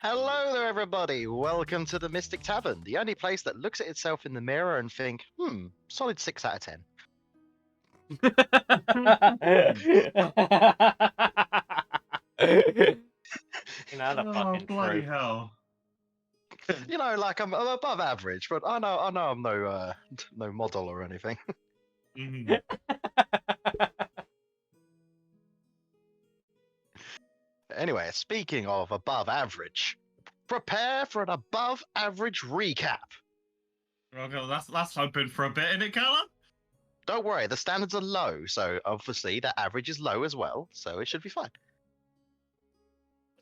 Hello there, everybody. Welcome to the Mystic Tavern, the only place that looks at itself in the mirror and think, solid 6 out of 10. The fucking bloody truth. hell. You know, like I'm above average, but I know I'm no model or anything. Mhm. Anyway, speaking of above average, prepare for an above average recap. Okay, well, that's hoping for a bit, innit, Callum? Don't worry, the standards are low, so obviously the average is low as well, so it should be fine.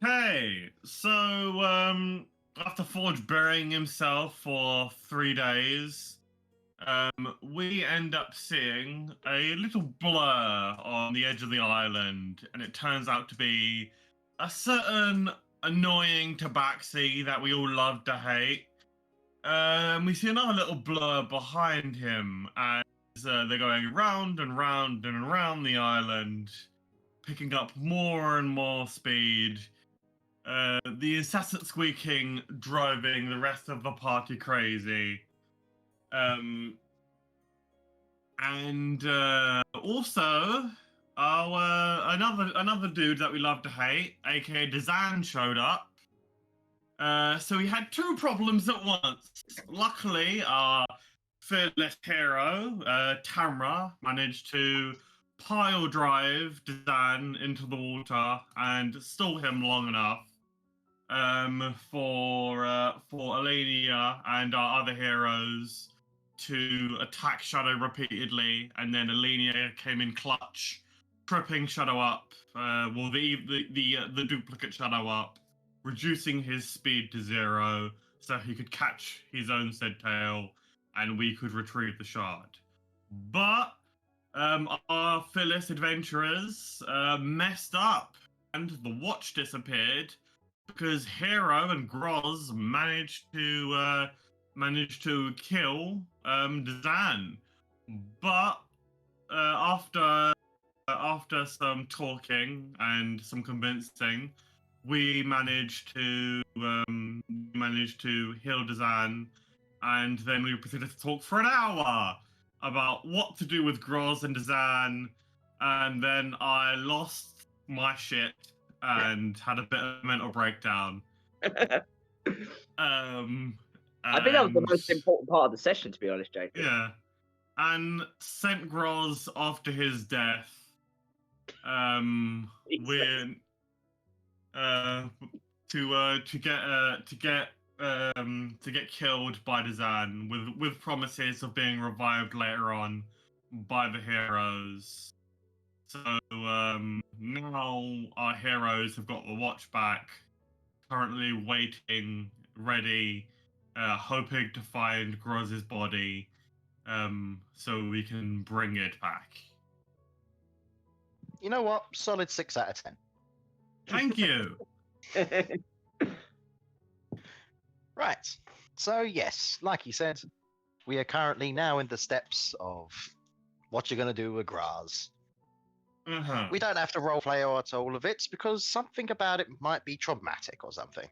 Hey, so after Forge burying himself for 3 days, we end up seeing a little blur on the edge of the island, and it turns out to be a certain annoying tabaxi that we all love to hate. We see another little blur behind him as they're going round and round and around the island, picking up more and more speed. The incessant squeaking driving the rest of the party crazy. And also, our another dude that we love to hate, aka Dazan, showed up. So we had two problems at once. Luckily, our fearless hero, Tamra, managed to pile drive Dazan into the water and stall him long enough for Alania and our other heroes to attack Shadow repeatedly, and then Alenia came in clutch, tripping Shadow up. The duplicate Shadow up, reducing his speed to 0, so he could catch his own said tail, and we could retrieve the shard. But our fearless adventurers messed up, and the watch disappeared because Hero and Groz managed to kill Dazan. But after some talking and some convincing, we managed to heal Dazan, and then we proceeded to talk for an hour about what to do with Groz and Dazan, and then I lost my shit and had a bit of a mental breakdown. I think that was the And- most important part of the session, to be honest, Jacob. Yeah, and sent Groz after his death. We're to get killed by Dazan with promises of being revived later on by the heroes. So now our heroes have got the watch back, currently waiting, ready, hoping to find Groz's body, so we can bring it back. You know what? Solid 6 out of 10. Thank you. Right. So, yes, like you said, we are currently now in the steps of what you're going to do with Graz. Uh-huh. We don't have to roleplay out all of it because something about it might be traumatic or something.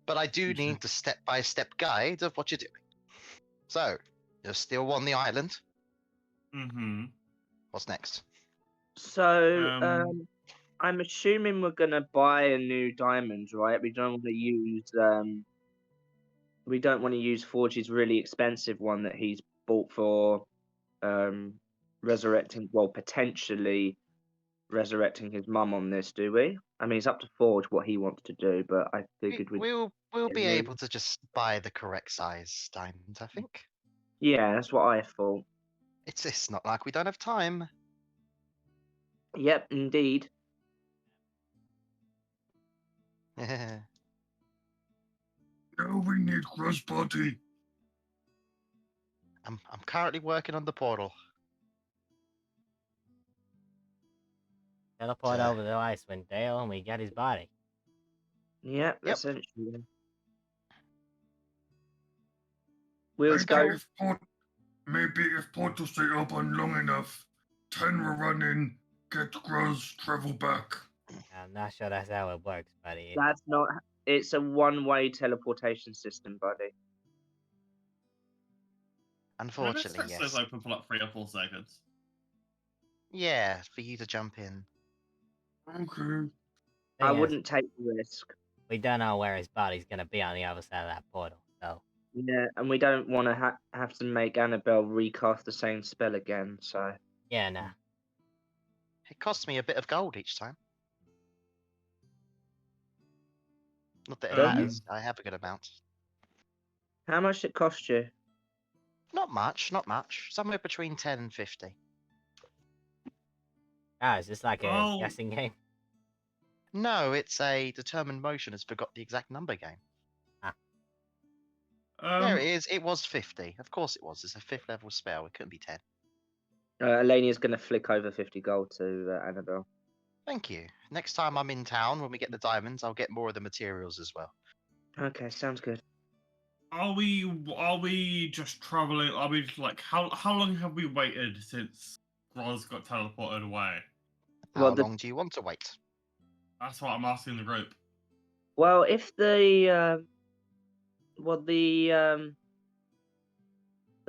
But I do need the step-by-step guide of what you're doing. So, you're still on the island. Mm-hmm. What's next? So, I'm assuming we're gonna buy a new diamond, right? We don't want to use Forge's really expensive one that he's bought for potentially resurrecting his mum on this, do we? I mean, it's up to Forge what he wants to do, but I figured We'll be Yeah. able to just buy the correct size diamond, I think. Yeah, that's what I thought. It's not like we don't have time. Yep, indeed. Now we need Groz body. I'm currently working on the portal. Teleport over to Icewind Dale and we get his body. Yep, Yep. essentially. Wheels go. Maybe if portal stay open long enough, 10 will run in, get Groz, travel back. I'm not sure that's how it works, buddy. That's not. It's a one-way teleportation system, buddy. Unfortunately, Let's yes. open for like 3 or 4 seconds. Yeah, for you to jump in. Okay. I Thing is, wouldn't take the risk. we don't know where his body's gonna be on the other side of that portal, so Yeah, and we don't want to have to make Annabelle recast the same spell again. So yeah, nah. It costs me a bit of gold each time. Not that it Does it? matters. I have a good amount. how much did it cost you? Not much, not much. Somewhere between 10 and 50. Ah, is this like a Oh. guessing game? No, it's a determined motion has forgot the exact number game. There it is. It was 50. Of course it was. It's a 5th level spell. It couldn't be 10. Elenia's going to flick over 50 gold to Annabelle. Thank you. Next time I'm in town, when we get the diamonds, I'll get more of the materials as well. Okay, sounds good. Are we just traveling? Are we like how long have we waited since Roz got teleported away? How Well, long do you want to wait? That's what I'm asking the group. Well, if the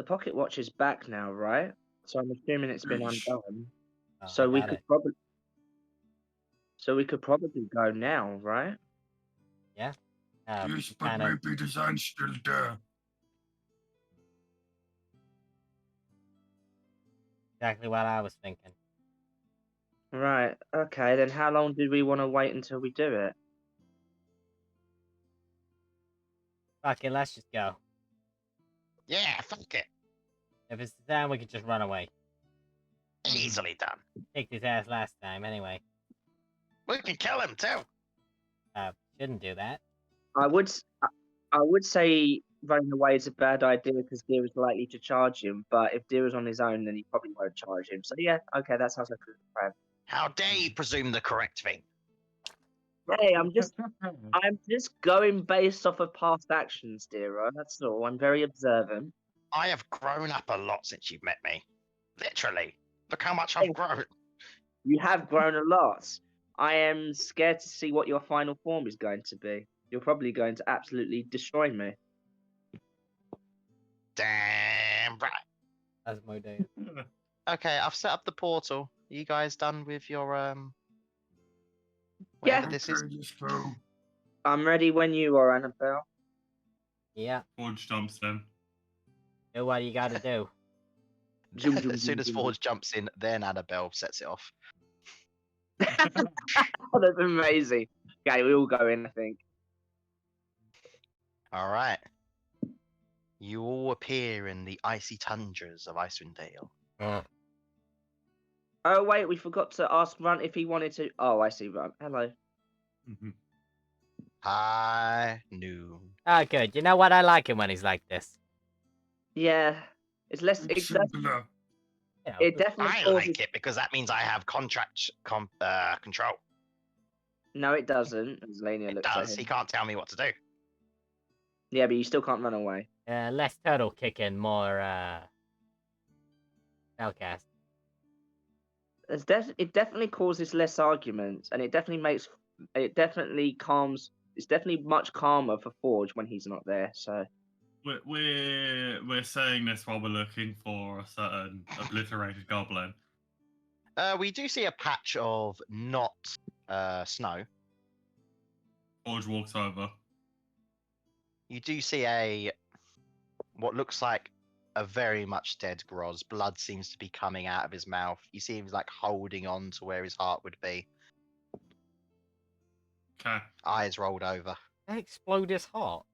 pocket watch is back now, right? So I'm assuming it's been Yes. undone. Oh, So I we got could it. probably. So we could probably go now, right? Yeah. Yes, but kind of. maybe the sign's still there. Exactly what I was thinking. Right. Okay. Then how long do we want to wait until we do it? Fuck it, let's just go. Yeah, fuck it. If it's the time, we could just run away. Easily done. Kicked his ass last time, anyway. We can kill him too. Shouldn't do that. I would say running away is a bad idea because Deer is likely to charge him. But if Deer is on his own, then he probably won't charge him. So yeah, okay, that sounds like a good plan. How dare you presume the correct thing? Hey, I'm just going based off of past actions, Deer. That's all. I'm very observant. I have grown up a lot since you've met me. Literally. Look how much I've grown. You have grown a lot. I am scared to see what your final form is going to be. You're probably going to absolutely destroy me. Damn right. That's my day. Okay, I've set up the portal. Are you guys done with your Yeah. whatever this is? I'm ready when you are, Annabelle. Yeah. Forge jumps in. Do what you gotta do. As soon as Forge jumps in, then Annabelle sets it off. Oh, that's amazing. Okay, we all go in, I think. Alright. You all appear in the icy tundras of Icewind Dale. Oh, wait, we forgot to ask Runt if he wanted to. Oh, I see, Runt. Hello. High noon. Oh, good. You know what? I like him when he's like this. Yeah. It's less. It, does, You know, it definitely I causes. like it because that means I have control. No, it doesn't. As Lania It looks does. at He him. can't tell me what to do. Yeah, but you still can't run away. less turtle kicking, more spellcast. It definitely causes less arguments, and it definitely calms. It's definitely much calmer for Forge when he's not there. So We're saying this while we're looking for a certain obliterated goblin. We do see a patch of not snow. Forge walks over. You do see what looks like a very much dead Groz. Blood seems to be coming out of his mouth. You see him like holding on to where his heart would be. Okay. Eyes rolled over. Did that explode his heart?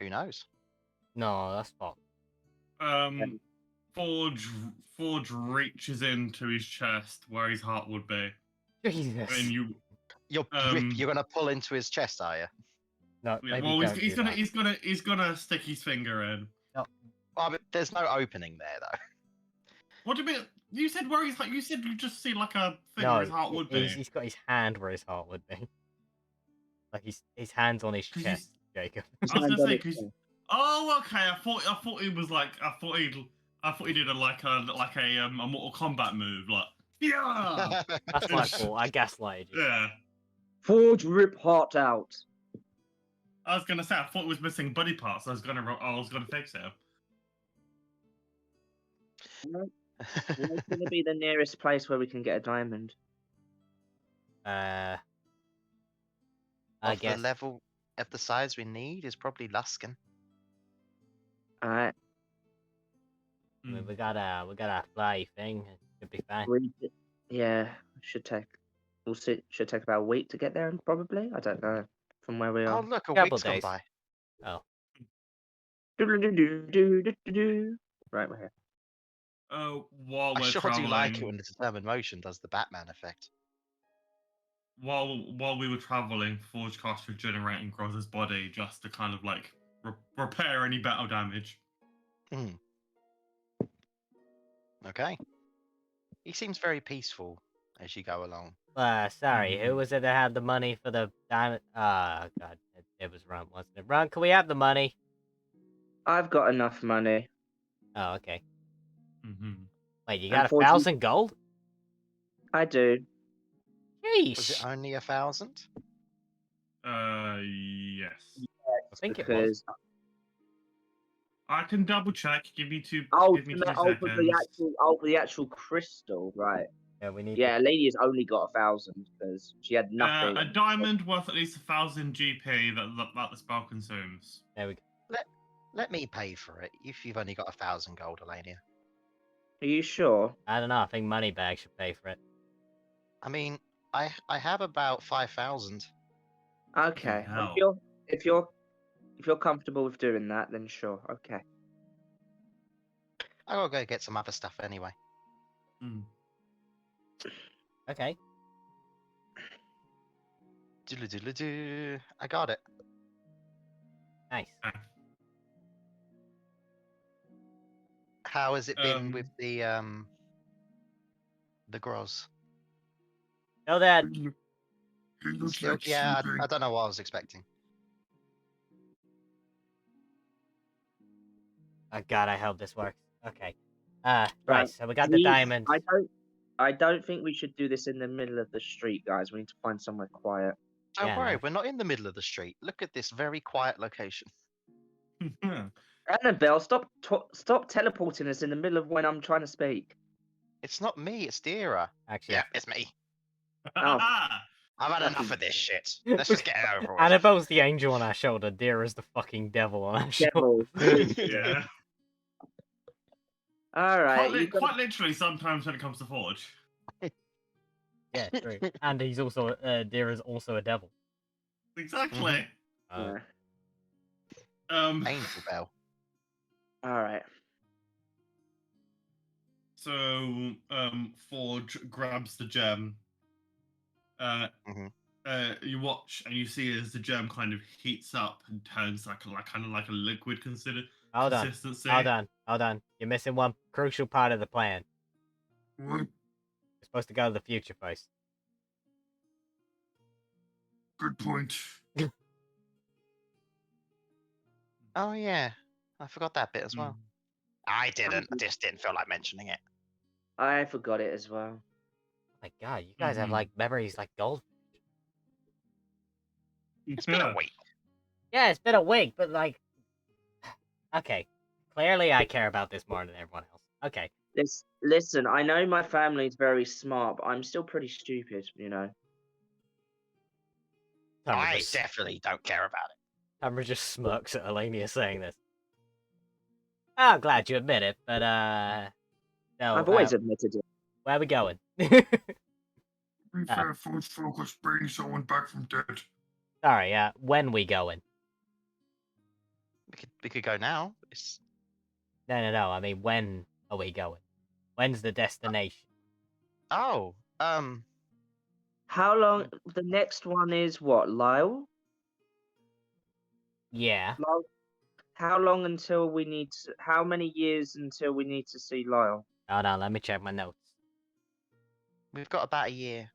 Who knows? No, that's fucked. Forge reaches into his chest where his heart would be. Jesus. And You're gonna pull into his chest, are you? No, yeah, maybe well, don't he's do gonna that. stick his finger in. Oh, but there's no opening there though. What do you mean? You said where his heart? You said you just see like a thing No, where his heart would be. he's got his hand where his heart would be. Like his hand's on his 'Cause chest, Jacob. I was gonna say, 'cause oh, okay. I thought he was like, I thought he did a Mortal Kombat move, like. Yeah. That's my fault. I gaslighted you. Yeah. Forge rip heart out. I was gonna say I thought it was missing body parts. I was gonna fix it. Where's going to be the nearest place where we can get a diamond? I Of guess. the level of the size we need is probably Luskin. Alright, I mean, we got a fly thing. It should be fine. yeah, should take. We'll see. Should take about a week to get there, probably. I don't know from where we Oh, are. look, a Couple week's gone days. by. Oh, Do-do-do-do-do-do-do-do. Right, we're here. While I we're sure do like it traveling, when the determined motion does the Batman effect. while we were traveling, Forge cast regenerating Groz's body just to kind of like repair any battle damage. Hmm. Okay. He seems very peaceful as you go along. sorry. Who was it that had the money for the diamond? God, it was Ron, wasn't it? Ron, can we have the money? I've got enough money. Oh, okay. Mm-hmm. Wait, you got Unfortunately- 1,000 gold? I do. Was it Sheesh. only 1,000? Yes. I think it was. Because I can double check. Give me two. oh, Give me 2 for seconds. the actual crystal, right? Yeah, we need. Yeah, lady has only got 1,000 because she had nothing. A diamond worth at least 1,000 GP that the spell consumes. There we go. Let me pay for it if you've only got 1,000 gold, Alania. Are you sure? I don't know. I think Moneybag should pay for it. I mean, I have about 5,000. Okay. hell. If you're comfortable with doing that, then sure. Okay. I gotta go get some other stuff anyway. Mm. Okay. Doodle-doodle-doo. I got it. Nice. How has it been with the Groz? So that He looks Still, like yeah, sleeping. I don't know what I was expecting. oh God, I hope this works. Okay. Right. Right. So we got the diamond. I don't think we should do this in the middle of the street, guys. We need to find somewhere quiet. Don't Yeah, worry, no. we're not in the middle of the street. Look at this very quiet location. Annabelle, stop teleporting us in the middle of when I'm trying to speak. It's not me, it's Dira. Actually, Yeah, it's me. Oh. I've had enough Fucking- of this shit. Let's just get it over with. Annabelle's the angel on our shoulder. Deer is the fucking devil on our shoulder. Devil. Yeah. All right. Quite literally, sometimes when it comes to Forge. Yeah, true. And he's also Deer is also a devil. Exactly. Uh, Painful Bell. All right. So, Forge grabs the gem. You watch and you see as the gem kind of heats up and turns like a liquid Hold on. consistency. Hold on. You're missing one crucial part of the plan. What? You're supposed to go to the future first. Good point. Oh yeah, I forgot that bit as well. I didn't. I Mhm. just didn't feel like mentioning it. I forgot it as well. Oh my God, you guys have Mhm. like memories like gold. It's been a week. Yeah, it's been a week, but like, okay. Clearly, I care about this more than everyone else. Okay. Listen, I know my family's very smart, but I'm still pretty stupid, you know. Tamra just, Definitely don't care about it. Tamra just smirks at Elenia saying this. Oh, I'm glad you admit it, but no. I've always admitted it. Where are we going? Fair, Forge focus bringing someone back from dead. Sorry, when we going? We could go now. It's No. I mean, when are we going? When's the destination? oh How long? The next one is what? Lyle? Yeah. Lyle? How long until we need to? How many years until we need to see Lyle? Hold on, let me check my notes. we've got about a year.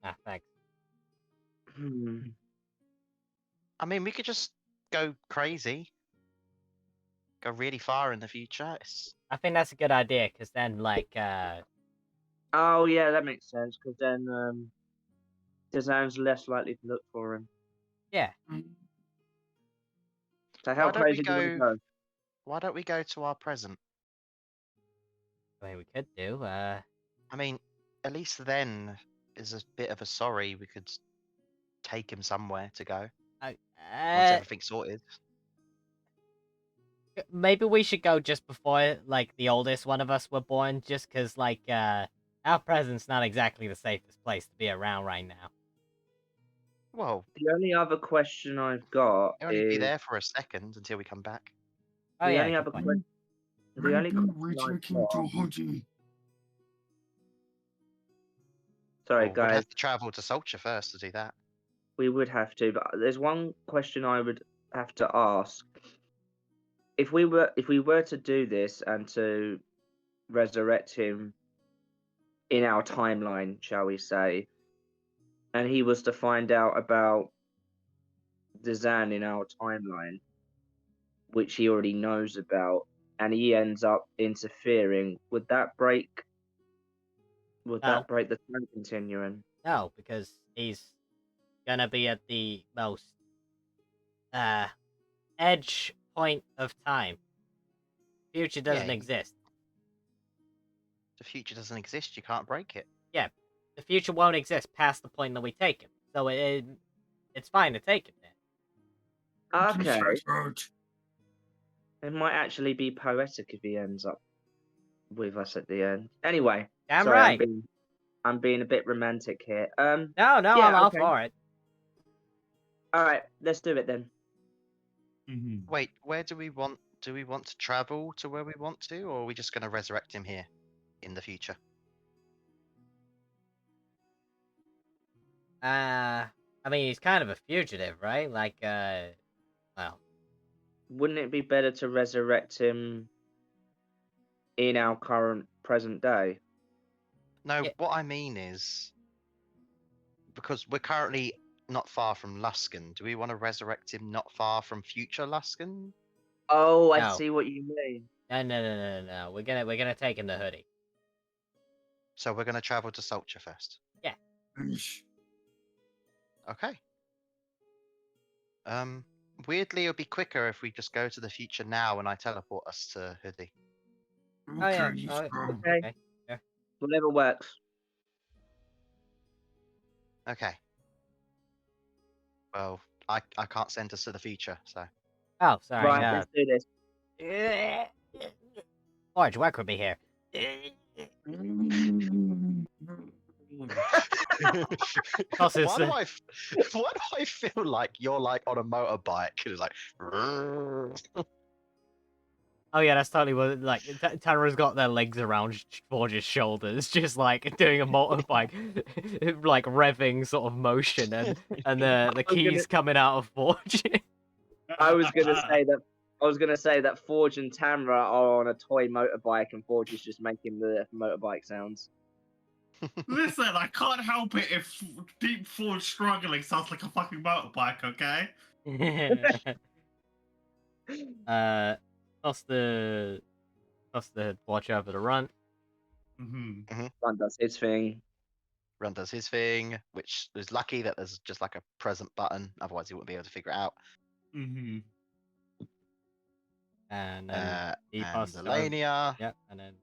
Ah, thanks. I mean, we could just go crazy. Go really far in the future. I think that's a good idea, because then, like, Oh yeah, that makes sense because then Dazan's less likely to look for him. Yeah. So how Why don't we crazy do you want to go? go? Why don't we go to our present? I mean, we could do. I mean, at least then is a bit of a sorry. We could take him somewhere to go I, once everything's sorted. maybe we should go just before, like, the oldest one of us were born, just because, like, our present's not exactly the safest place to be around right now. Well, The only other question I've got he'll only be is there for a second until we come back. Oh, the yeah, only good other point. question. The only Maybe question we I've take him got. to Hoodie. Sorry, Well, we'd guys. have to travel to Soulture first to do that. We would have to, but there's one question I would have to ask. If we were to do this and to resurrect him in our timeline, shall we say, and he was to find out about Dazan in our timeline, which he already knows about, and he ends up interfering, would that break the time continuum? No, because he's gonna be at the most edge point of time. Future doesn't Yeah, exist. the future doesn't exist. You can't break it. Yeah, the future won't exist past the point that we take him. So it's fine to take him there. Okay. It might actually be poetic if he ends up with us at the end. Anyway, Damn sorry, right. I'm being a bit romantic here. No, yeah, I'm all okay. for it. All right, let's do it then. Mm-hmm. Wait, where do we want? Do we want to travel to where we want to, or are we just going to resurrect him here in the future? I mean, he's kind of a fugitive, right? Like, well, Wouldn't it be better to resurrect him in our current present day? No, Yeah. what I mean is because we're currently not far from Luskan. Do we want to resurrect him not far from future Luskan? Oh, I No. see what you mean. No. We're gonna take him to Hoodie. So we're going to travel to Soulture first. Yeah. Okay. Weirdly, it'll be quicker if we just go to the future now and I teleport us to Hoodie. Oh yeah. let's Oh, go. Okay, whatever works. Okay. Well, I can't send us to the future, so. Oh, sorry. Right, let's do this. Forge, work with me here. Tosses. Why do I feel like you're like on a motorbike and it's like Oh yeah, that's totally what. Like, Tara's got their legs around Forge's shoulders, just like doing a motorbike, like revving sort of motion, and the keys coming out of Forge. I was gonna say that Forge and Tamra are on a toy motorbike, and Forge is just making the motorbike sounds. Listen, I can't help it if Deep Forge struggling sounds like a fucking motorbike, okay? Toss the watch over the run. Mm-hmm. One does his thing. Run does his thing, which is lucky that there's just like a present button, otherwise he wouldn't be able to figure it out. Mm-hmm. And then he and passes Alania. Yep, and then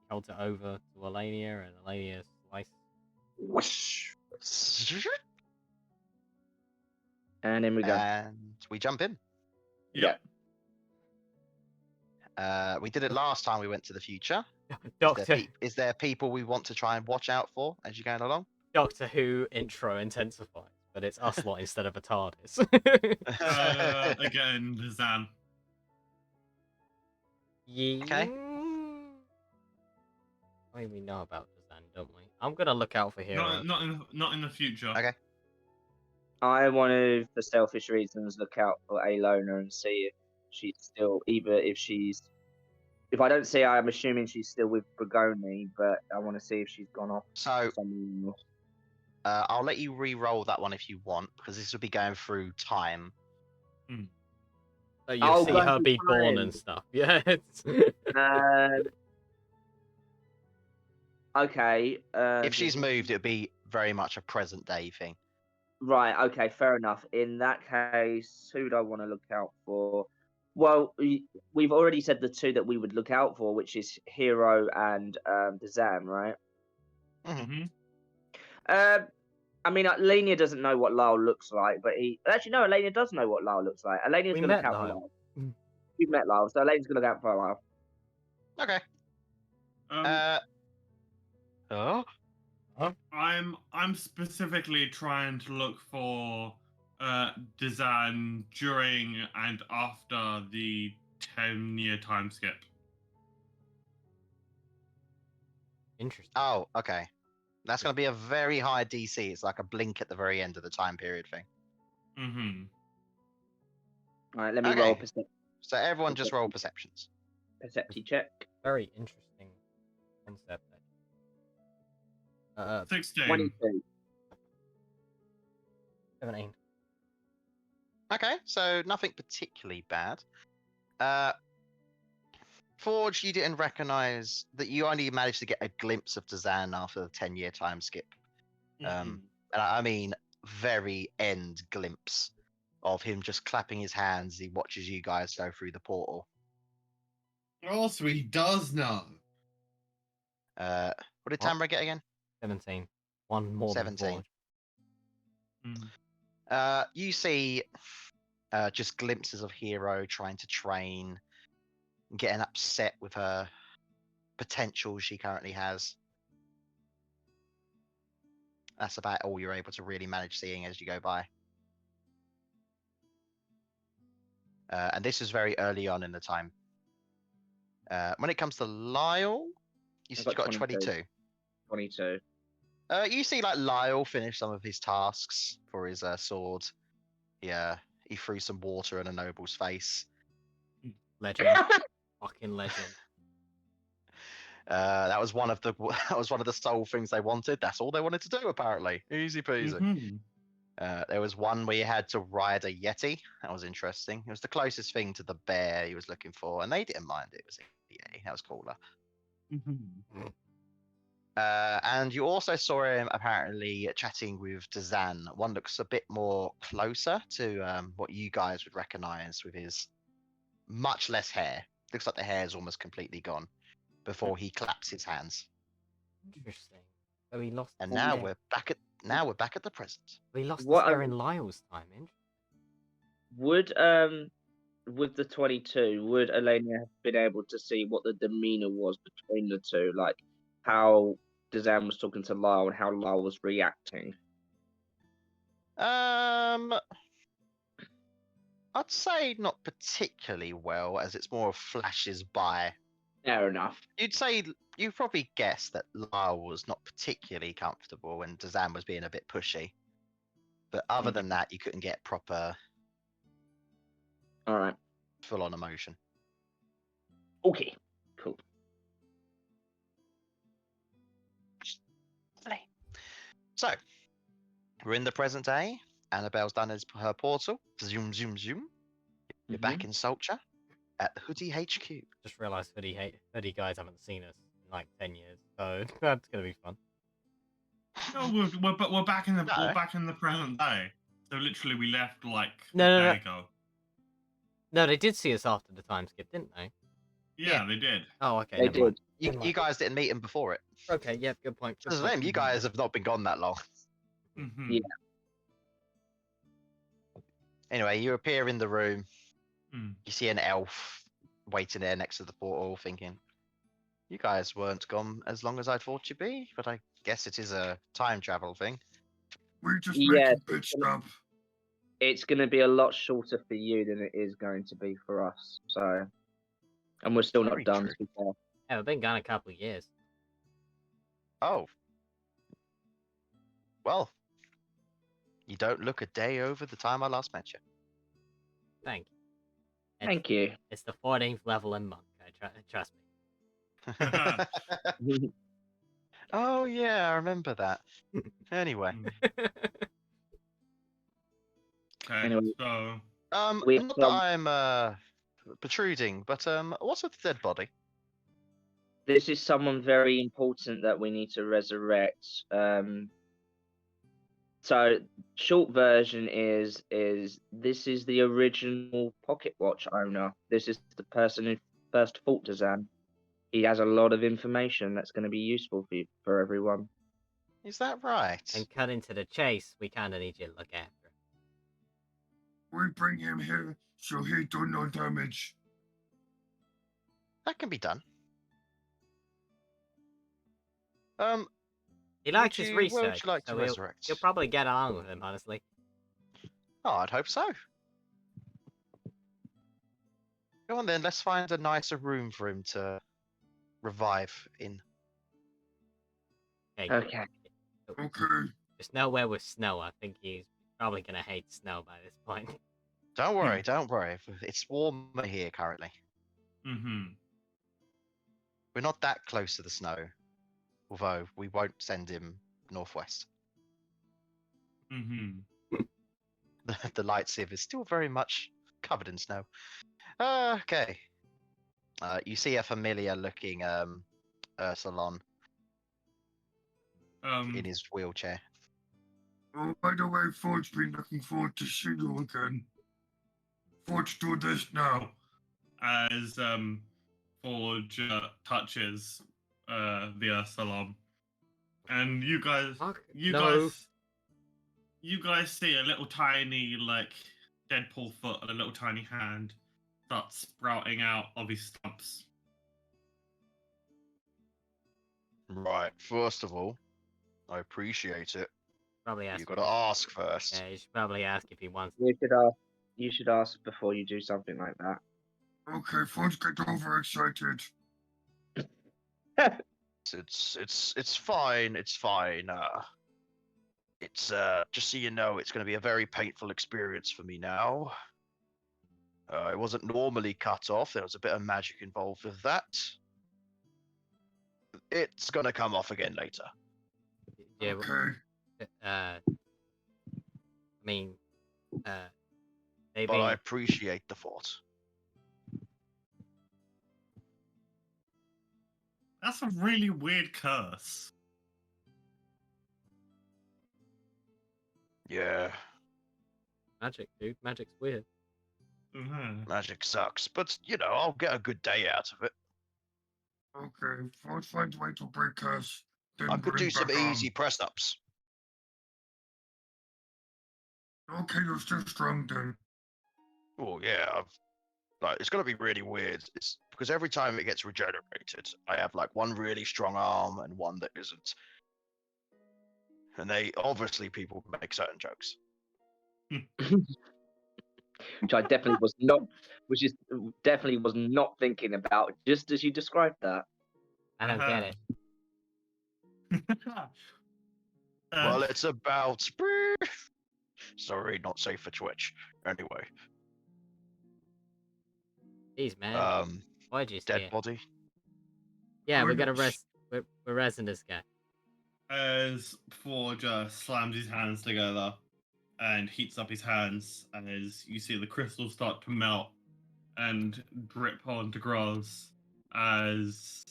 holds it over to Alania, and Alania slices. Whoosh. And in we go. And we jump in. Yep. We did it last time we went to the future. Doctor Is there people we want to try and watch out for as you're going along? Doctor Who intro intensifies, but it's us lot instead of a TARDIS. Again, Zan. Yeah. Okay. I mean, we know about Zan, don't we? I'm gonna look out for heroes. Not in the future. Okay. I want to, for selfish reasons, look out for Alona and see if she's still, if I don't see her, I'm assuming she's still with Bragoni, but I want to see if she's gone off. So somewhere else. I'll let you re-roll that one if you want, because this will be going through time. So you'll see going her through be born time. and stuff. Yeah. Okay. If she's moved, it'd be very much a present day thing. Right. Okay. Fair enough. In that case, who do I want to look out for? Well, we've already said the two that we would look out for, which is Hero and Dazan, right? Mm-hmm. I mean, Alenia doesn't know what Lyle looks like, but actually no, Alenia does know what Lyle looks like. Alenia's We gonna look met out for Lyle. Lyle. We've met Lyle, so Alenia's gonna look out for Lyle. Okay. Oh. I'm specifically trying to look for Dazan during and after the 10-year time skip. Interesting. Oh, okay. That's going to be a very high DC. It's like a blink at the very end of the time period thing. Mm-hmm. All right, let me Okay. roll So everyone just roll perceptions. percepti check. Very interesting concept. 16. 22. 17. Okay, so nothing particularly bad. Forge, you didn't recognize that you only managed to get a glimpse of Dazan after the 10-year time skip. Mhm. And I mean, very end glimpse of him just clapping his hands as he watches you guys go through the portal. Oh, so he does know. What did What? Tamara get again? 17. One more 17. than Forge. You see just glimpses of Hero trying to train, getting upset with her potential she currently has. That's about all you're able to really manage seeing as you go by. And this is very early on in the time. When it comes to Lyle, you said you got a 22. 22. You see, like Lyle finish some of his tasks for his sword. He threw some water in a noble's face. Legend. Fucking legend. That was one of the sole things they wanted. That's all they wanted to do, apparently. Easy peasy. Mhm. There was one where you had to ride a yeti. That was interesting. It was the closest thing to the bear he was looking for, and they didn't mind it. It was a yeti. That was cooler. Mhm. And you also saw him apparently chatting with Dazan. One looks a bit more closer to what you guys would recognize with his much less hair. Looks like the hair is almost completely gone before he claps his hands. Interesting. So he lost. And his now hair. we're back at the present. He lost What his hair I- in Lyle's time. Would with the 22, would Alenia have been able to see what the demeanor was between the two, like how Dazan was talking to Lyle and how Lyle was reacting? I'd say not particularly well, as it's more of flashes by. Fair enough. You'd probably guess that Lyle was not particularly comfortable and Dazan was being a bit pushy. But other than that, you couldn't get proper All right. full-on emotion. Okay. Cool. So, we're in the present day. Annabelle's done her portal. Zoom, zoom, zoom. You're back in Soulture at the Hoodie HQ. Just realised hoodie guys haven't seen us in like 10 years, so that's gonna be fun. No, we're back in the No. we're back in the present day. So literally, we left like No, a no, day ago. No, they did see us after the time skip, didn't they? Yeah, they did. Oh, okay. They never mind. did. Never You mind. guys didn't meet him before it. Okay, yep, good point. Good Because of point. them, you guys have not been gone that long. Mhm. Yeah. Anyway, you appear in the room. Mm. You see an elf waiting there next to the portal, thinking, "You guys weren't gone as long as I thought you'd be, but I guess it is a time travel thing." We're just Yeah, making pitch stop. It's going to be a lot shorter for you than it is going to be for us. So, and we're still Very not done. true. To be fair. Yeah, we've been gone a couple of years. Oh. Well, you don't look a day over the time I last met you. Thank you. Thank you. It's the 14th level in monk. Trust me. Oh yeah, I remember that. Anyway, Okay, Anyway. so We not that I'm protruding, but what's with the dead body? this is someone very important that we need to resurrect. So short version is this is the original pocket watch owner. This is the person who first fought Dazan. He has a lot of information that's going to be useful for everyone. Is that right? And cut into the chase, we kind of need you to look after him. We bring him here so he do no damage. That can be done. He likes would his you, where would research, you like so to resurrect? you'll probably get along with him, honestly. Oh, I'd hope so. Go on then, let's find a nicer room for him to revive in. Okay. Okay. Just nowhere with snow. I think he's probably gonna hate snow by this point. Don't worry, don't worry. It's warmer here currently. Mm-hmm. We're not that close to the snow, although we won't send him northwest. Mm-hmm. The light sieve is still very much covered in snow. Okay. You see a familiar looking Ursulon in his wheelchair. Oh, by the way, Forge been looking forward to see you again. Forge, do this now. As Forge touches the Ursulon, and you guys, No. you guys see a little tiny like Deadpool foot and a little tiny hand start sprouting out of his stumps. Right. First of all, I appreciate it. Probably ask. You gotta ask first. Yeah, you should probably ask if he wants. You should ask before you do something like that. Okay, Forge, get overexcited. It's fine. It's fine. It's just so you know, it's going to be a very painful experience for me now. It wasn't normally cut off. There was a bit of magic involved with that. It's going to come off again later. Yeah. Okay. I mean, maybe. But I appreciate the thought. That's a really weird curse. Yeah, Magic, dude. Magic's weird. Mhm. magic sucks, but you know, I'll get a good day out of it. Okay, Forge finds a way to break us. Then I could bring do some back easy press ups. Okay, you're still strong then. Oh yeah, like it's gonna be really weird. It's because every time it gets regenerated, I have like one really strong arm and one that isn't. And they obviously people make certain jokes. Which I definitely was not, which is definitely was not thinking about just as you described that. I don't get it. Well, it's about. Sorry, not safe for Twitch. Anyway, Jeez, man. Why'd you dead say it? body. Yeah, we're gonna Goodness. rest. We're resting this guy. As Forge slams his hands together and heats up his hands, as you see the crystals start to melt and drip onto Groz, as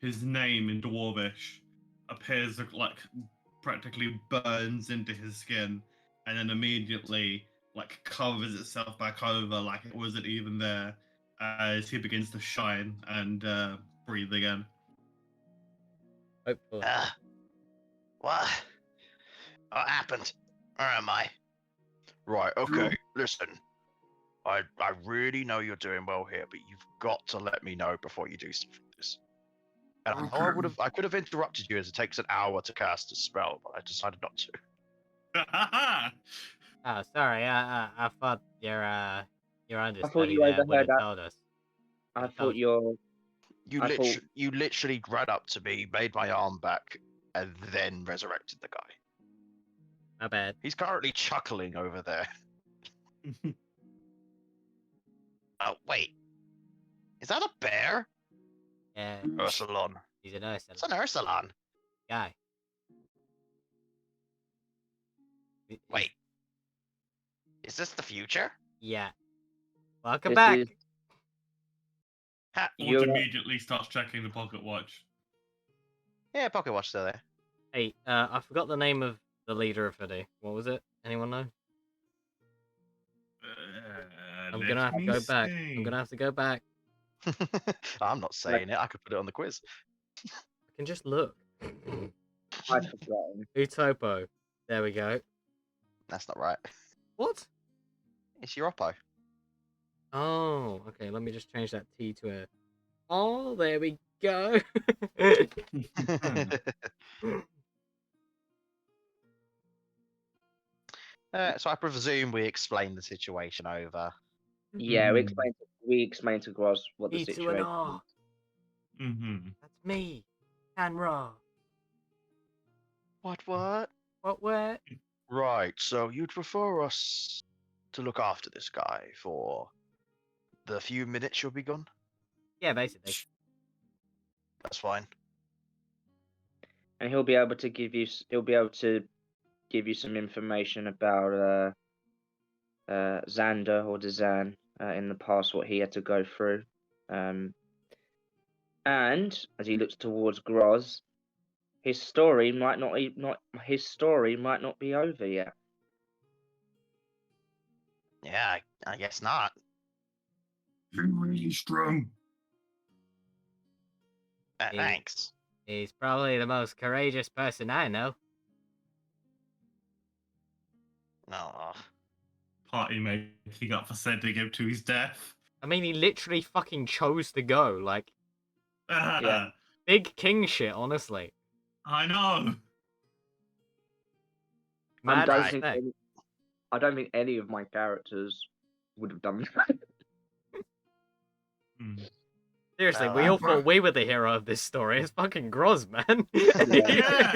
his name in Dwarvish appears like practically burns into his skin, and then immediately like covers itself back over like it wasn't even there, as he begins to shine and breathe again. Hopefully. What? What happened? Where am I? Right. Okay. Listen. I really know you're doing well here, but you've got to let me know before you do stuff like this. And I know I could have interrupted you as it takes an hour to cast a spell, but I decided not to. Oh, sorry. I thought your understudy you there would overheard have that. told us. I thought you You literally ran up to me, made my arm back, and then resurrected the guy. My bad. He's currently chuckling over there. Oh wait, is that a bear? Yeah, Ursulon. he's an Ursulon It's an Ursulon. guy. Wait, is this the future? Yeah. Welcome This back. is- Forge You're immediately starts checking the pocket watch. Yeah, pocket watch still there. Hey, I forgot the name of the leader of Hoodie. What was it? Anyone know? I'm Let gonna have to me go back. see. I'm gonna have to go back. I'm not saying it. I could put it on the quiz. I can just look. I've forgotten. Utopo. There we go. That's not right. What? It's Europpo. Oh, okay. Let me just change that T to a. Oh, there we go. So I presume we explained the situation over. Yeah, Mhm. we explained to Groz what the E to an situation R. is. Mm-hmm. That's me. Canra. What? What? Where? Right, so you'd prefer us to look after this guy for the few minutes you'll be gone? Yeah, basically. That's fine. And he'll be able to give you some information about Xander or Dazan in the past, what he had to go through. And as he looks towards Groz, his story might not be over yet. Yeah, I guess not. You're really strong. He- Thanks. He's probably the most courageous person I know. No. Party making up for sending him to his death. I mean, he literally fucking chose to go. Like, Yeah. big king shit, honestly. I know. Mad Right. respect. I don't think any of my characters would have done that. Hmm. Seriously, Well, we all but- thought we were the hero of this story. It's fucking Groz, man. Yeah.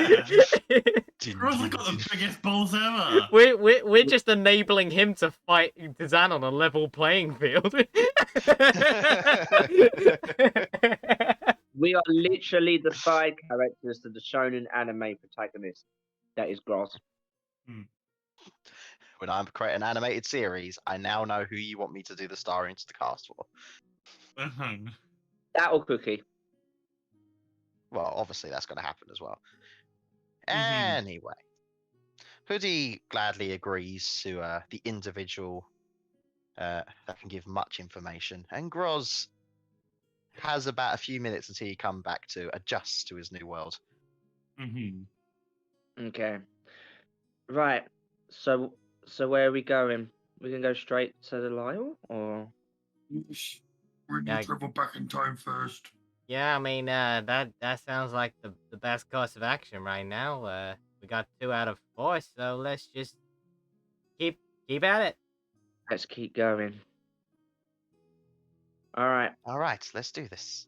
Groz has got the biggest balls ever. we're just enabling him to fight Dazan on a level playing field. We are literally the side characters to the shonen anime protagonist. That is Groz. When I create an animated series, I now know who you want me to do the star into the cast for. Uh-huh. That or Cookie. Well, obviously that's going to happen as well. Mhm. Anyway, Hoodie gladly agrees to the individual that can give much information, and Groz has about a few minutes until you come back to adjust to his new world. Mhm. Okay. Right. So where are we going? We can go straight to the Lyle, or Yes. We need Yeah. to travel back in time first. Yeah, I mean, that sounds like the best course of action right now. We got 2 out of 4, so let's just keep at it. let's keep going. All right. All right, let's do this.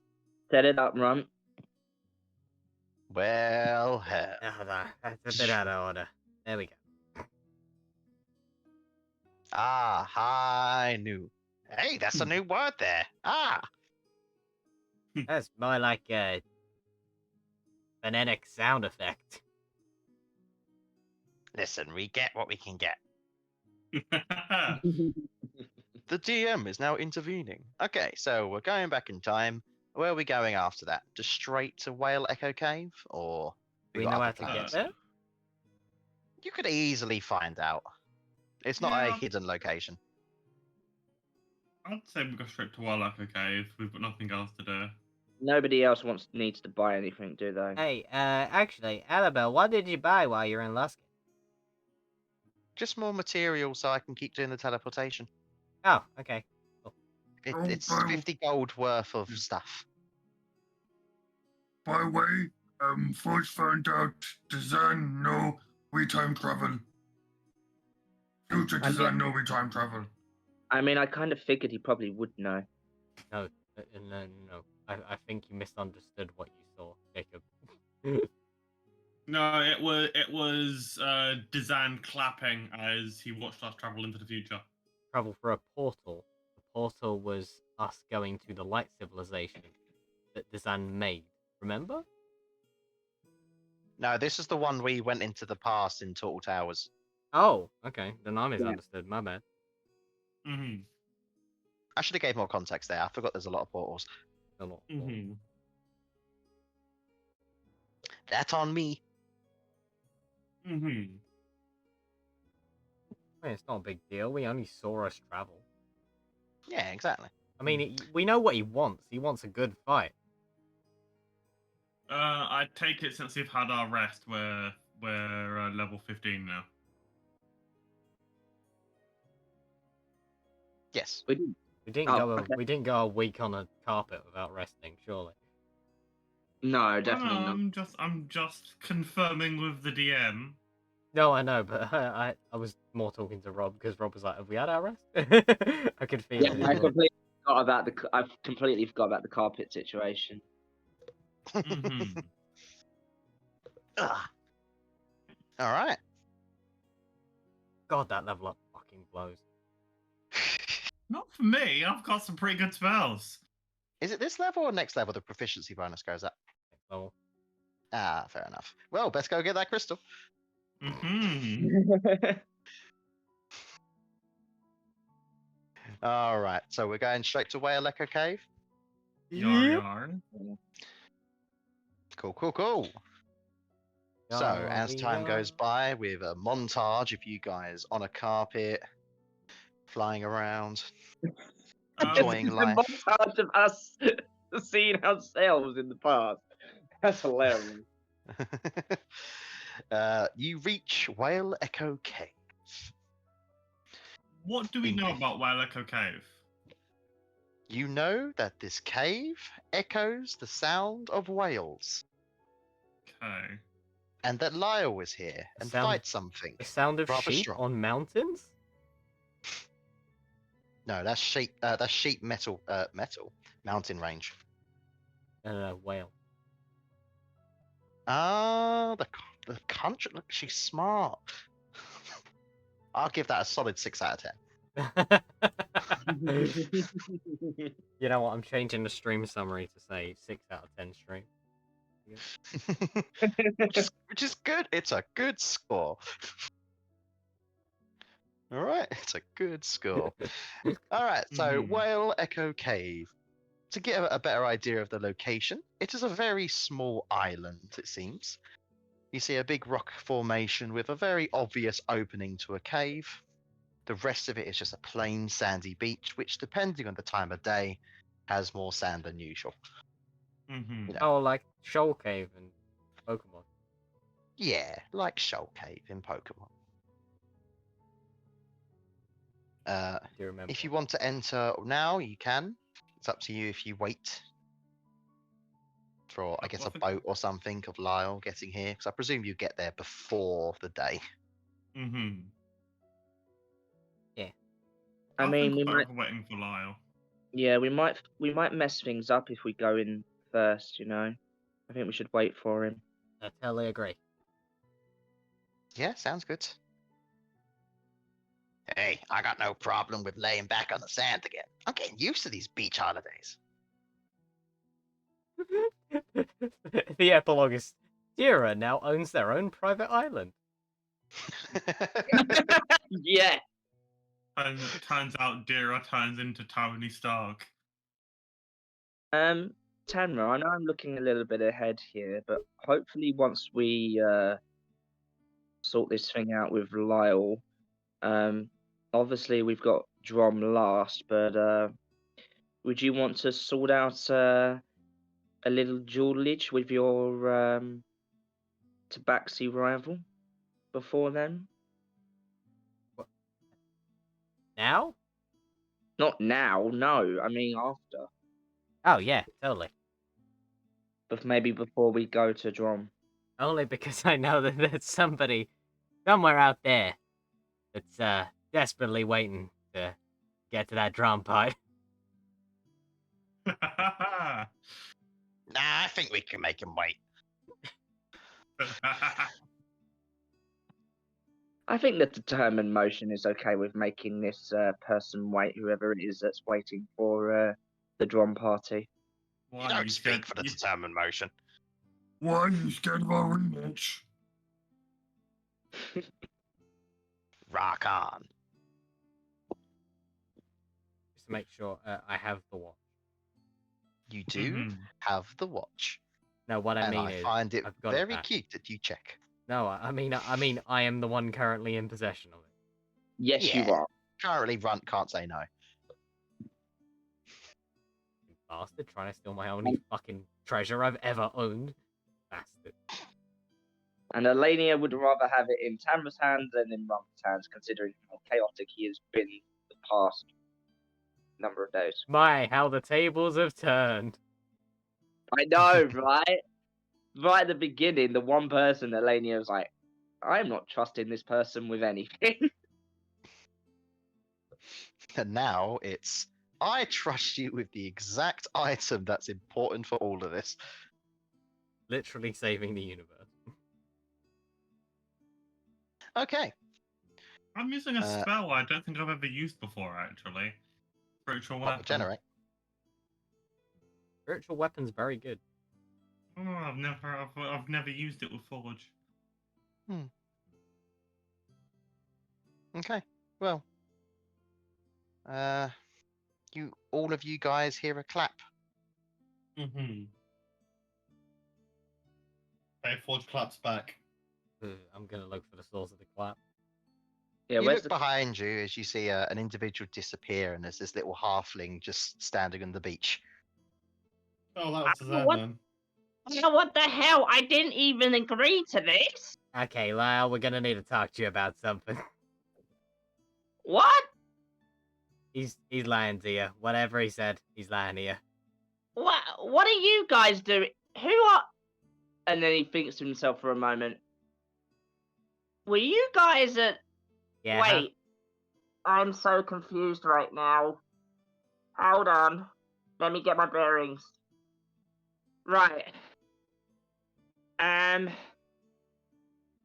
Set it up, Rum. Well, hell. Oh, that's a bit out of order. There we go. I knew. Hey, that's a new word there. That's more like a phonetic sound effect. Listen, we get what we can get. The DM is now intervening. Okay, so we're going back in time. Where are we going after that? Just straight to Whale Echo Cave, or Do we got know other how to plans? get there? You could easily find out. It's not a Yeah. hidden location. I'd say we go straight to Wildlife Cave. We've got nothing else to do. Nobody else needs to buy anything, do they? Hey, actually, Annabelle, what did you buy while you were in Luskin? Just more material so I can keep doing the teleportation. Oh, okay. It's Oh, 50 gold worth of stuff. By the way, Forge found out Dazan know we time travel. Future I Dazan mean- know we time travel. I mean, I kind of figured he probably would know. No. I think you misunderstood what you saw, Jacob. No, it was Dazan clapping as he watched us travel into the future. Travel for a portal. The portal was us going to the light civilization that Dazan made. Remember? No, this is the one we went into the past in Turtle Towers. Oh, okay. Then I misunderstood. My bad. Mm-hmm. I should have gave more context there. I forgot there's a lot of portals. Still not full. Mm-hmm. That's on me. Mm-hmm. I mean, it's not a big deal. We only saw us travel. Yeah, exactly. I mean, we know what he wants. He wants a good fight. I take it since we've had our rest, we're level 15 now. Yes. We didn't. We didn't Oh, go. okay. We didn't go a week on a carpet without resting. Surely. No, No, definitely no, not. I'm just confirming with the DM. No, I know, but I was more talking to Rob because Rob was like, "Have we had our rest?" I could feel Yeah, it. I completely forgot about the carpet situation. Mm-hmm. Ugh. All right. God, that level up fucking blows. Not for me. I've got some pretty good spells. Is it this level or next level the proficiency bonus goes up? Next level. Ah, fair enough. Well, best go get that crystal. Mm-hmm. All right. So we're going straight to Whale Echo Cave. Yar yar. Cool, cool, cool. So, as time goes by, with a montage of you guys on a carpet, flying around, enjoying The life. montage of us seeing ourselves in the past. That's hilarious. You reach Whale Echo Cave. What do we know about Whale Echo Cave? You know that this cave echoes the sound of whales, Okay. and that Lyle was here The and sound- fight something. The sound of Rather sheep strong. on mountains. No, that's sheep. That's sheep metal. Mountain range. No, whale. Ah, the country. Look, she's smart. I'll give that a solid 6 out of You know what? I'm changing the stream summary to say 6 out of 10 stream. 10. which is good. It's a good score. All right, it's a good score. All right, so Mhm. Whale Echo Cave. To get a better idea of the location, it is a very small island, it seems. You see a big rock formation with a very obvious opening to a cave. The rest of it is just a plain sandy beach, which, depending on the time of day, has more sand than usual. Mhm. You know. Oh, like Shoal Cave and Pokemon. Yeah, like Shoal Cave in Pokemon. Do you remember? If you want to enter now, you can. It's up to you if you wait for, I guess, a What's it boat or something of Lyle getting here, because I presume you get there before the day. Mhm. I mean, we think might. we're waiting for Lyle. Yeah, we might mess things up if we go in first. You know, I think we should wait for him. I totally agree. Yeah, sounds good. Hey, I got no problem with laying back on the sand again. I'm getting used to these beach holidays. The epilogue is Dira now owns their own private island. Yeah. And it turns out Dira turns into Tony Stark. Tanra, I know I'm looking a little bit ahead here, but hopefully once we sort this thing out with Lyle, obviously we've got Drom last, but would you want to sort out a little duelage with your Tabaxi rival before then? Now? Not now, no. I mean after, Oh yeah, totally. but maybe before we go to Drom. Only because I know that there's somebody somewhere out there that's desperately waiting to get to that drum pipe. Nah, I think we can make him wait. I think the determined motion is okay with making this person wait, whoever it is that's waiting for the Drom party. Why You don't you speak scared- for the you- determined motion. Why are you scared of our rematch? Rock on. Just to make sure I have the watch. You do Mhm. have the watch, No, what I and mean I is, find it I've got it very back. cute that you check. No, I mean, I am the one currently in possession of it. Yes, Yeah. you are. Currently, Runt can't say no. You bastard, trying to steal my only fucking treasure I've ever owned. Bastard. And Alania would rather have it in Tamra's hands than in Rump's hands, considering how chaotic he has been the past number of days. My, how the tables have turned. I know, right? Right at the beginning, the one person that Alania was like, I'm not trusting this person with anything. And now it's, I trust you with the exact item that's important for all of this. Literally saving the universe. Okay. I'm using a Uh, spell I don't think I've ever used before, actually. Spiritual what weapon. will generate? Spiritual weapon's very good. Oh, I've never used it with Forge. Okay. Well, all of you guys hear a clap. Mm-hmm. Okay, Forge claps back. I'm gonna look for the source of the clap. Yeah, You where's look the behind you as you see an individual disappear, and there's this little halfling just standing on the beach. Oh, that was Suzanne what? then. What the hell? I didn't even agree to this. Okay, Lyle, we're gonna need to talk to you about something. What? He's lying to you. Whatever he said, he's lying to you. What are you guys doing? Who are? And then he thinks to himself for a moment. Were you guys at? Yeah. Wait, I'm so confused right now. Hold on, let me get my bearings. Right.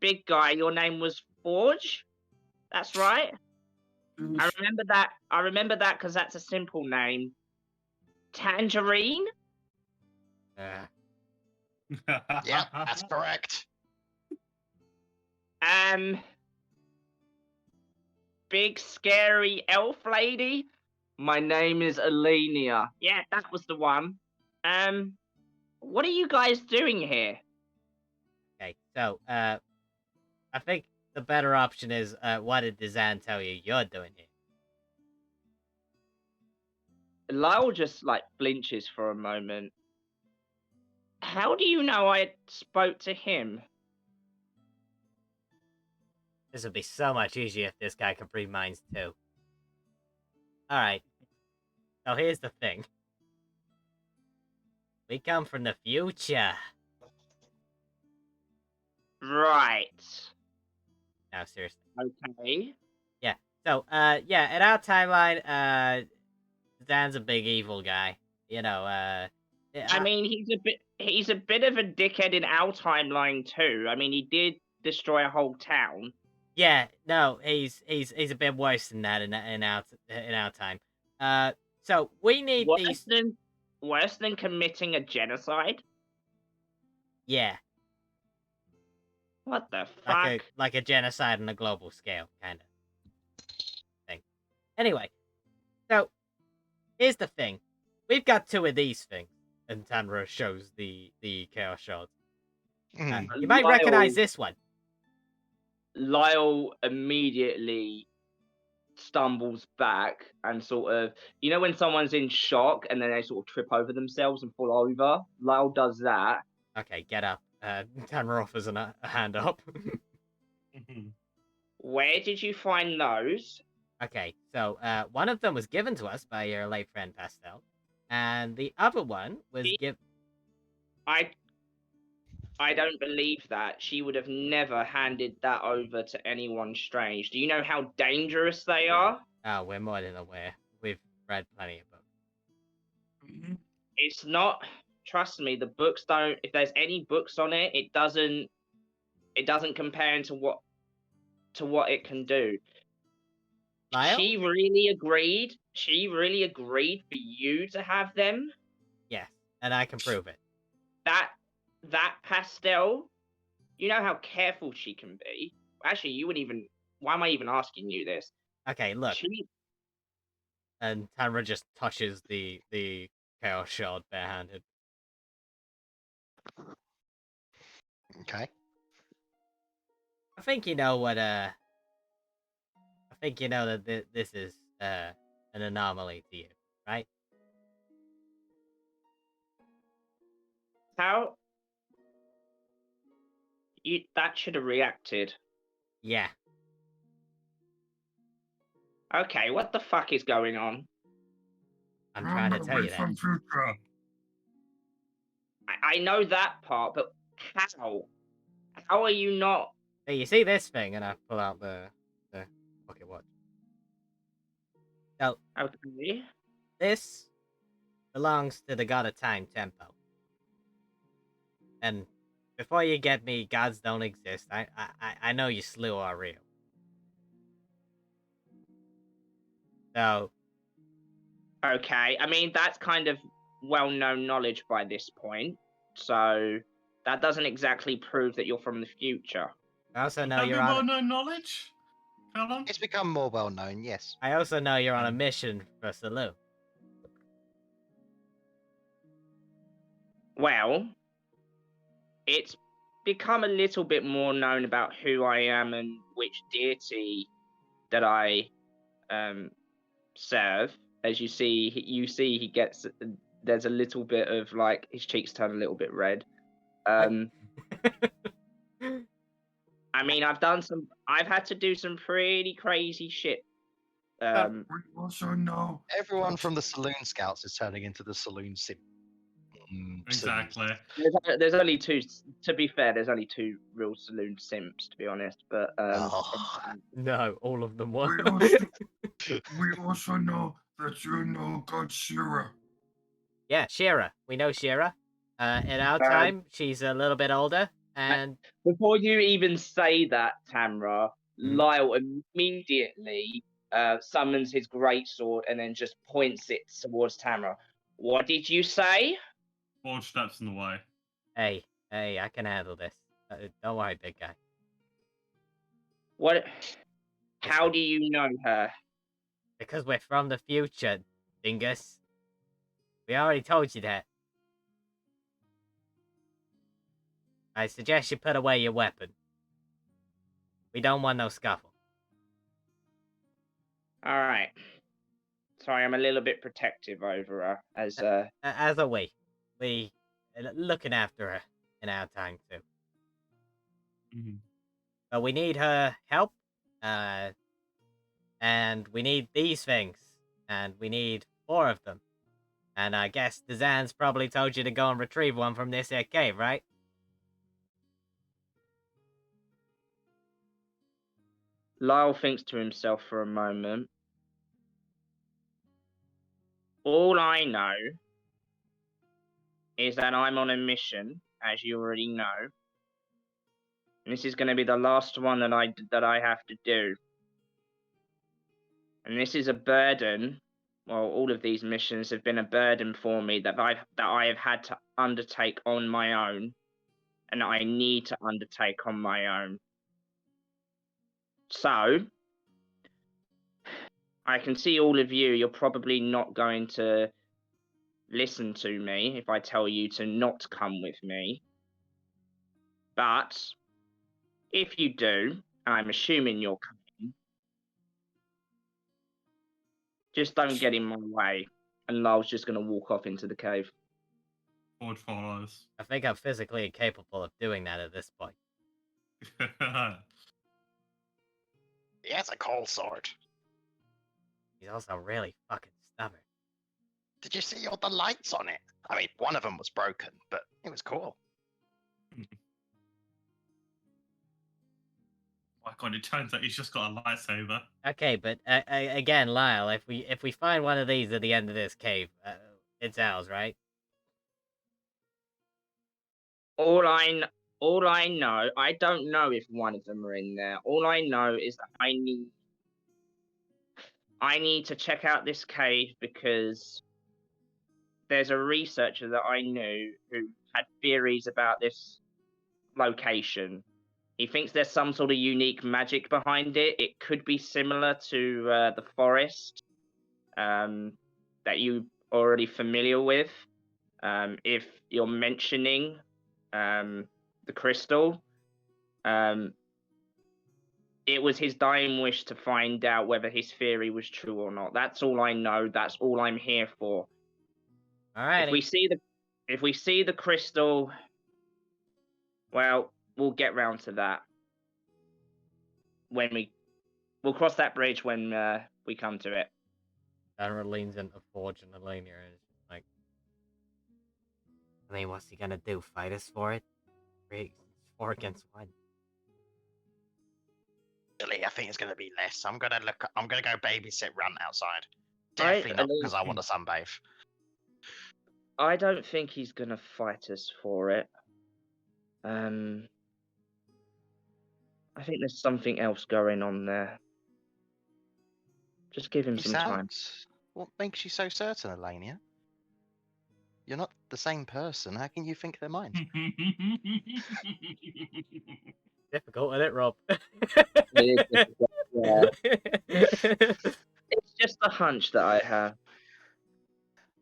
Big guy, your name was Forge. That's right. I remember that. I remember that because that's a simple name. Tangerine. Yeah, that's correct. Big scary elf lady. My name is Alania. Yeah, that was the one. What are you guys doing here? Okay, so I think the better option is what did Dizan tell you you're doing here? Lyle just like blinches for a moment. How do you know I spoke to him? This would be so much easier if this guy could read minds too. Alright. So here's the thing. We come from the future. Right. No, seriously. Okay. Yeah. So, yeah, in our timeline, Dan's a big evil guy. You know, I mean, he's a bit of a dickhead in our timeline too. I mean, he did destroy a whole town. yeah, no, he's a bit worse than that in our time. So we need these. Worse than committing a genocide. Yeah, What the fuck? like a genocide on a global scale, kind of thing. Anyway, so here's the thing: we've got two of these things, and Tanra shows the chaos shards. You might recognize this one. Lyle immediately stumbles back and sort of, you know, when someone's in shock and then they sort of trip over themselves and fall over. Lyle does that. Okay, get up. Tanra offers a hand up. Where did you find those? Okay, so one of them was given to us by your late friend Pastel, and the other one was given. I don't believe that. She would have never handed that over to anyone strange. Do you know how dangerous they are? Oh, we're more than aware. We've read plenty of books. It's not. Trust me, the books don't. If there's any books on it, it doesn't compare to what it can do. Lyle? She really agreed. She really agreed for you to have them. Yes, and I can prove it. That Pastel, you know how careful she can be. Actually, you wouldn't even. Why am I even asking you this? Okay, look. And Tamra just touches the Chaos Shard barehanded. Okay. I think you know what. I think you know that this is an anomaly to you, right? How that should have reacted. Yeah. Okay, what the fuck is going on? I'm Run trying to tell away you that. from future. I know that part, but how? How are you not? Hey, you see this thing? And I pull out the pocket watch. So Okay. this belongs to the god of time, Tempo. And before you get me, gods don't exist. I know you slew are real. So Okay. I mean, that's kind of well-known knowledge by this point. So that doesn't exactly prove that you're from the future. I also Would know that be you're on. well-known knowledge, Callum? It's become more well known, yes. I also know you're on a mission for Salu. Well, it's become a little bit more known about who I am and which deity that I serve. As you see, he gets there's a little bit of like his cheeks turn a little bit red. I mean, I've had to do some pretty crazy shit. We also know Everyone that from the Saloon Scouts is turning into the Saloon Sim. Exactly. There's only two. To be fair, there's only two real saloon simps, to be honest. But Oh. No, all of them were. we also know that you know God Shira. Yeah, Shira. We know Shira. In our time, she's a little bit older, and before you even say that, Tamra, Mhm. Lyle immediately summons his greatsword and then just points it towards Tamra. What did you say? Forge steps in the way. hey, I can handle this. Don't worry, big guy. What? How do you know her? Because we're from the future, dingus. We already told you that. I suggest you put away your weapon. We don't want no scuffle. All right. Sorry, I'm a little bit protective over her. As As are we. We looking after her in our time too. Mhm. But we need her help. And we need these things. And we need 4 of them. And I guess the Zan's probably told you to go and retrieve one from this here cave, right? Lyle thinks to himself for a moment. All I know is that I'm on a mission, as you already know. And this is going to be the last one that I have to do. And this is a burden. Well, all of these missions have been a burden for me that I have had to undertake on my own, and I need to undertake on my own. So, I can see all of you. You're probably not going to listen to me if I tell you to not come with me. But if you do, I'm assuming you're coming, just don't get in my way. And Lyle's just going to walk off into the cave. Forge follows. I think I'm physically incapable of doing that at this point. He has a cold sword. He's also really fucking stubborn. Did you see all the lights on it? I mean, one of them was broken, but it was cool. My God, it turns out he's just got a lightsaber. Okay, but again, Lyle, if we find one of these at the end of this cave, it's ours, right? All I know, I don't know if one of them are in there. All I know is that I need to check out this cave because there's a researcher that I knew who had theories about this location. He thinks there's some sort of unique magic behind it. It could be similar to the forest that you already familiar with. If you're mentioning the crystal, it was his dying wish to find out whether his theory was true or not. That's all I know. That's all I'm here for. All right. If we see the crystal, well, we'll get round to that when we'll cross that bridge when we come to it. Tanner leans into Forge and Elenia and is like, I mean, what's he gonna do? Fight us for it? 4 against 1. Actually, I think it's going to be less. I'm going to go babysit Run outside. Right, Definitely not because I want to sunbathe. I don't think he's gonna fight us for it. I think there's something else going on there. Just give him some time. What makes you so certain, Elenia? You're not the same person. How can you think their mind? Difficult, isn't it, Rob? It is difficult, yeah. It's just a hunch that I have.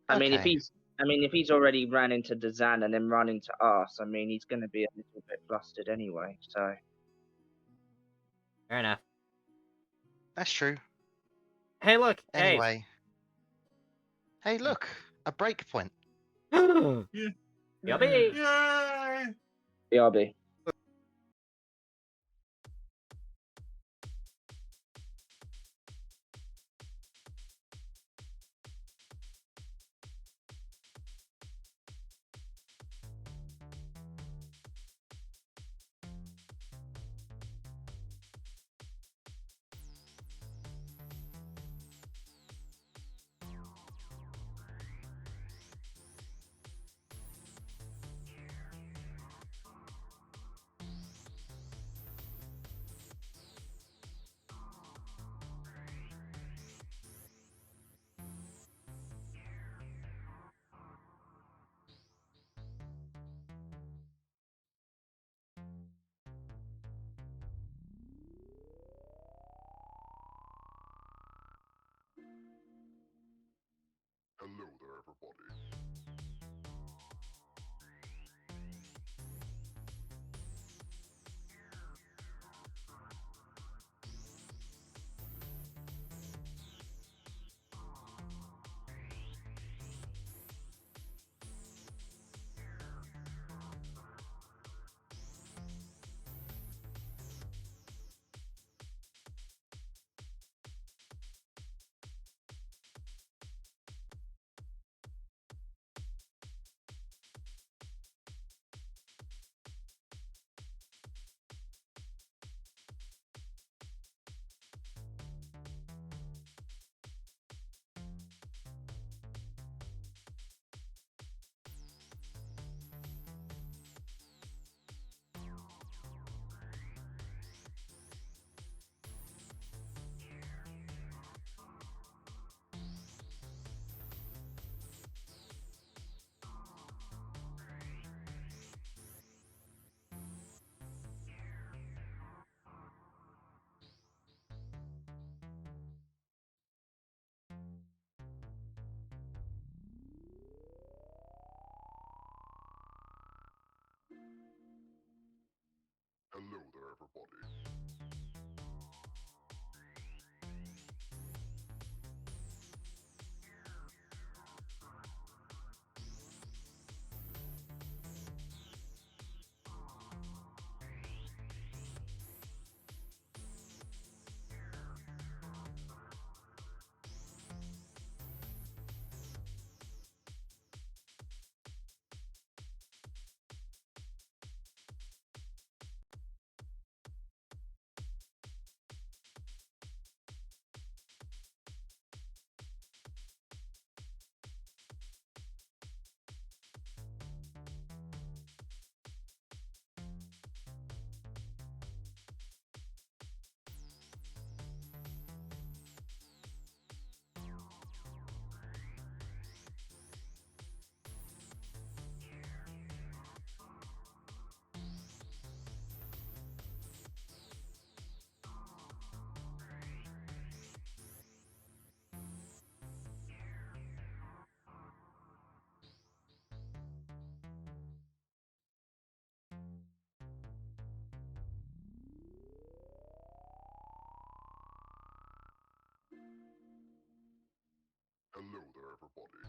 I mean, Okay. if he's already ran into Dazan and then run into us, I mean, he's going to be a little bit flustered anyway. So Fair enough. That's true. Hey, look. Anyway. Hey, look. A break point. Hey. Yeah. Yummy. Yay! BRB. Hello there, everybody. Hello there, everybody. everybody.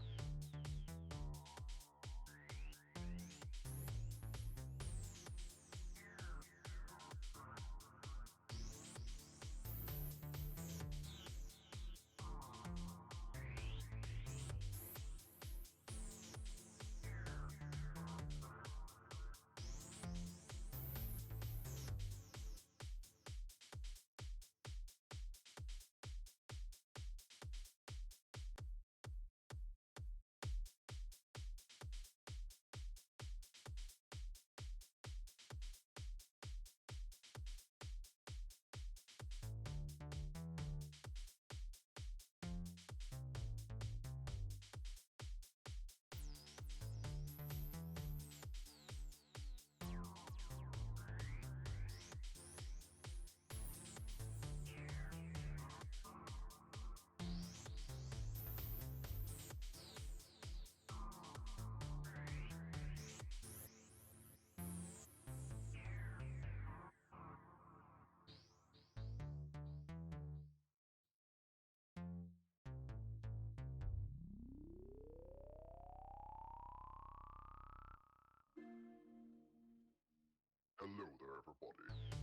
Hello there, everybody.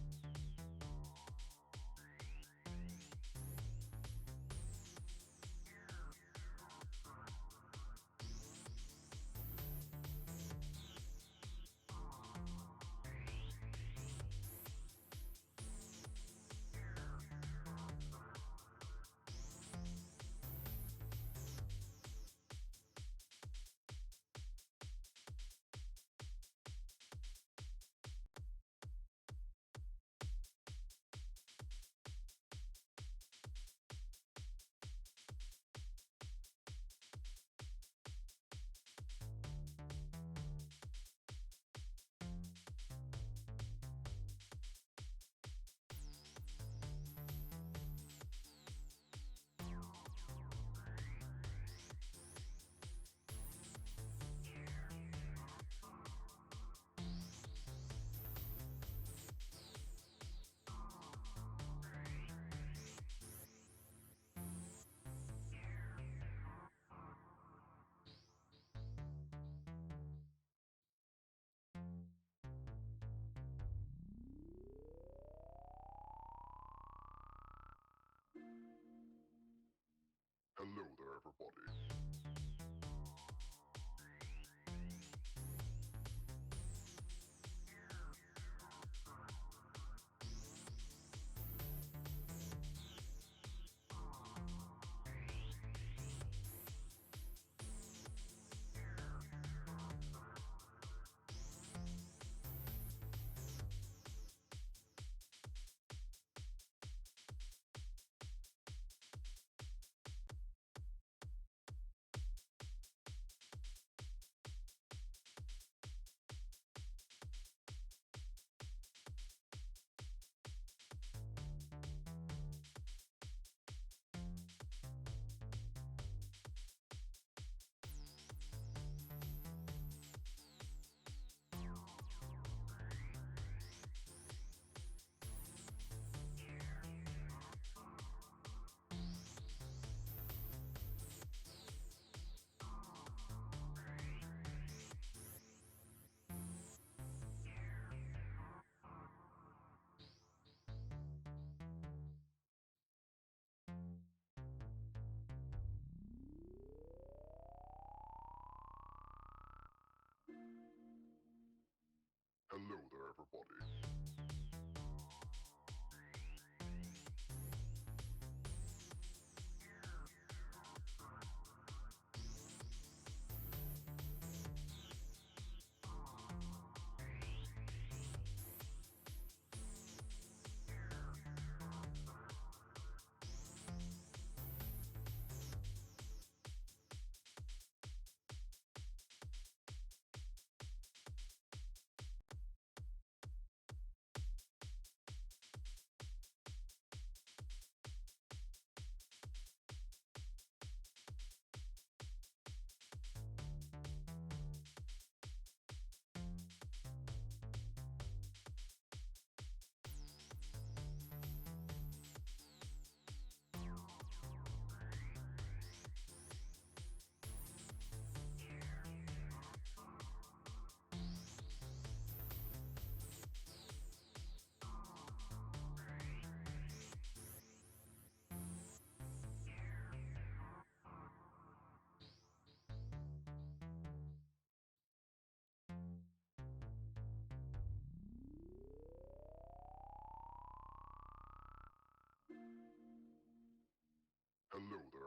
Hello there, everybody. Hello there, everybody.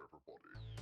everybody.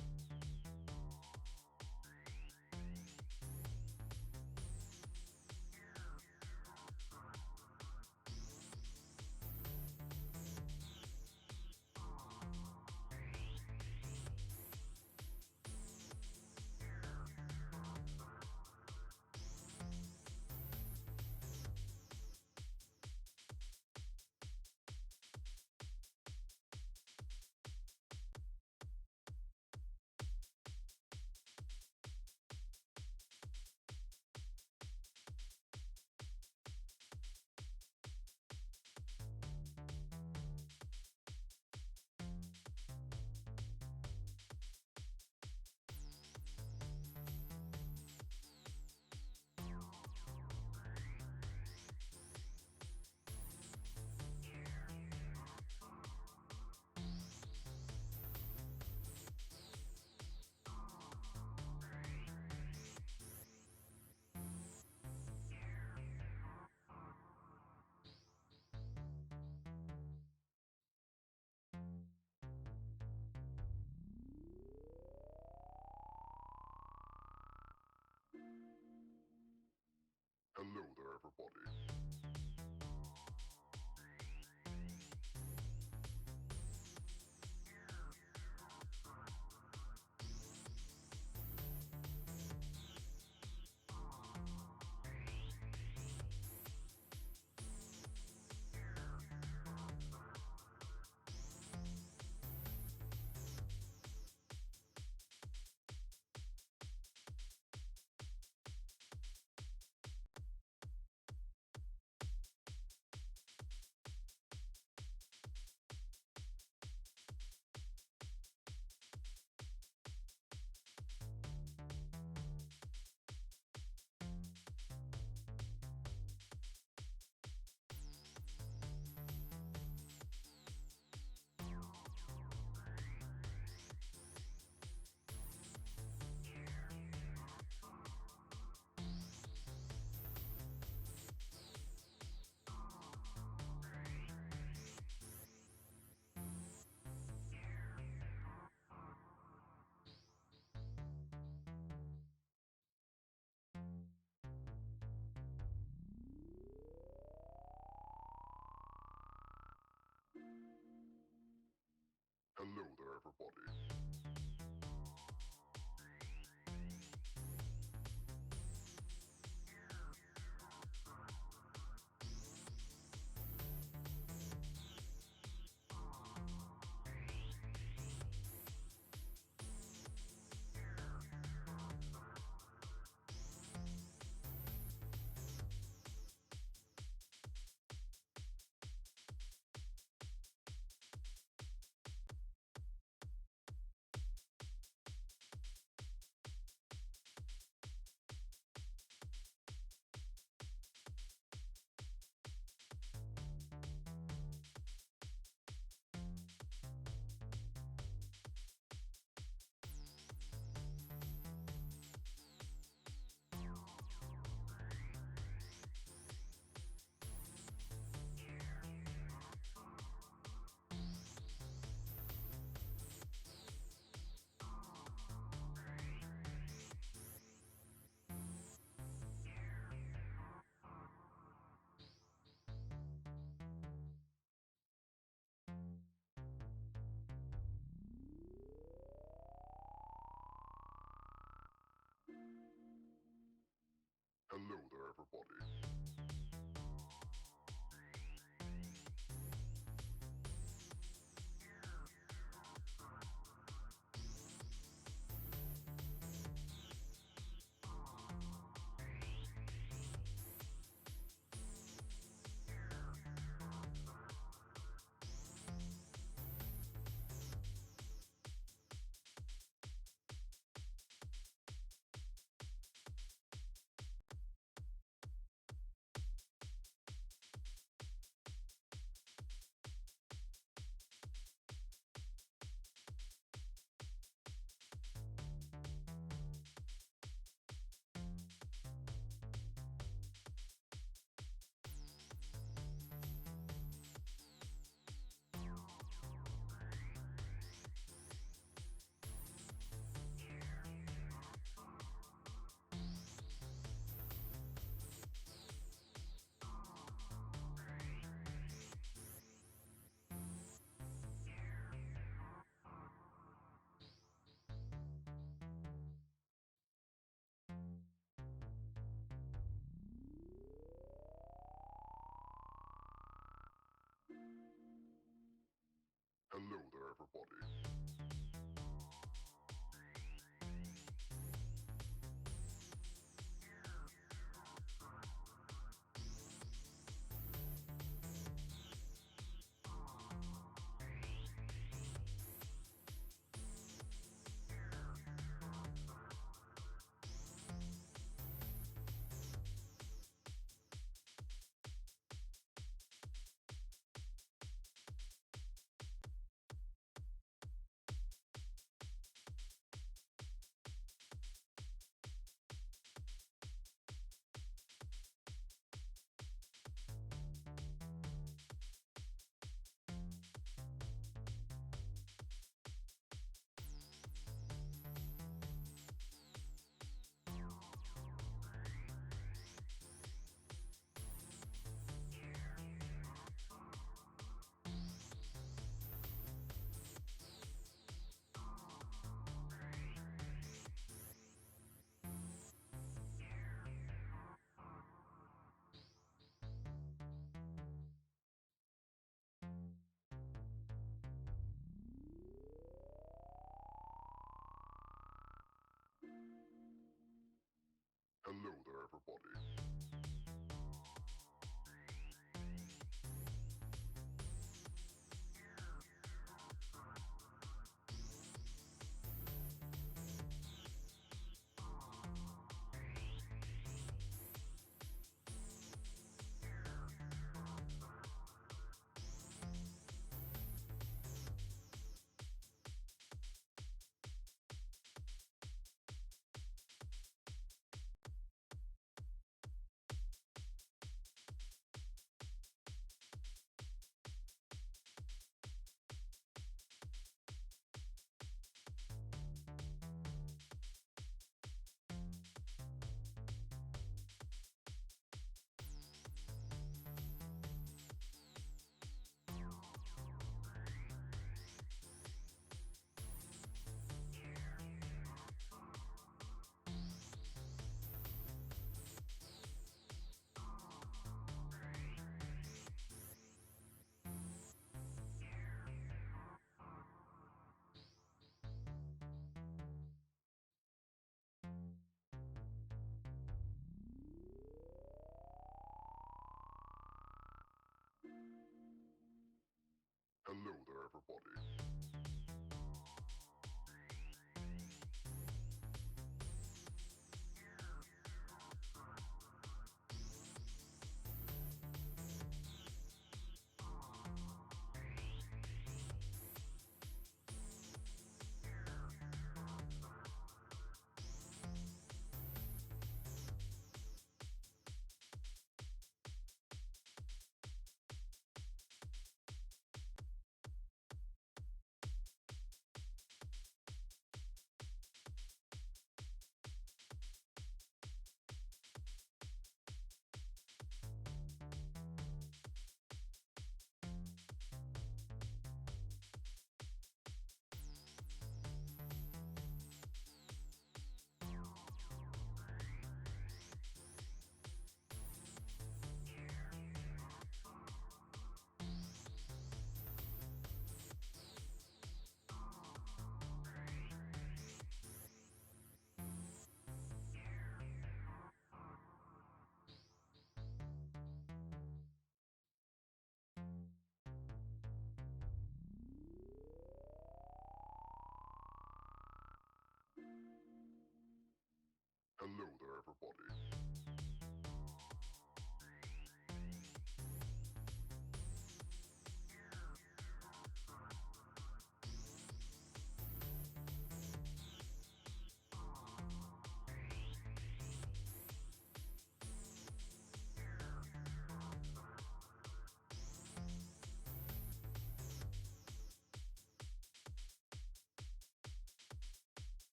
Hello there, everybody.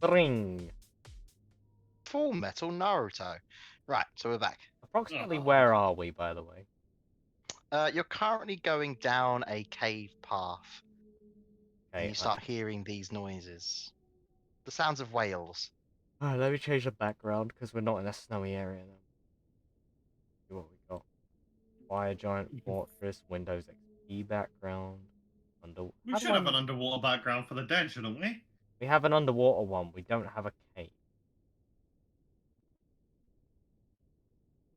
Ring. Full Metal Naruto. Right, so we're back. Approximately Oh. where are we, by the way? You're currently going down a cave path. and Okay, you start hearing these noises. The sounds of whales. let me change the background because we're not in a snowy area now. See what we got. Fire giant fortress, Windows XP background. We How do should I... have an underwater background for the dead, shouldn't we? We have an underwater one. We don't have a cave.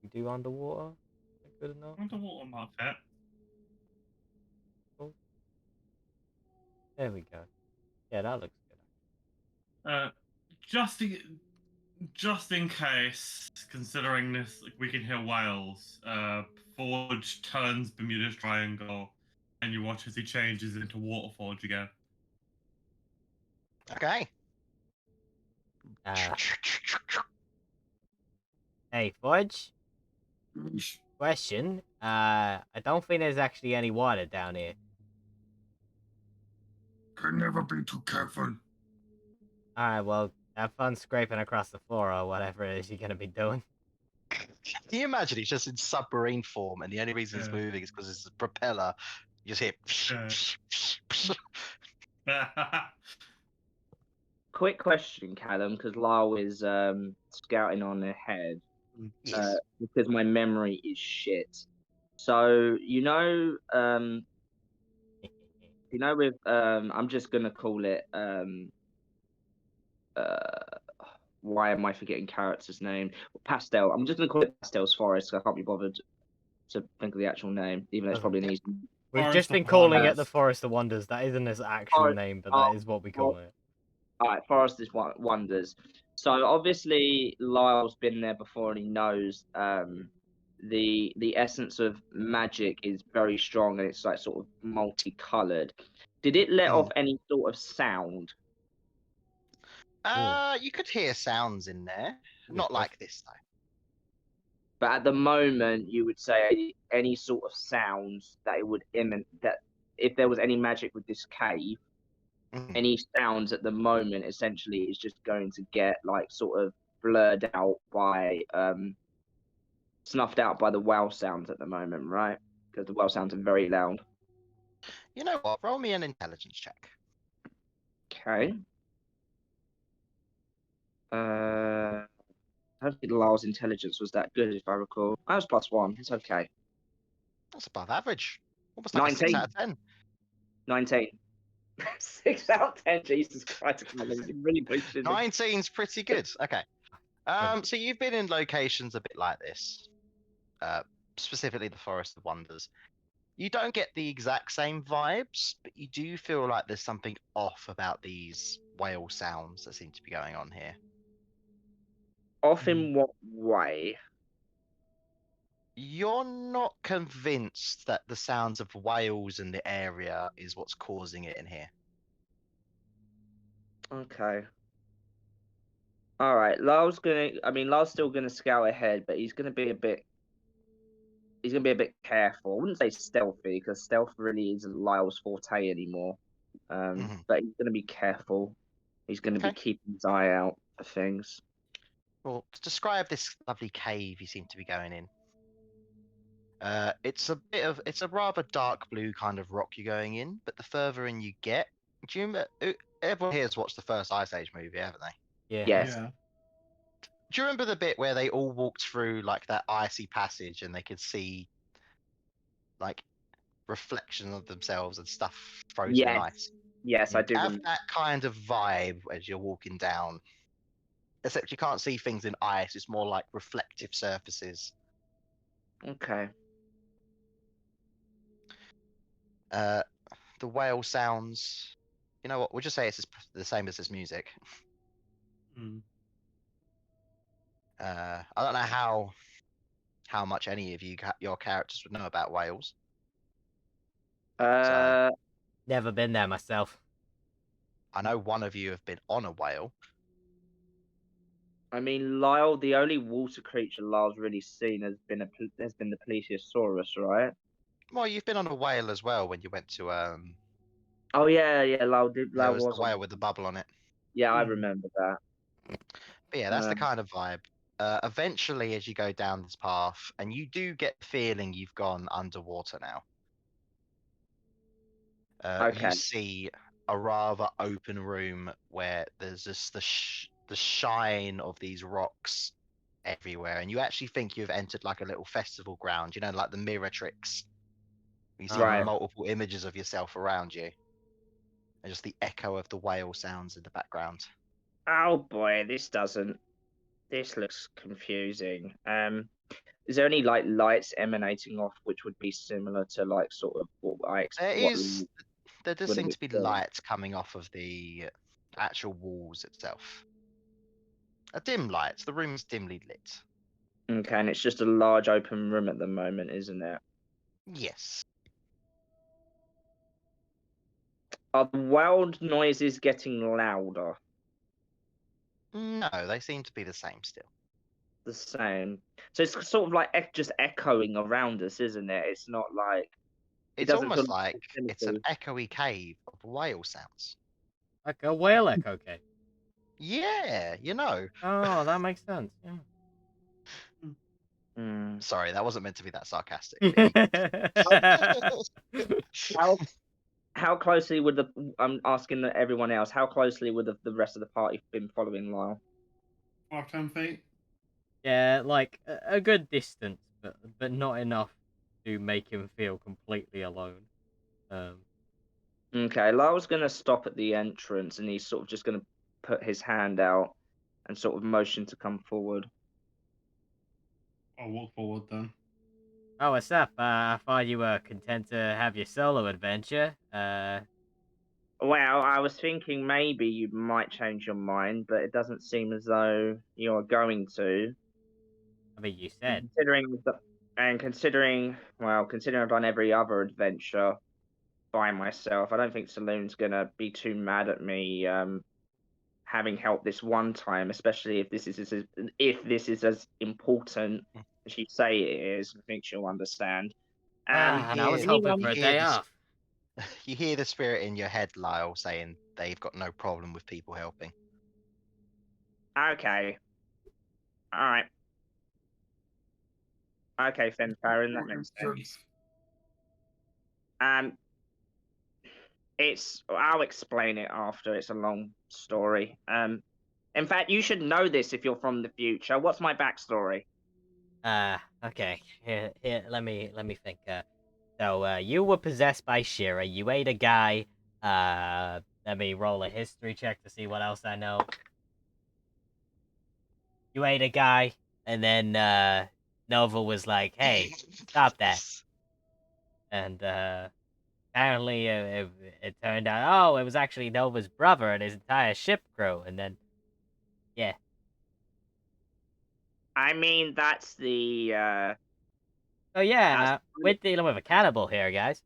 We do underwater. Is that good enough? Underwater market. There we go. Yeah, that looks good. Uh, just in, just in case, considering this, like, we can hear whales. Forge turns Bermuda's Triangle, and you watch as he changes into Waterforge again. Okay. Hey, Fudge. Yes, Question. I don't think there's actually any water down here. can never be too careful. Alright, well, have fun scraping across the floor or whatever it is you're gonna be doing. Can you imagine he's just in submarine form, and the only reason he's Yeah. moving is because it's a propeller. You just hear. Quick question, Callum, because Lyle is scouting on ahead. Yes. Because my memory is shit. So with I'm just gonna call it why am I forgetting character's name? Pastel. I'm just gonna call it Pastel's Forest. 'Cause I can't be bothered to think of the actual name, even though it's probably an easy. We've Forest just of been calling it Wonders. the Forest of Wonders. That isn't its actual Forest- name, but oh, that is what we call it. All right, Forest is Wonders. So obviously Lyle's been there before and he knows the essence of magic is very strong and it's like sort of multicolored. Did it let off any sort of sound? You could hear sounds in there. Good Not like question. this though. But at the moment, you would say any sort of sounds that it would emanate, that if there was any magic with this cave, Mhm. any sounds at the moment essentially is just going to get like sort of blurred out by snuffed out by the wow sounds at the moment, right? Because the wow sounds are very loud. You know what? Roll me an intelligence check. Okay. I don't think Lyle's intelligence was that good, if I recall. I was +1. It's okay. That's above average. Almost like a 6 out 19. of 10. 19. 6 out of 10. Jesus Christ, I'm really pushing. 19's pretty good. Okay. So you've been in locations a bit like this, specifically the Forest of Wonders. You don't get the exact same vibes, but you do feel like there's something off about these whale sounds that seem to be going on here. Off in what way? You're not convinced that the sounds of whales in the area is what's causing it in here. Okay. All right. Lyle's still gonna scout ahead, but he's gonna be a bit careful. I wouldn't say stealthy because stealth really isn't Lyle's forte anymore. But he's gonna be careful. He's gonna be Okay. keeping his eye out for things. Well, to describe this lovely cave you seem to be going in. It's a rather dark blue kind of rock you're going in, but the further in you get, do you remember, everyone here's watched the first Ice Age movie, haven't they? Yeah. Yes. Yeah. Do you remember the bit where they all walked through like that icy passage and they could see like reflection of themselves and stuff frozen in Yes. ice? Yes, I do. Have that kind of vibe as you're walking down. Except you can't see things in ice, it's more like reflective surfaces. Okay. The whale sounds. You know what? We'll just say it's the same as this music. Mm. I don't know how much any of your characters would know about whales. Never been there myself. I know one of you have been on a whale. I mean, Lyle, the only water creature Lyle's really seen has been the plesiosaurus, right? Well, you've been on a whale as well when you went to Oh yeah, there Lyle was was the on. whale with the bubble on it. Yeah, I remember that. But yeah, that's the Um, kind of vibe. Eventually, as you go down this path, and you do get the feeling you've gone underwater now. Okay. You see a rather open room where there's just the shine of these rocks everywhere, and you actually think you've entered like a little festival ground. You know, like the mirror tricks. You see Right. multiple images of yourself around you, and just the echo of the whale sounds in the background. Oh boy, this doesn't. This looks confusing. Is there any like lights emanating off which would be similar to like sort of There what is, there does would seem have to be experienced? light coming off of the actual walls itself. A dim light. The room is dimly lit. Okay, and it's just a large open room at the moment, isn't it? Yes. Are the wild noises getting louder? No, they seem to be the same still. The same. So it's sort of like just echoing around us, isn't it? It's not like it It's doesn't feel almost like it's an proximity. echoey cave of whale sounds. Like a whale echo cave. Yeah, you know. Oh, that makes sense. Hmm. Sorry, that wasn't meant to be that sarcastic. Yeah. How how closely would the I'm asking everyone else, how closely would the rest of the party been following Lyle? 10 feet. Yeah, like a good distance, but not enough to make him feel completely alone. Okay, Lyle's gonna stop at the entrance and he's sort of just gonna put his hand out and sort of motion to come forward. I'll walk forward then. Oh, what's up? I thought you were content to have your solo adventure. Well, I was thinking maybe you might change your mind, but it doesn't seem as though you're going to. I mean, you And said. considering I've done every other adventure by myself, I don't think Saloon's gonna be too mad at me having help this one time, especially if this is as important as you say it is. I think she'll understand. And I was hear, hoping Anyone? for a you hear day this, off. you hear the spirit in your head, Lyle, saying they've got no problem with people helping. Okay. All right. Okay, Fenfarin, that For makes himself. sense. Um, I'll explain it after. It's a long story. In fact, you should know this if you're from the future. What's my backstory? Okay. Here, let me think. So, you were possessed by Shira. You ate a guy. Let me roll a history check to see what else I know. You ate a guy, and then Nova was like, "Hey, stop that!" And apparently, it turned out, oh, it was actually Nova's brother and his entire ship crew. And then, yeah. I mean, Oh yeah, that's we're dealing with a cannibal here, guys.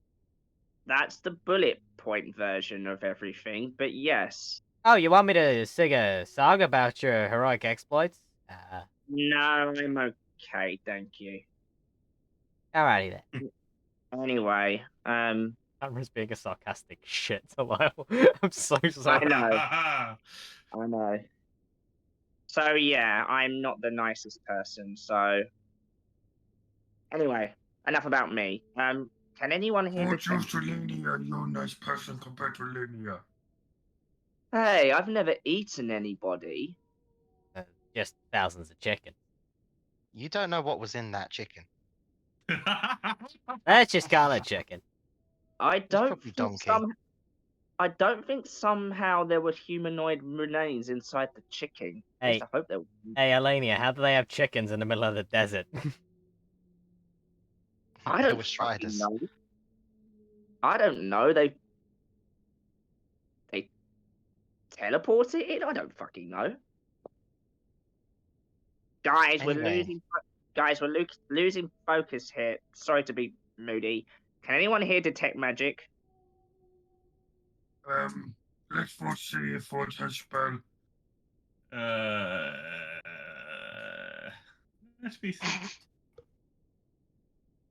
that's the bullet point version of everything. But yes, Oh, you want me to sing a song about your heroic exploits? no, I'm okay, thank you. Alrighty then. Anyway, Cameron's being a sarcastic shit to Lyle. I'm so I sorry. know, I know. So yeah, I'm not the nicest person. So anyway, enough about me. Can anyone here For detect? just Linnea, you're a nice person compared to Linnea. Hey, I've never eaten anybody. Just thousands of chicken. You don't know what was in that chicken. Let's just call it chicken. I It's don't probably think donkey. I don't think somehow there were humanoid remains inside the chicken. At least Hey, I hope there. hey, Alania, how do they have chickens in the middle of the desert? I There don't were fucking striders. know. I don't know. They teleported in. I don't fucking know. Guys, Anyway, we're losing focus here. Sorry to be moody. Can anyone here detect magic? Let's first see if Forge has spell. uh, let's be sweet.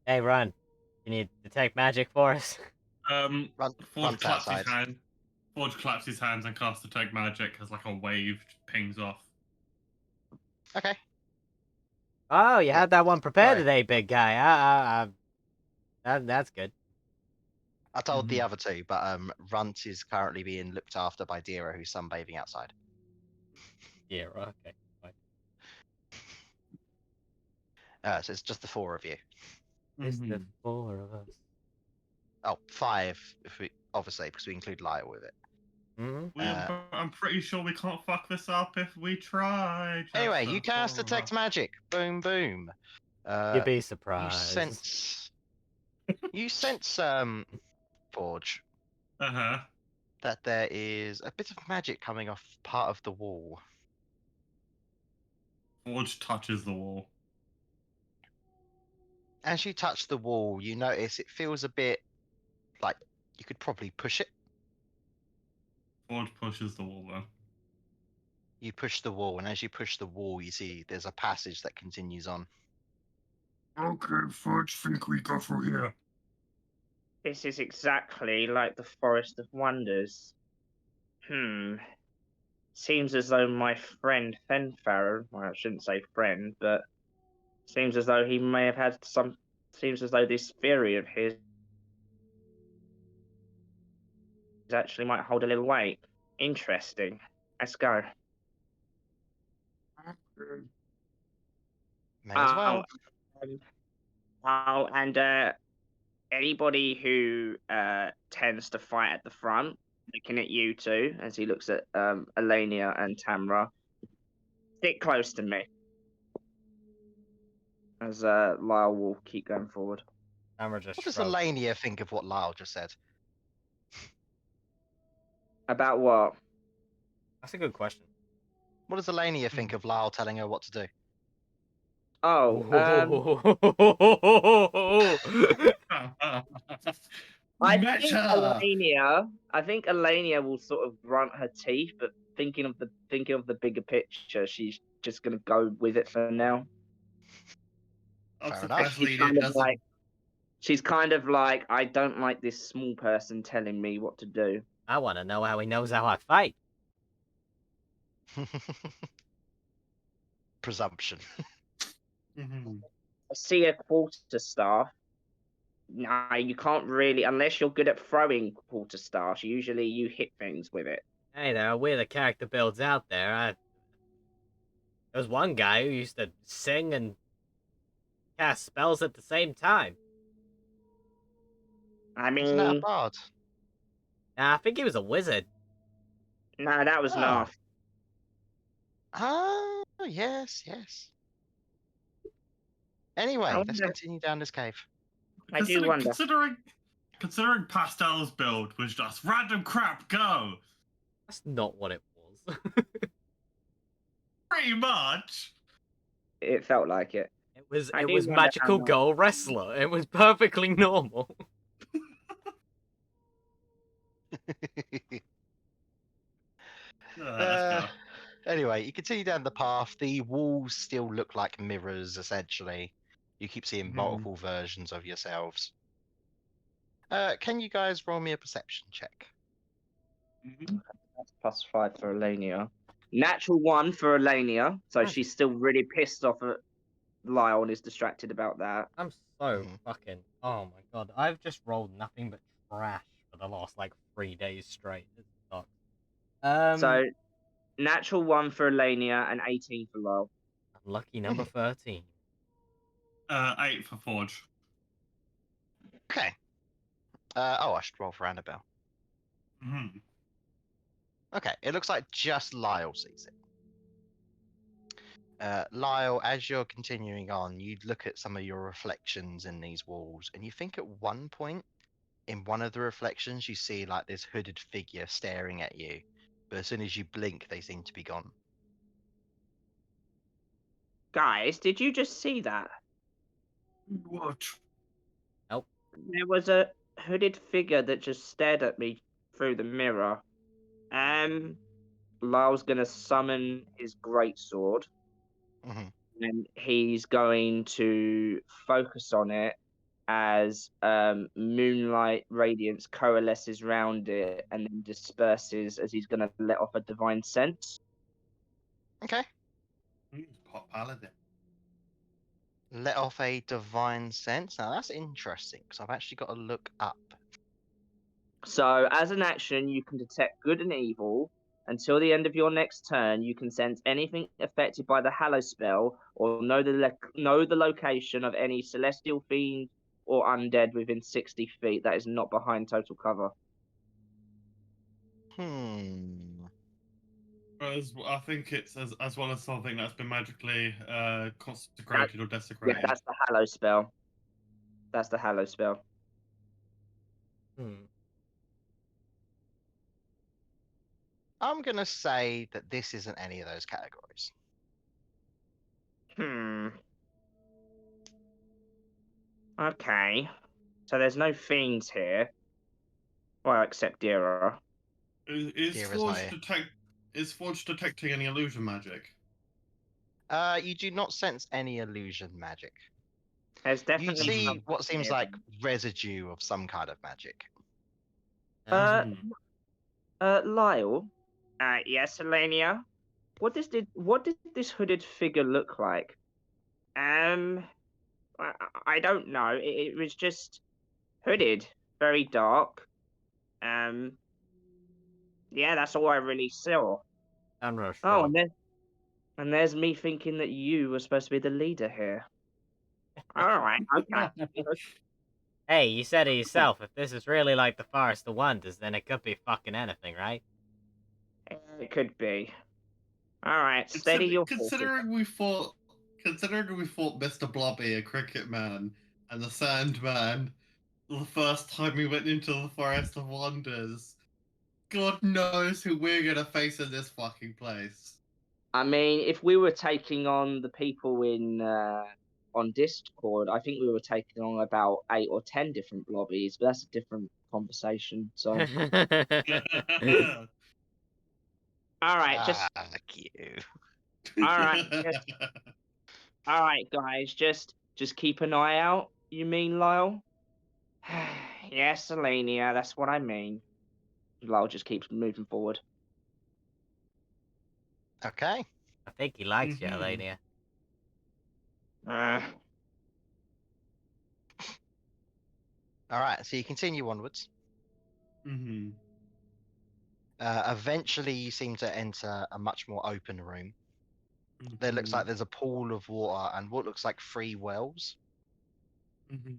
Hey, Ron, can you detect magic for us? Um, run Forge to claps his outside. hand. Forge claps his hands and casts Detect Magic as like a wave pings off. Okay. Oh, you Yeah. had that one prepared Sorry. today, big guy. That's good. I told the Mhm. other two, but Runt is currently being looked after by Dira, who's sunbathing outside. Yeah, right, okay. Fine. So it's just the four of you. It's the Mhm. 4 of us. Oh, five, if we obviously because we include Lyle with it. Hmm? I'm pretty sure we can't fuck this up if we try. Just Anyway, the you cast four of detect us. magic. Boom, boom. You'd be You surprised. sense. You sense, Forge, Uh-huh. that there is a bit of magic coming off part of the wall. Forge touches the wall. As you touch the wall, you notice it feels a bit like you could probably push it. Forge pushes the wall then. You push the wall, and as you push the wall, you see there's a passage that continues on. Okay, Forge, think we go through here. This is exactly like the Forest of Wonders. Seems as though my friend Fenfarrow, well, I shouldn't say friend, but seems as though he may have had some. Seems as though this theory of his actually might hold a little weight. Interesting. Let's go. Okay. May as well. Um, and anybody who tends to fight at the front, looking at you two, as he looks at Elenia and Tamra, stick close to me. As Lyle will keep going forward. Camera just What does shrugged. Elania think of what Lyle just said? About what? That's a good question. What does Elania think of Lyle telling her what to do? Oh, Meta! I think Elenia will sort of grunt her teeth, but thinking of the bigger picture, she's just gonna go with it for now. I'm Fair enough. surprised She's Lena kind of doesn't. like she's kind of like, I don't like this small person telling me what to do. I want to know how he knows how I fight. Presumption. Mhm. I see a quarterstaff. Nah, you can't really, unless you're good at throwing quarterstaffs. Usually, you hit things with it. Hey there, we're the character builds out there. There's one guy who used to sing and cast spells at the same time. I Isn't that a mean, bard? I think he was a wizard. no, that was Oh. Narf. Ah, yes, yes. Anyway, let's continue down this cave. I do wonder. Considering Pastel's build was just random crap, go! That's not what it was. Pretty much. It felt like it. I It do was wonder how magical Narf- girl wrestler. It was perfectly normal. Let's go. Anyway, you continue down the path. The walls still look like mirrors, essentially. You keep seeing multiple versions of yourselves. Can you guys roll me a perception check? That's +5 for Elenia. Natural 1 for Elenia, so Nice. she's still really pissed off at Lyle and is distracted about that. I'm so Mhm. fucking. Oh my god. I've just rolled nothing but trash for the last like 3 days straight. It sucks. So, natural 1 for Elenia and 18 for Lyle. Lucky number 13. 8 for Forge. Okay. I should roll for Annabelle. Mhm. Okay, it looks like just Lyle sees it. Lyle, as you're continuing on, you look at some of your reflections in these walls, and you think at one point, in one of the reflections, you see like this hooded figure staring at you. But as soon as you blink, they seem to be gone. Guys, did you just see that? What? There was a hooded figure that just stared at me through the mirror. Lyle's gonna summon his greatsword, Mhm. and he's going to focus on it as moonlight radiance coalesces round it and then disperses as he's going to let off a divine sense. Okay. Pop paladin. Let off a divine sense. Now that's interesting because I've actually got to look up So, as an action, you can detect good and evil. Until the end of your next turn, you can sense anything affected by the Hallow spell, or know the location of any celestial fiend or undead within 60 feet that is not behind total cover. I think it's as well as something that's been magically That, consecrated or yeah, desecrated. that's the Hallow spell. That's the Hallow spell. I'm gonna say that this isn't any of those categories. Okay. So there's no fiends here. Well, except Dira. Is Kira's not Forge here. Forge detecting any illusion magic? You do not sense any illusion magic. There's You definitely see something what seems here. like residue of some kind of magic. Uh, Mhm. Lyle. Yes, Elenia. What did this hooded figure look like? I, I don't know. It was just hooded, very dark. Yeah, that's all I really saw. Tanro Oh, shrug. and there's me thinking that you were supposed to be the leader here. All right, okay. Hey, you said it yourself. If this is really like the Forest of Wonders, then it could be fucking anything, right? It could be. All right, steady your horses. Considering we fought Mr. Blobby, a cricket man, and the Sandman the first time we went into the Forest of Wonders, God knows who we're gonna face in this fucking place. I mean, if we were taking on the people in on Discord, I think we were taking on about 8 or 10 different blobbies, but that's a different conversation. So, all right, just Fuck you. all right, all right, guys, just keep an eye out. You mean Lyle? Yes, Alenia, that's what I mean. Lyle just keeps moving forward. Okay. I think he likes you, Mhm. Elenia. Uh, All right. So you continue onwards. Mhm. Eventually, you seem to enter a much more open room. There looks like Mhm. there's a pool of water and what looks like 3 wells. Mhm.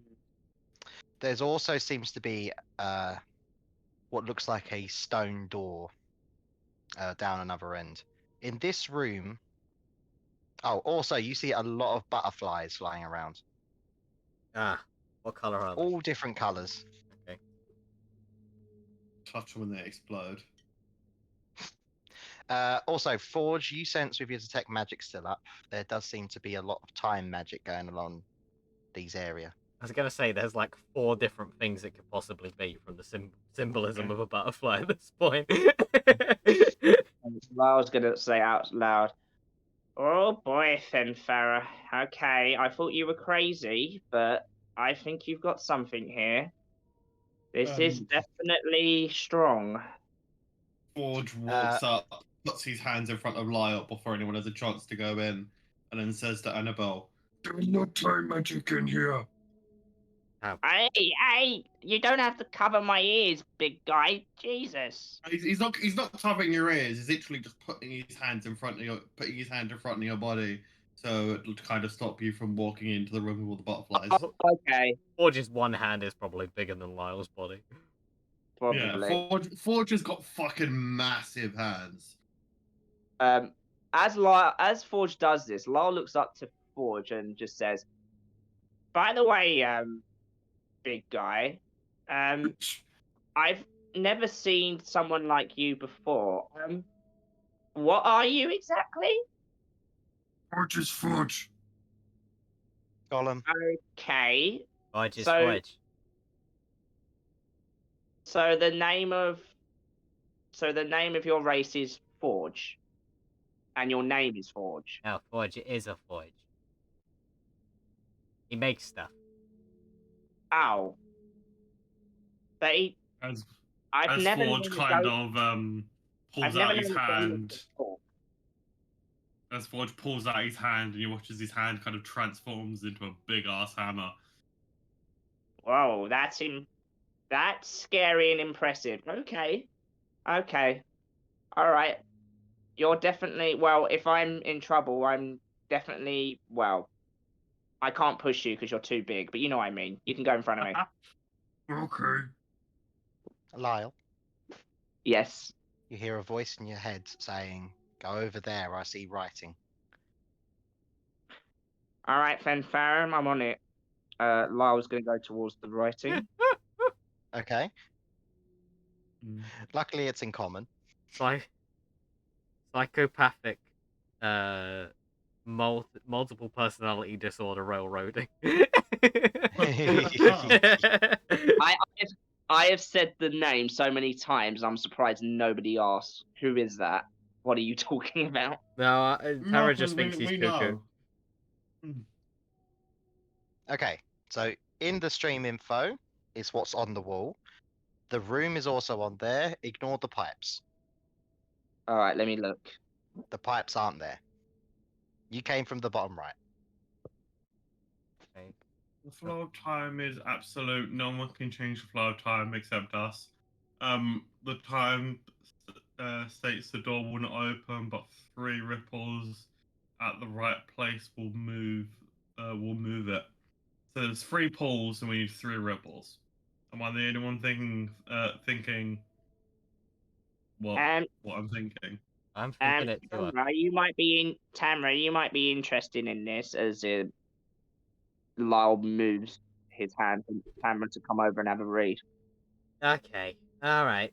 There's also seems to be what looks like a stone door down another end. In this room, oh, also you see a lot of butterflies flying around, Ah, what color are they? all different colors. Okay. Touch them when they explode. Also, Forge, you sense with your detect magic still up. There does seem to be a lot of time magic going along these area. I was gonna say there's like 4 different things it could possibly be from the symbolism of a butterfly at this point. Lyle's gonna say out loud, "Oh boy, Finfarah. Okay, I thought you were crazy, but I think you've got something here. This is definitely strong." Forge Uh, walks up, puts his hands in front of Lyle before anyone has a chance to go in, and then says to Annabelle, There's no time magic in here. Hey, you don't have to cover my ears, big guy. Jesus. he's not covering your ears. He's literally just putting his hands in front of your body, so it'll kind of stop you from walking into the room with all the butterflies. Okay, Forge's one hand is probably bigger than Lyle's body. Yeah, probably. Forge has got fucking massive hands. As Forge does this, Lyle looks up to Forge and just says, "By the way, big guy, I've never seen someone like you before. What are you exactly?" Forge is Forge. Gollum. Okay. Forge is So Forge. so the name of your race is Forge, and your name is Forge. No, Forge is a Forge. He makes stuff. Oh. But As I've as never Forge known a kind ghost. of I've pulls never out his known a ghost hand. before. As Forge pulls out his hand, and you watches his hand kind of transforms into a big ass hammer. Whoa, That's scary and impressive. Okay. Okay. All right. You're definitely well. If I'm in trouble, I'm definitely well. I can't push you because you're too big, but you know what I mean. You can go in front of me. Okay. Lyle, Yes. you hear a voice in your head saying, "Go over there. I see writing." All right, Fanfarum, I'm on it. Lyle's going to go towards the writing. Okay. Mm. Luckily, it's in common. Psychopathic, multiple personality disorder railroading. I have, I have said the name so many times. I'm surprised nobody asked, "Who is that? What are you talking about?" No, No, Tara 'cause just thinks he's we cuckoo. know. Mm. Okay, so in the stream info is what's on the wall. The room is also on there. Ignore the pipes. All right, let me look. The pipes aren't there. You came from the bottom right. Okay. The flow of time is absolute. No one can change the flow of time except us. The time states the door will not open, but 3 ripples at the right place will move. Will move it. So there's 3 pulls, and we need 3 ripples. Am I the only one thinking what Um, I'm thinking? I'm thinking it too. Tamra, you might be interested in this as Lyle moves his hand for Tamra to come over and have a read. Okay, alright.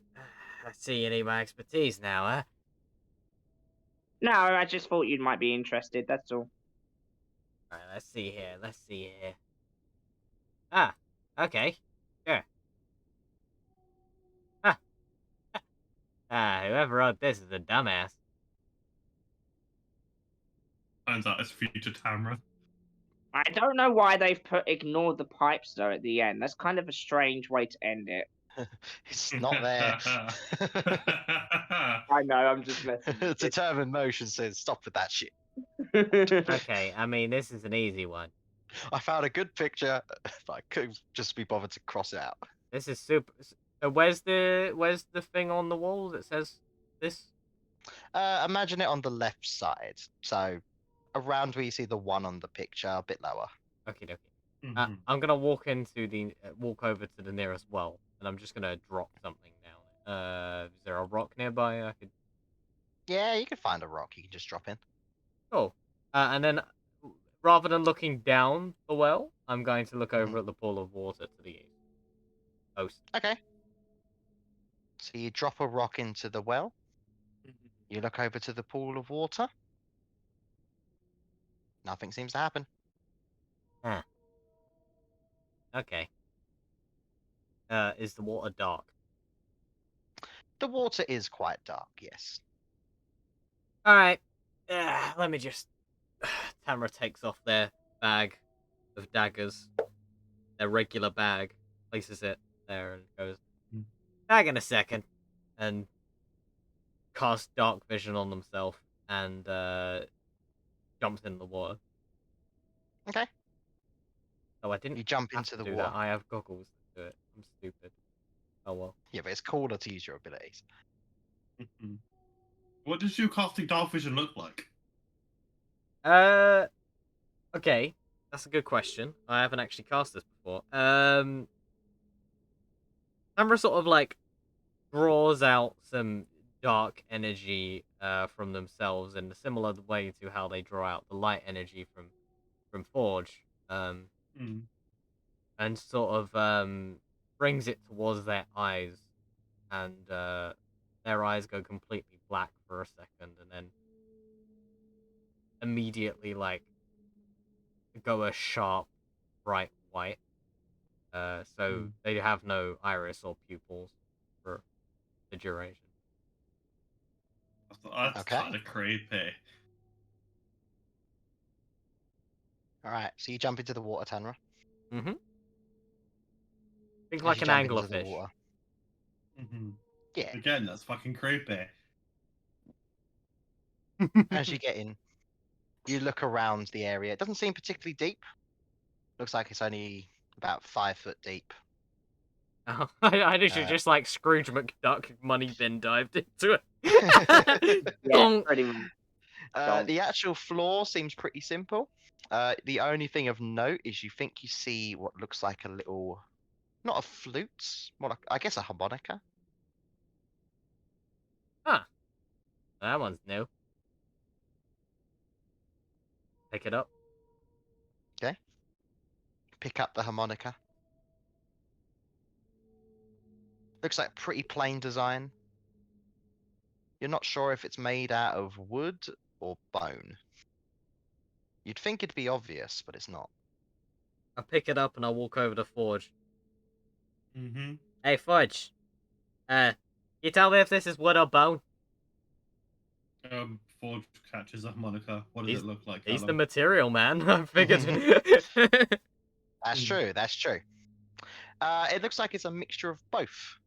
I see you need my expertise now, huh? No, I just thought you might be interested. That's all. Alright, let's see here. Ah, okay, sure. Ah, whoever wrote this is a dumbass. Turns out it's future Tamra. I don't know why they've put ignored the pipes though at the end. That's kind of a strange way to end it. It's not there. I know, I'm just messing with Determined motion says, "Stop with that shit." it. Okay, I mean, this is an easy one. I found a good picture, but I couldn't just be bothered to cross it out. This is super. Where's the thing on the wall that says this? Imagine it on the left side. So around where you see the one on the picture, a bit lower. Okay, okay. Mhm. I'm gonna walk over to the nearest well, and I'm just gonna drop something down. Is there a rock nearby? I could. Yeah, you can find a rock. You can just drop in. Cool. And then, rather than looking down the well, I'm going to look Mhm. over at the pool of water to the east. Coast. Okay. So you drop a rock into the well. You look over to the pool of water. Nothing seems to happen. Huh. Okay. Is the water dark? The water is quite dark, yes. All right. Let me just. Tamara takes off their bag of daggers, their regular bag, places it there, and goes, Mm. "Bag in a second," and casts dark vision on themselves and jumps in the water. Okay. So I didn't You jump have into to the do water. that. I have goggles to do it. I'm stupid. Oh well. Yeah, but it's cooler to use your abilities. Mhm. What does your casting dark vision look like? Okay, that's a good question. I haven't actually cast this before. Tamara sort of like draws out some dark energy from themselves in a similar way to how they draw out the light energy from Forge. Mm. And sort of brings it towards their eyes, and their eyes go completely black for a second, and then immediately like go a sharp bright white. So Mm. they have no iris or pupils for the duration. That's Okay. kind of creepy. All right. So you jump into the water, Tanra. Mm-hmm. Think As like you an jump into the anglerfish. water. Hmm. Yeah. Again, that's fucking creepy. As you get in, you look around the area. It doesn't seem particularly deep. Looks like it's only about 5 foot deep. Oh, I literally Uh, just like Scrooge McDuck money bin dived into Yeah, it. Donk. pretty much. Donk. The actual floor seems pretty simple. The only thing of note is you think you see what looks like a little, not a flute, more like, I guess, a harmonica. Huh. That one's new. Pick it up. Pick up the harmonica. Looks like pretty plain design. You're not sure if it's made out of wood or bone. You'd think it'd be obvious, but it's not. I pick it up and I walk over to Forge. Mm-hmm. Hey, Forge. You tell me if this is wood or bone? Forge catches a harmonica. What does He's- it look like, He's the Callum? material man. I figured. That's Hmm. true. That's true. It looks like it's a mixture of both.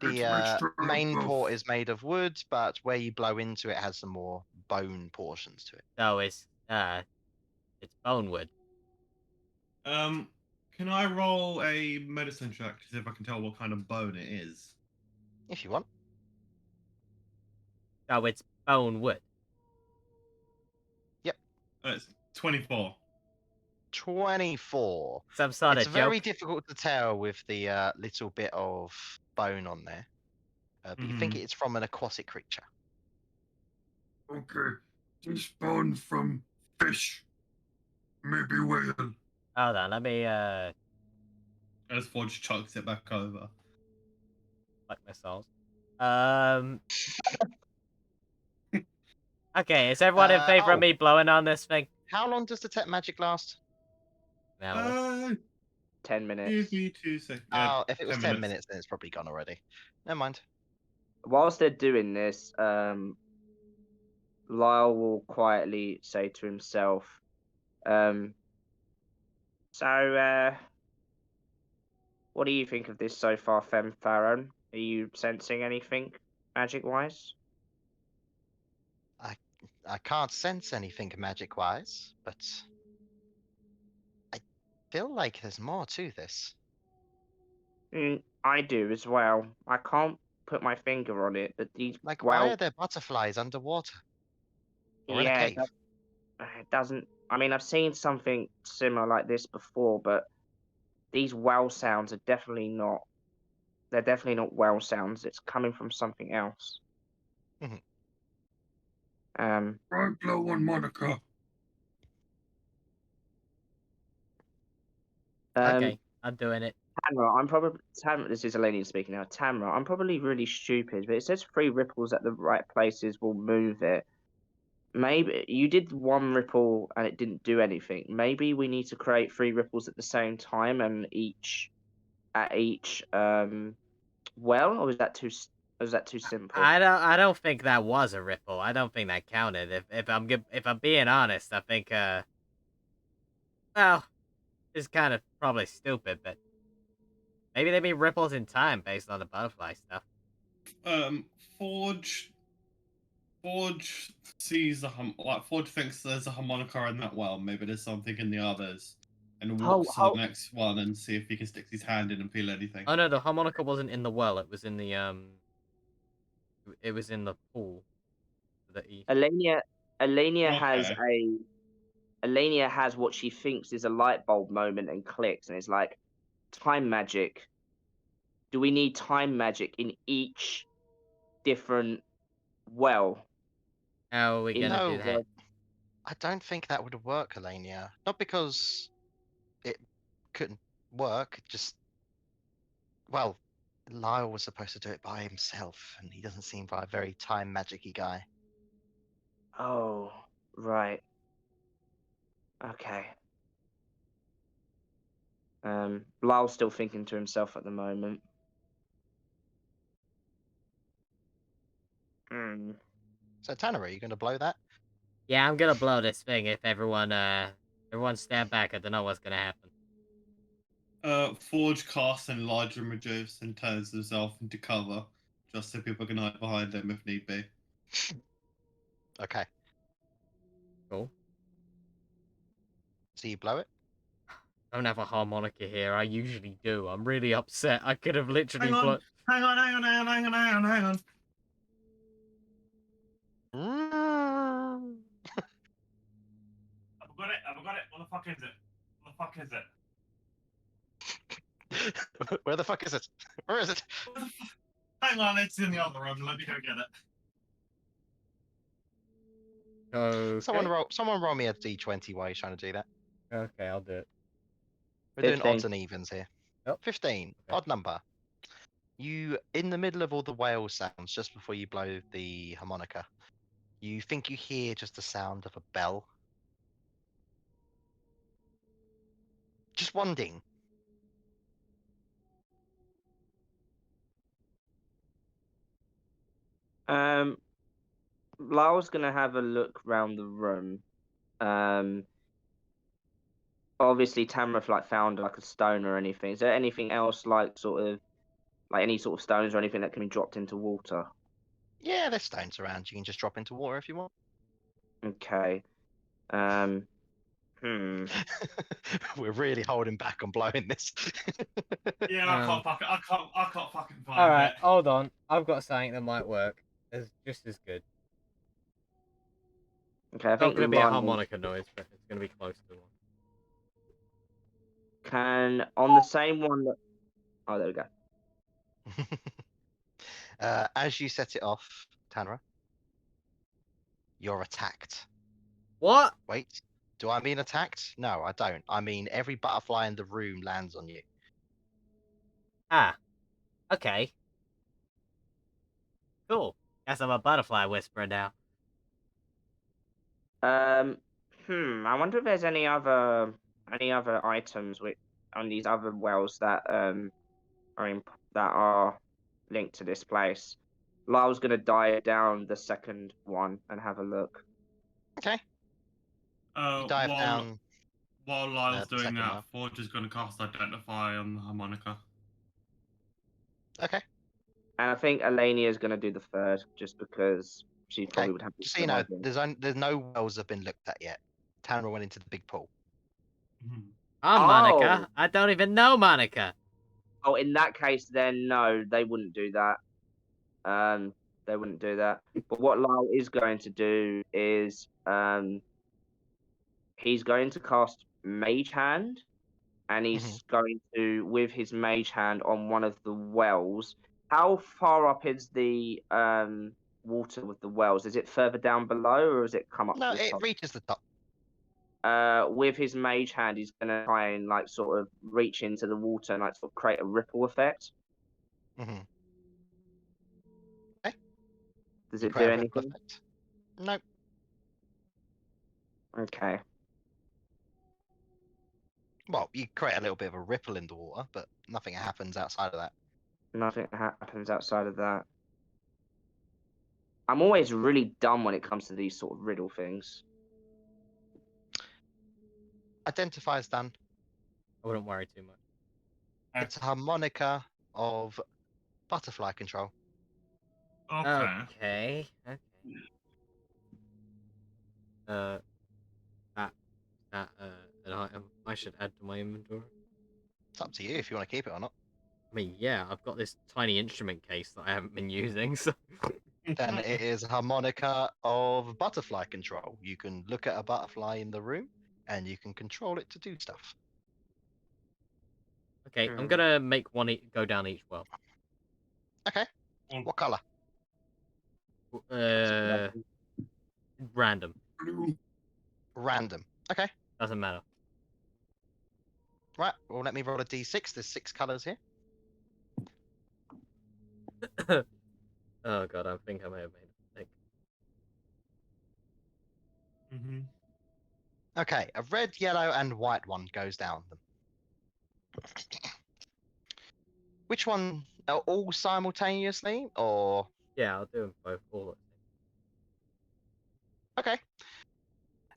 It's The a mixture of main both. port is made of wood, but where you blow into it has some more bone portions to it. So it's bone wood. Can I roll a medicine check to see if I can tell what kind of bone it is? If you want. So it's bone wood. It's 24. 24. Some sort It's of very joke. difficult to tell with the little bit of bone on there. But you think Mhm. it's from an aquatic creature. Okay. This bone from fish. Maybe whale. Hold on, let me As Forge chucks it back over. fuck myself. Okay, is everyone in favor of Oh, me blowing on this thing? how long does detect magic last? Now, Uh, 10 minutes. give me 2 seconds. Oh, if it was 10 10 minutes, then it's probably gone already. Never mind. Whilst they're doing this, Lyle will quietly say to himself, so, what do you think of this so far, Femfaron? Are you sensing anything magic-wise? I can't sense anything magic-wise, but I feel like there's more to this. I do as well. I can't put my finger on it, but these, Like, why well, are there butterflies underwater? Or in a yeah, cave? it doesn't. I mean, I've seen something similar like this before, but these wow sounds are definitely not. They're definitely not wow sounds. It's coming from something else. Mhm. Try blow on Monica. okay, I'm doing it. Tamra, I'm probably this is Elenian speaking now. Tamra, I'm probably really stupid, but it says 3 ripples at the right places will move it. Maybe you did 1 ripple and it didn't do anything. Maybe we need to create 3 ripples at the same time and each well, or was that too simple? I don't think that was a ripple. I don't think that counted. If I'm being honest, I think well, it's kind of probably stupid, but maybe they mean ripples in time based on the butterfly stuff. Um, Forge. Forge sees Forge thinks there's a harmonica in that well. Maybe there's something in the others, and walks to the next one and see if he can stick his hand in and feel anything. Oh no, the harmonica wasn't in the well. It was in the it was in the pool. That he... Alenia has Okay. Alenia has what she thinks is a light bulb moment and clicks, and it's like time magic. Do we need time magic in each different well? How are we gonna do No, that? I don't think that would work, Elenia. Not because it couldn't work, just, well, Lyle was supposed to do it by himself, and he doesn't seem like a very time magic-y guy. Oh, right. Okay. Lyle's still thinking to himself at the moment. Hmm. So, Tanner, are you going to blow that? Yeah, I'm gonna blow this thing if everyone stand back. I don't know what's gonna happen. Forge casts enlarge and reduce and turns himself into cover, just so people can hide behind him if need be. Okay. Cool. So you blow it? I don't have a harmonica here. I usually do. I'm really upset. I could have literally Hang on, hang on, hang on, hang on, hang on, hang on, hang on. I've got it, I've got it. What the fuck is it? What the fuck is it? Where the fuck is it? Where is it? What the fuck? Hang on, it's in the other room. Let me go get it. Okay. Someone roll me a d20 while you're trying to do that. Okay, I'll do it. We're doing 15. odds and evens here. Yep. 15, Okay. odd number. You, in the middle of all the whale sounds, just before you blow the harmonica, you think you hear just the sound of a bell. Just one ding. Lyle's gonna have a look round the room. Obviously Tamara like found like a stone or anything. Is there anything else like any sort of stones or anything that can be dropped into water? Yeah, there's stones around. You can just drop into water if you want. Okay. Hmm. We're really holding back on blowing this. Yeah, I can't fucking, I can't fucking find All right, it. hold on. I've got something that might work. It's just as good. Okay, I Not think going to be a Lyle harmonica noise, but it's going to be close to one. can on the same one that. Oh, there we go. As you set it off, Tanra, you're attacked. What? Wait, do I mean attacked? No, I don't. I mean every butterfly in the room lands on you. Ah, okay. Cool. Guess I'm a butterfly whisperer now. I wonder if there's any other items with on these other wells that that are linked to this place. Lyle's gonna dive down the second one and have a look. Okay, you Uh, dive while down while Lyle's the doing second that, one. Forge is going to cast Identify on the harmonica. Okay, And I think Alania is gonna do the third, just because she okay. probably would have. Just so you know, there's no wells have been looked at yet. Tanra went into the big pool. Mhm. I'm Oh. Monica. I don't even know Monica. Oh, in that case, then no, they wouldn't do that. They wouldn't do that. But what Lyle is going to do is he's going to cast Mage Hand, and he's going to, with his Mage Hand on one of the wells. How far up is the water with the wells? Is it further down below, or has it come up No, to the it top? reaches the top. With his Mage Hand, he's going to try and like sort of reach into the water and like sort of create a ripple effect. Mm-hmm. Does it do Create a ripple anything? effect. Nope. Okay. Well, you create a little bit of a ripple in the water, but nothing happens outside of that. Nothing happens outside of that. I'm always really dumb when it comes to these sort of riddle things. Identify is done. I wouldn't worry too much. It's a harmonica of butterfly control. Okay. Okay. Okay. That an item I should add to my inventory. It's up to you if you want to keep it or not. I mean, yeah, I've got this tiny instrument case that I haven't been using, so. Then it is a harmonica of butterfly control. You can look at a butterfly in the room and you can control it to do stuff. Okay, I'm gonna make one go down each well. Okay. What color? Random. Blue. Random. Okay. Doesn't matter. Right. Well, let me roll a d6. There's 6 colors here. Oh god, I think I may have made a mistake. Mm-hmm. Okay. A red, yellow, and white one goes down them. Which one? All simultaneously, or Yeah, I'll do them both all at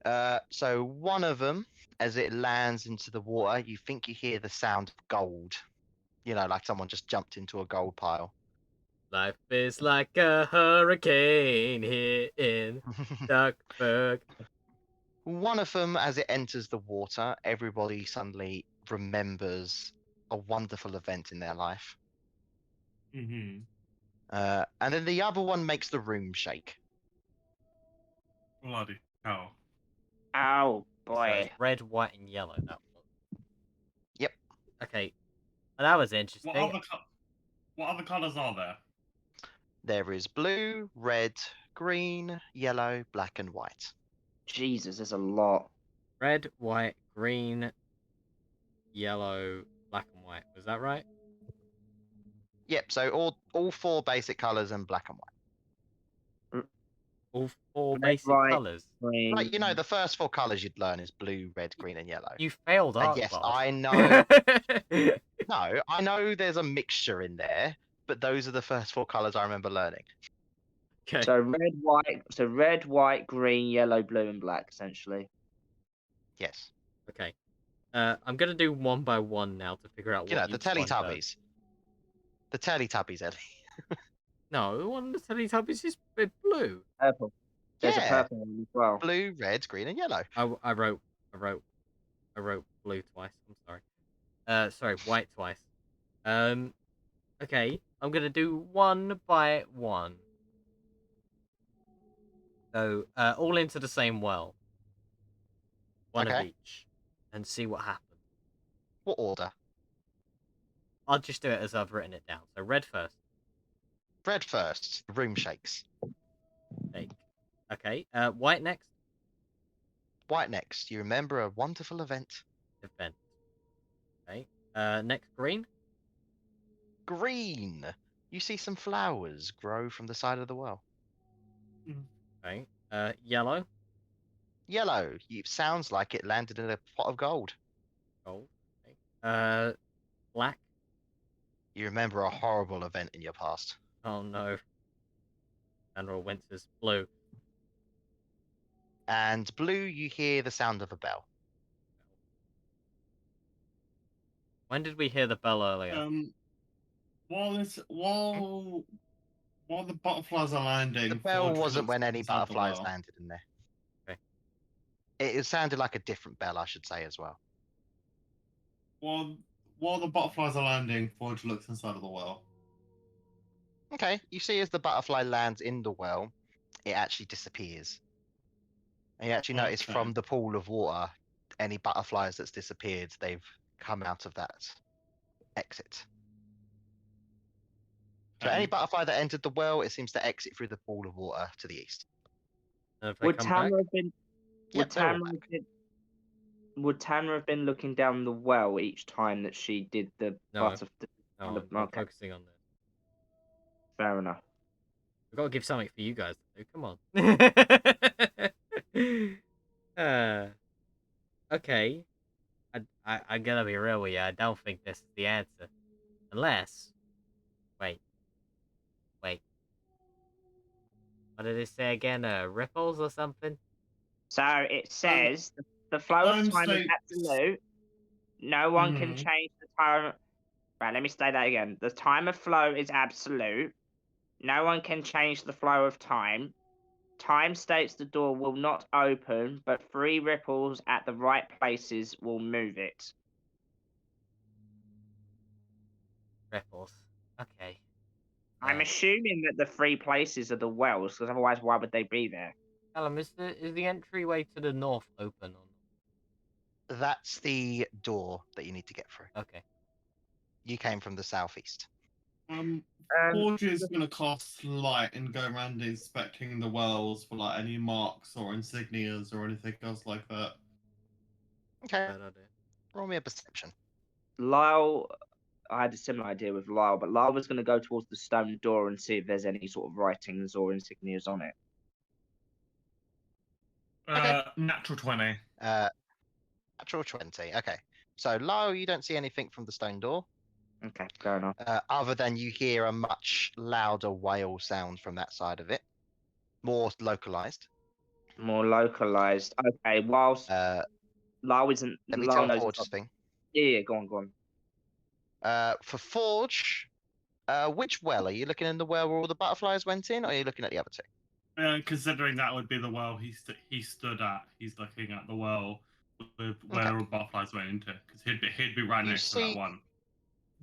okay. So one of them, as it lands into the water, you think you hear the sound of gold. You know, like someone just jumped into a gold pile. Life is like a hurricane here in Duckburg. One of them, as it enters the water, everybody suddenly remembers a wonderful event in their life. Mm-hmm. And then the other one makes the room shake. Bloody hell. Oh So boy. it's red, white, and yellow. That one. Yep. Okay. Well, that was What interesting. other colours are there? There is blue, red, green, yellow, black, and white. Jesus, there's a lot. Red, white, green, yellow, black, and white. Was that right? Yep. So all four basic colors and black and white. All four Red, basic white, colors. green. Like the first four colors you'd learn is blue, red, green, and yellow. You failed And art yes, class. I know. No, I know there's a mixture in there, but those are the first four colors I remember learning. Okay. So red, white, green, yellow, blue, and black, essentially. Yes. Okay. I'm gonna do one by one now to figure out You what know, the each one does. Teletubbies. The Teletubbies, Ellie. No, one of the Teletubbies is blue. Purple. There's a Yeah. purple one as well. Blue, red, green, and yellow. I wrote blue twice. I'm sorry. Sorry, white twice. Okay. I'm gonna do one by one. So, all into the same well. One of Okay. each, and see what happens. What order? I'll just do it as I've written it down. So red first. Red first. The room shakes. Shake. Okay. White next. White next. You remember a wonderful event. Event. Okay. Next green. Green. You see some flowers grow from the side of the well. Okay. Yellow. Yellow. It sounds like it landed in a pot of gold. Gold. Okay. Black. You remember a horrible event in your past. Oh no. General Winter's blue. And blue, you hear the sound of a bell. When did we hear the bell earlier? While the butterflies are landing, The bell Forge wasn't looks when any inside the butterflies well. landed in there. Okay. It sounded like a different bell, I should say, as well. While the butterflies are landing, Forge looks inside of the well. Okay, you see as the butterfly lands in the well, it actually disappears. And you actually notice Okay. from the pool of water, any butterflies that's disappeared, they've come out of that exit. So any Okay. butterfly that entered the well, it seems to exit through the pool of water to the east. And if they Would come back? Tamara have been? Yep, they're all Would Tamara have been looking down the well each time that she did the No. butterfly? No, I'm focusing on this. Fair enough. We've got to give something for you guys to do. Come on. Okay. I gotta be real with you. I don't think this is the answer. Unless... Wait. What did it say again? Ripples or something? So it says the flow of time is absolute. No one can change the time. Right, let me say that again. The time of flow is absolute. No one can change the flow of time. Time states the door will not open, but 3 ripples at the right places will move it. Ripples. Okay. I'm assuming that the 3 places are the wells, because otherwise, why would they be there? Callum, is the entryway to the north open or not? That's the door that you need to get through. Okay. You came from the southeast. Forge is going to cast light and go around inspecting the wells for like any marks or insignias or anything else like that. Okay. Bad idea. Roll me a perception. Lyle, I had a similar idea with Lyle, but Lyle was going to go towards the stone door and see if there's any sort of writings or insignias on it. Okay. Natural 20. Natural 20. Okay. So, Lyle, you don't see anything from the stone door, Okay, fair enough. other than you hear a much louder wail sound from that side of it. More localized. More localized. Okay, whilst Lyle isn't. Let me Lyle tell knows Forge's it's not- thing. Yeah, go on. For Forge, which well? Are you looking in the well where all the butterflies went in, or are you looking at the other two? Considering that would be the well he stood at, he's looking at the well with Okay. where butterflies went into, because he'd be right You next to that see, one.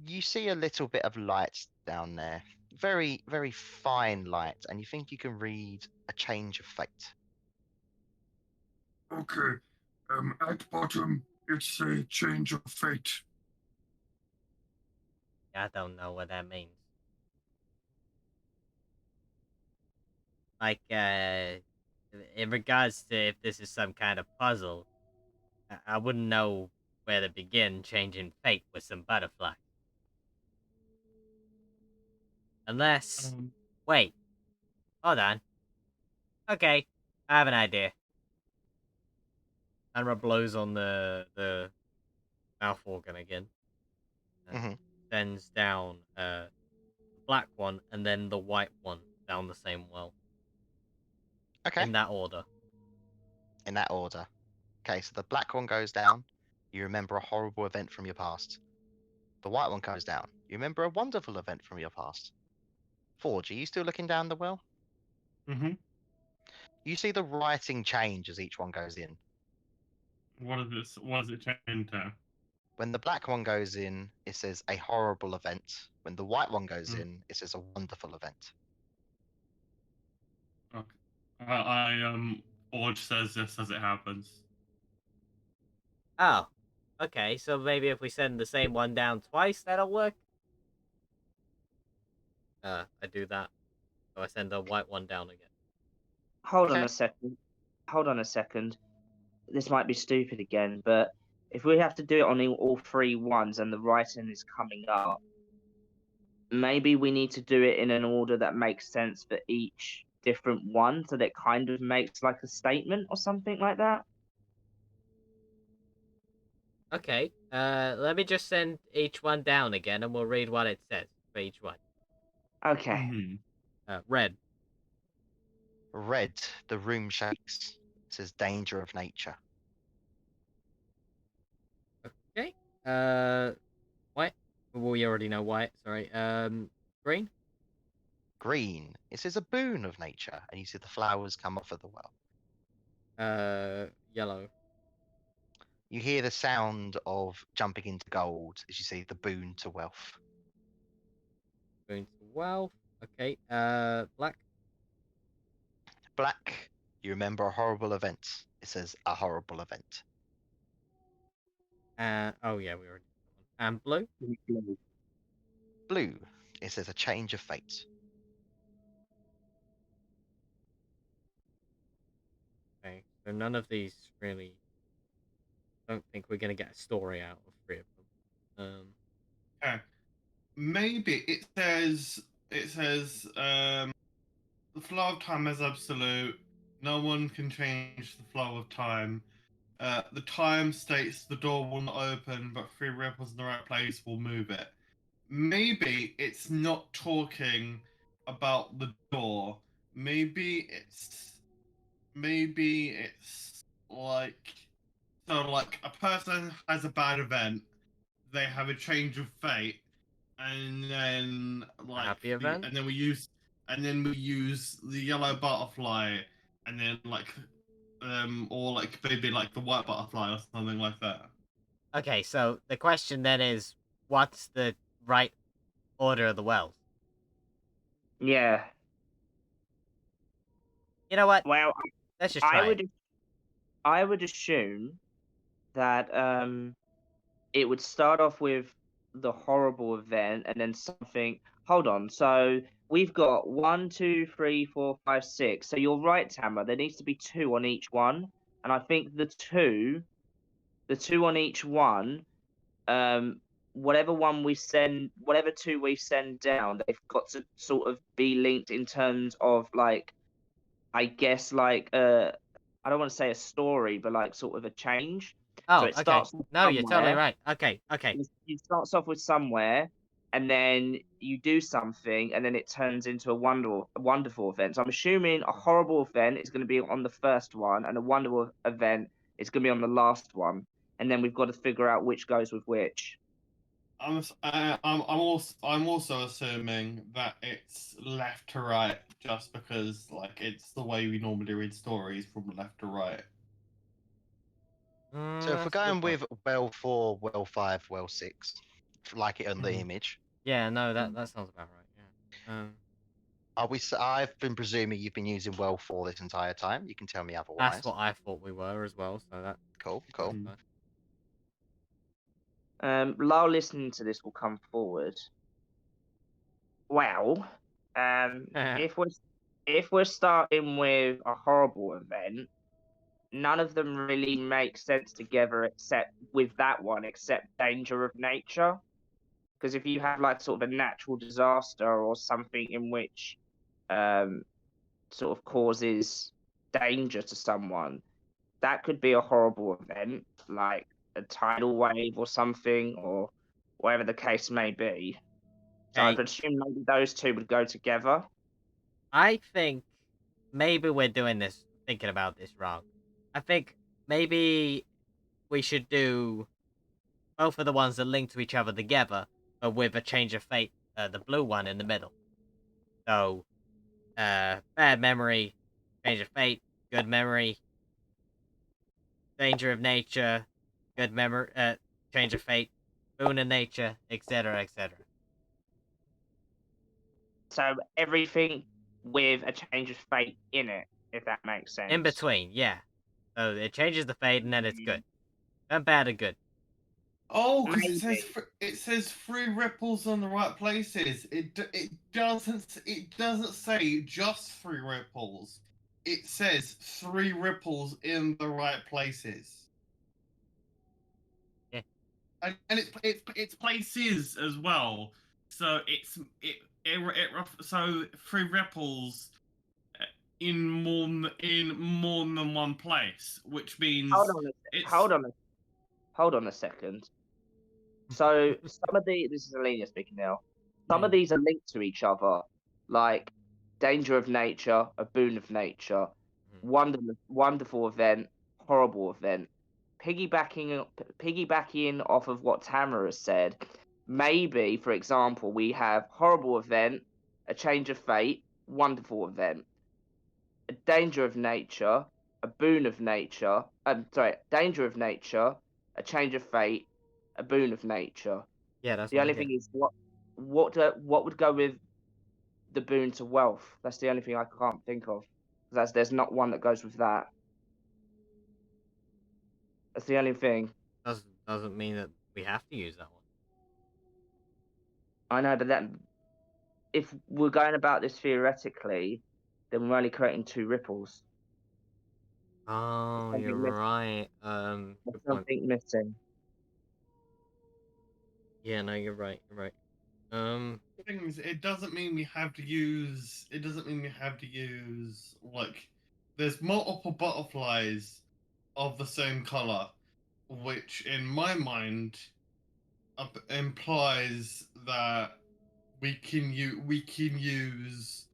you see a little bit of light down there, very, very fine light, and you think you can read a change of fate. Okay. At bottom, it's a change of fate. I don't know what that means. Like, in regards to if this is some kind of puzzle, I wouldn't know where to begin changing fate with some butterfly. Unless, Um, wait, hold on. Okay, I have an idea. Anra blows on the mouth organ again. Mhm. Sends down the black one and then the white one down the same well. Okay. In that order. In that order. Okay, so the black one goes down. You remember a horrible event from your past. The white one goes down. You remember a wonderful event from your past. Forge, are you still looking down the well? mhm. You see the writing change as each one goes in. What is this? What does it change to? When the black one goes in, it says a horrible event. When the white one goes Hmm. in, it says a wonderful event. Okay. Forge says this as it happens. Oh. Okay, so maybe if we send the same one down twice, that'll work? I do that. So I send the white one down again. Hold on Okay. a second. Hold on a second. This might be stupid again, but if we have to do it on all three ones and the writing is coming up, maybe we need to do it in an order that makes sense for each different one, so that kind of makes like a statement or something like that. Okay, let me just send each one down again and we'll read what it says for each one. Okay. Mhm. Red. Red, the room shakes. It says danger of nature. Okay. White. Well, we already know white, sorry. Green. Green, it says a boon of nature, and you see the flowers come off of the well. Yellow. You hear the sound of jumping into gold as you see the boon to wealth. Going to wealth. Okay, black. Black, you remember a horrible event. It says a horrible event. Oh yeah, we already did that one. And blue. Blue, it says a change of fate. Okay, so none of these really. Don't think we're gonna get a story out of three of them. Okay. Maybe it says the flow of time is absolute. No one can change the flow of time. The time states the door will not open, but three ripples in the right place will move it. Maybe it's not talking about the door. Maybe it's like, so like a person has a bad event, they have a change of fate, and then A happy event. and then we use the yellow butterfly, and then or like maybe like the white butterfly or something like that. Okay, so the question then is, what's the right order of the wells? Yeah. You know what? Well, Let's just I try it. would I would assume that it would start off with the horrible event and then something. Hold on. So we've got one, two, three, four, five, six. So you're right, Tamara. There needs to be two on each one, and I think the two on each one, um, whatever two we send down, they've got to sort of be linked in terms of like, I guess like I don't want to say a story, but like sort of a change. So Oh, it okay. starts off No, you're totally somewhere. right. Okay, okay. It starts off with somewhere, and then you do something, and then it turns into a wonderful event. So I'm assuming a horrible event is going to be on the first one, and a wonderful event is going to be on the last one, and then we've got to figure out which goes with which. I'm also assuming that it's left to right just because like it's the way we normally read stories from left to right. So if we're That's a good going point. with well 4, well 5, well 6, like it on the Mhm. image, Yeah, no, that sounds about right. Yeah. I've been presuming you've been using well 4 this entire time. You can tell me That's otherwise. what I thought we were as well. So Cool, that's cool. Mhm. fine. Lyle listening to this will come forward. Well, if we're starting with a horrible event, none of them really make sense together except with that one, except danger of nature. Because if you have like sort of a natural disaster or something in which sort of causes danger to someone, that could be a horrible event, like a tidal wave or something, or whatever the case may be. So I'd Okay, assume maybe those two would go together. I think maybe we're doing this, thinking about this wrong. I think maybe we should do both of the ones that link to each other together, but with a change of fate, the blue one in the middle. So, bad memory, change of fate, good memory, danger of nature, good memory, change of fate, boon of nature, etc., etc. So everything with a change of fate in it, if that makes In sense. between, yeah. So it changes the fate and then it's good. And bad and good. Oh, because Maybe. it says three ripples on the right places. It doesn't say just three ripples. It says three ripples in the right places. Yeah. And it's places as well. So so three ripples in more than one place, which Hold means on a it's hold on a hold on a second. So some of this is Alenia speaking now. Some of these are linked to each other, like danger of nature, a boon of nature, Mhm. wonderful event, horrible event. Piggybacking off of what Tamara has said, maybe, for example, we have horrible event, a change of fate, wonderful event, a danger of nature, a boon of nature. Danger of nature, a change of fate, a boon of nature. Yeah, that's The what I only get. thing is what would go with the boon to wealth? That's the only thing I can't think of. There's not one that goes with that. That's the only thing. Doesn't mean that we have to use that one. I know, but that if we're going about this theoretically, then we're only creating two ripples. Oh, you're right. There's Good point. something missing. Yeah, no, you're right. You're right. thing is, it doesn't mean we have to use. It doesn't mean we have to use like. There's multiple butterflies of the same color, which in my mind implies that we can use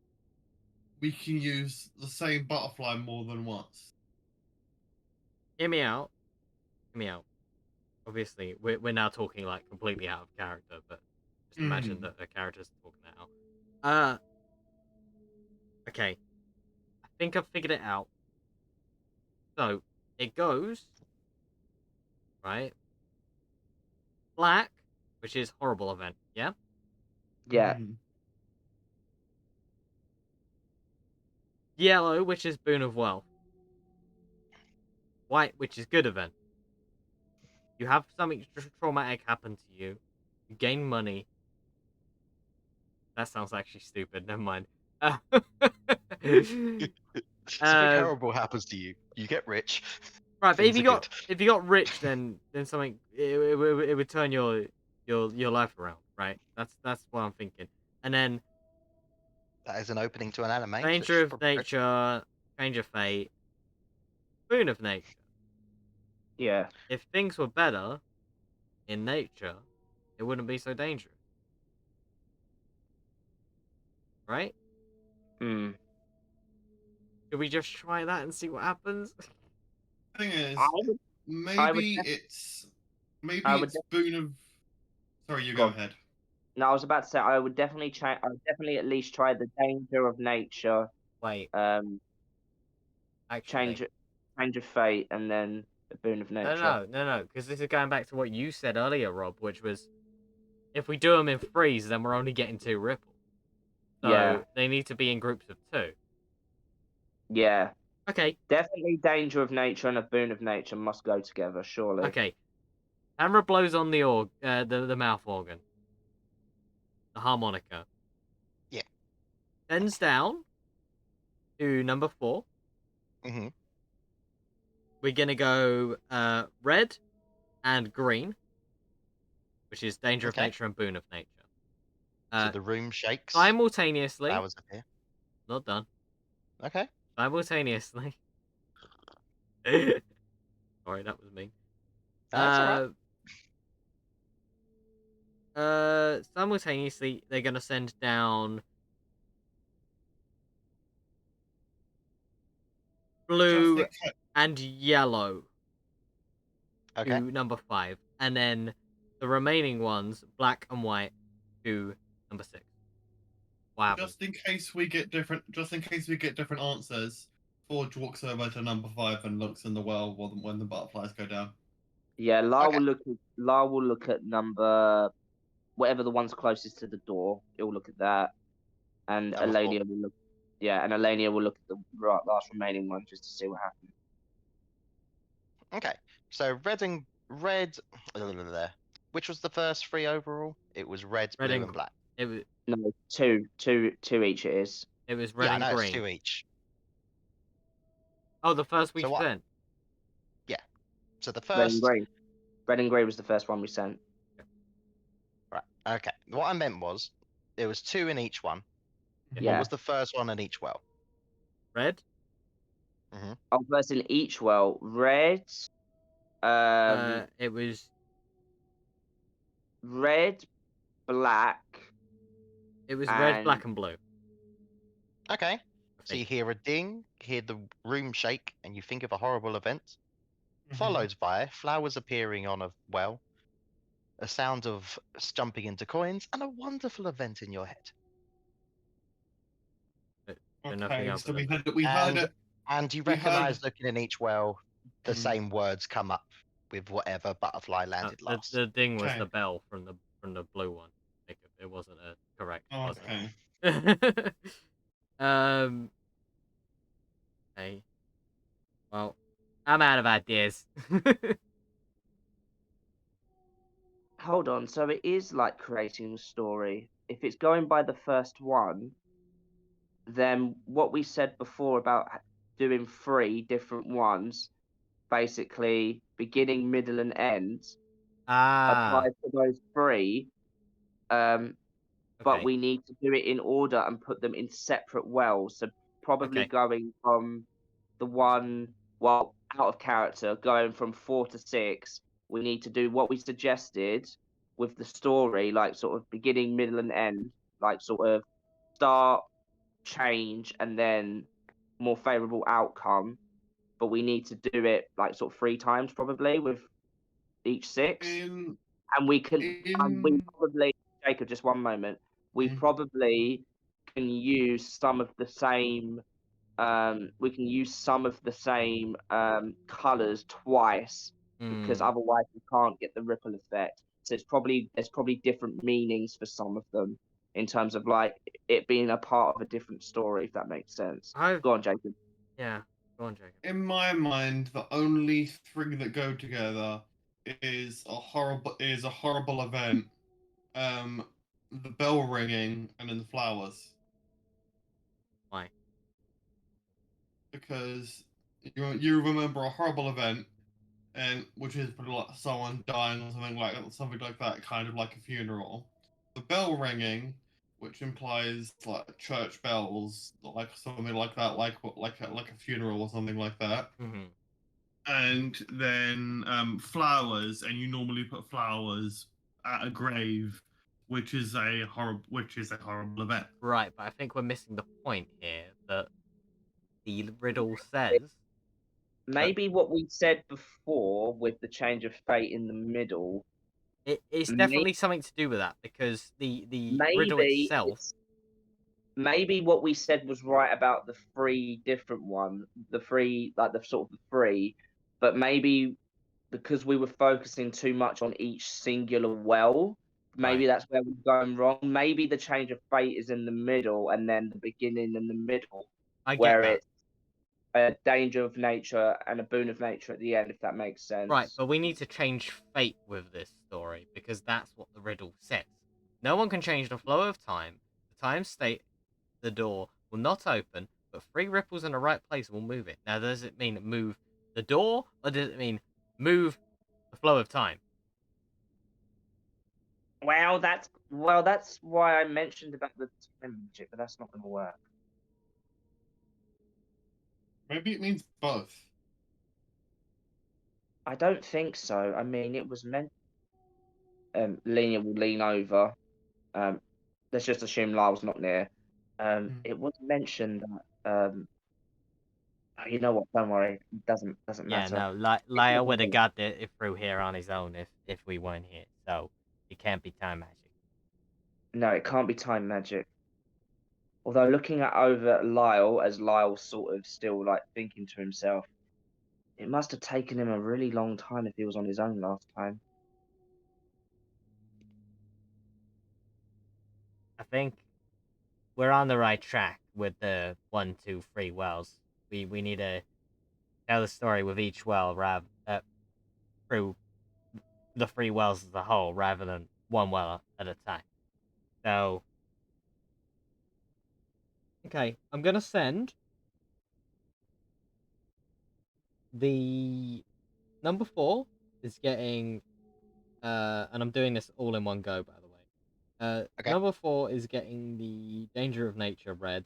the same butterfly more than once. hear me out. Hear me out. Obviously, we're now talking like completely out of character, but just imagine Mm. that a character's talking that out. Okay. I think I've figured it out. So it goes right. Black, which is horrible event. Yeah. Yeah, Mm. Yellow, which is boon of wealth. White, which is good event. You have something traumatic happen to you. You gain money. That sounds actually stupid. Never mind. Something Uh, horrible happens to you. You get rich. right, but Things are good. if you got rich, then something it would turn your life around, right? That's what I'm thinking. And then That is an opening to an anime. So danger of nature, change of fate, boon of nature. yeah. If things were better in nature, it wouldn't be so dangerous, right? Mm. Should we just try that and see what happens? Thing I is, would, I would, maybe def- it's I maybe would. it's boon of. Sorry, you Go go on. ahead. No, I was about to say I would definitely try. I would definitely at least try the danger of nature, Wait, um, actually, change change of fate, and then a boon of nature. No, because this is going back to what you said earlier, Rob, which was if we do them in threes, then we're only getting 2 ripples. So Yeah. they need to be in groups of 2. Yeah. Okay. Definitely danger of nature and a boon of nature must go together, surely. Okay. Hammer blows on the mouth organ. The harmonica. Yeah. Bends down to number 4. Mm-hmm. We're gonna go red and green, which is danger of Okay. nature and boon of nature. So the room shakes. Simultaneously, Flowers appear. not done. Okay. Simultaneously. Sorry, that was me. That's all right. Simultaneously, they're gonna send down blue Just in and yellow Okay. to number 5, and then the remaining ones, black and white, to number 6. Wow. Just in case we get different answers, Forge walks over to number 5 and looks in the well when the butterflies go down. Yeah, La Okay. will look at number whatever the one's closest to the door. He'll look at that, and Number 4. Elenia will look. Yeah, and Elenia will look at the last remaining one just to see what happens. Okay. So red. Which was the first 3 overall? It was red, Red blue, and and black. It was No, two each it is. red Yeah, I and know green. it's 2 each. Oh, the first we So what? sent. Yeah. So the Red and first. green. Red and green was the first one we sent. Right. Okay. What I meant was, there was 2 in each one. What Yeah. was the first one in each well? Red. Oh, first in each well, red. It was Red, black. red, and black, and blue. Okay. I So you think. hear a ding, hear the room shake, and you think of a horrible event, followed by flowers appearing on a well, a sound of jumping into coins, and a wonderful event in your head. But nothing Okay, else. so we heard it. And you we heard- recognize looking in each well, the Mhm. same words come up with whatever butterfly landed last. The ding was Okay. the bell from the blue one. It wasn't a correct. Was Okay. it? Okay. Well, I'm out of ideas. hold on, so it is like creating a story. If it's going by the first one, then what we said before about doing 3 different ones, basically beginning, middle, and end, applies to those 3. But Okay. we need to do it in order and put them in separate wells. So probably Okay. going from the one, well, out of character, going from 4 to 6, we need to do what we suggested with the story, like sort of beginning, middle, and end, like sort of start, change, and then more favorable outcome. But we need to do it like sort of 3 times probably with each 6. In And we probably, Jacob, just one moment. We Mm. probably can use some of the same. We can use some of the same colors twice because otherwise we can't get the ripple effect. So there's probably different meanings for some of them in terms of like it being a part of a different story, if that makes sense. Go on, Jacob. Yeah. Go on, Jacob. In my mind, the only 3 that go together is a horrible event, the bell ringing, and then the flowers. Why? Because you remember a horrible event, and which is probably like someone dying or something like that, kind of like a funeral. The bell ringing, which implies like church bells, like something like that, like a funeral or something like that. Mm-hmm. And then flowers, and you normally put flowers at a grave, which is a horrible event. Right, but I think we're missing the point here that the riddle says. Maybe what we said before with the change of fate in the middle. It's definitely something to do with that because the riddle itself. Maybe what we said was right about the 3 different one, the 3 like the sort of the 3, but maybe because we were focusing too much on each singular well. Maybe Right. that's where we're going wrong. Maybe the change of fate is in the middle, and then the beginning in the middle, I get where that. it's a danger of nature and a boon of nature at the end, if that makes sense. Right, but we need to change fate with this story because that's what the riddle says. No one can change the flow of time. The time state the door will not open, but three ripples in the right place will move it. Now, does it mean move the door, or does it mean move the flow of time? Well, that's why I mentioned about the time magic, but that's not going to work. Maybe it means both. I don't think so. I mean, it was meant. Lena will lean over. Let's just assume Lyle's not near. It was mentioned that. You know what? Don't worry. It doesn't Yeah, matter. no, Lyle would have got it through here on his own if we weren't here, so it can't be time magic. No, it can't be time magic. Although looking over at Lyle, as Lyle's sort of still like thinking to himself, it must have taken him a really long time if he was on his own last time. I think we're on the right track with the 1, 2, 3 wells. We need to tell the story with each well through the 3 wells as a whole rather than one well at a time. So, okay, I'm gonna send the number 4 is getting and I'm doing this all in one go, by the way. Okay. Number 4 is getting the Danger of Nature red.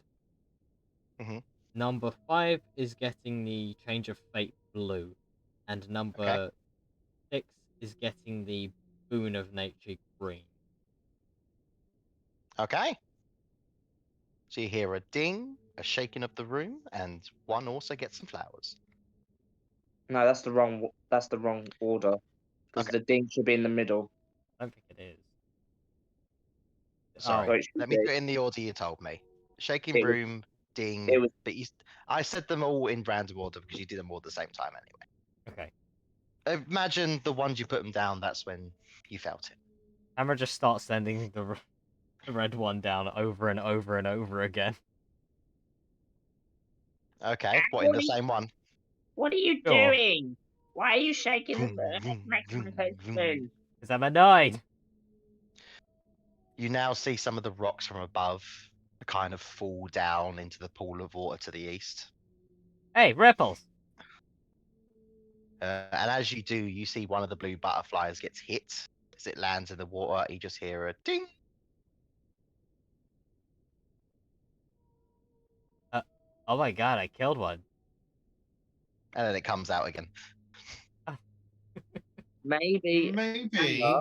Mhm. Number 5 is getting the Change of Fate blue, and number Okay. 6 is getting the Boon of Nature green. Okay. So you hear a ding, a shaking of the room, and one also gets some flowers. No, that's the wrong. That's the wrong order. Because Okay. the ding should be in the middle. I don't think it is. Sorry. So it should Let me be. do it in the order you told me. Shaking It was. room, ding. It was. But I said them all in random order because you did them all at the same time anyway. Okay. Imagine the ones you put them down. That's when you felt it. Hammer just starts sending the red one down over and over and over again. Okay. What in the What are you- same one? What are you Sure. doing? Why are you shaking the Vroom, bird? vroom, Makes my vroom, head vroom. spin. Because I'm annoyed. You now see some of the rocks from above kind of fall down into the pool of water to the east. Hey, ripples. And as you do, you see one of the blue butterflies gets hit as it lands in the water. You just hear a ding. Oh my god, I killed one. And then it comes out again. Maybe Maybe.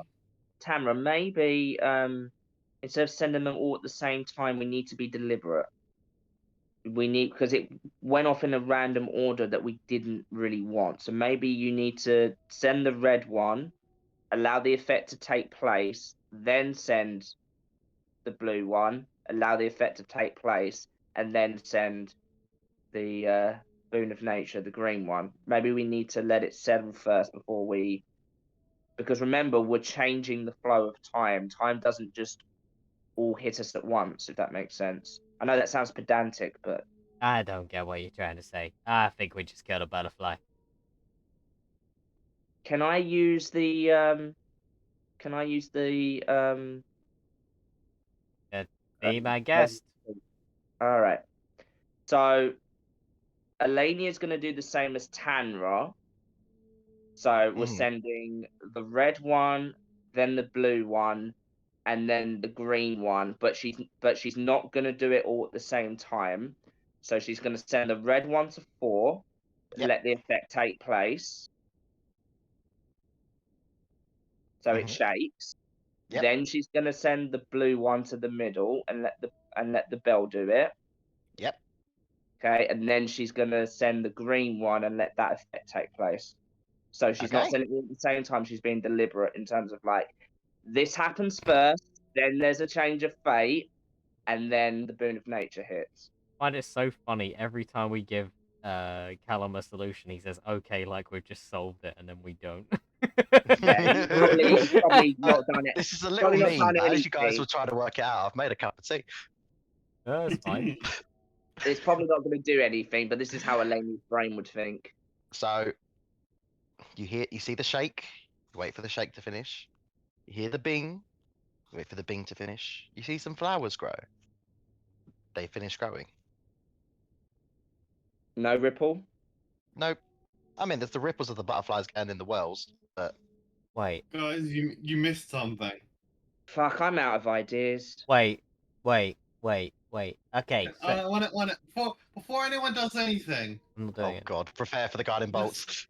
Tamara. Maybe instead of sending them all at the same time, we need to be deliberate. We need because it went off in a random order that we didn't really want. So maybe you need to send the red one, allow the effect to take place, then send the blue one, allow the effect to take place, and then send the boon of nature, the green one. Maybe we need to let it settle first before we, because remember we're changing the flow of time. Time doesn't just all hit us at once, if that makes sense. I know that sounds pedantic, but I don't get what you're trying to say. I think we just killed a butterfly. can I use the can I use the Be my guest. all right. So Alania is going to do the same as Tanra. So we're Mhm. sending the red one, then the blue one, and then the green one. But she's not going to do it all at the same time. So she's going to send the red one to 4, Yep. let the effect take place. So it Mhm. shakes. Yep. Then she's going to send the blue one to the middle and let the bell do it. Yep. Okay, and then she's going to send the green one and let that effect take place. So she's not Okay. sending it at the same time. She's being deliberate in terms of like, this happens first, then there's a change of fate, and then the boon of nature hits. I find it so funny every time we give Callum a solution, he says, "Okay, like we've just solved it," and then we don't. Yeah, he's probably not done it. This is a little Probably not mean, done but as you guys anything. will try to work it out, I've made a cup of tea. No, that's fine. It's probably not going to do anything, but this is how Elaine's brain would think. So you see the shake, you wait for the shake to finish. You hear the bing, you wait for the bing to finish. You see some flowers grow. They finish growing. No ripple. Nope. I mean, there's the ripples of the butterflies going in the wells, but Wait, Guys, you missed something. Fuck, I'm out of ideas. wait. Okay, so Before anyone does anything, I'm not doing oh it. god, prepare for the guiding bolts.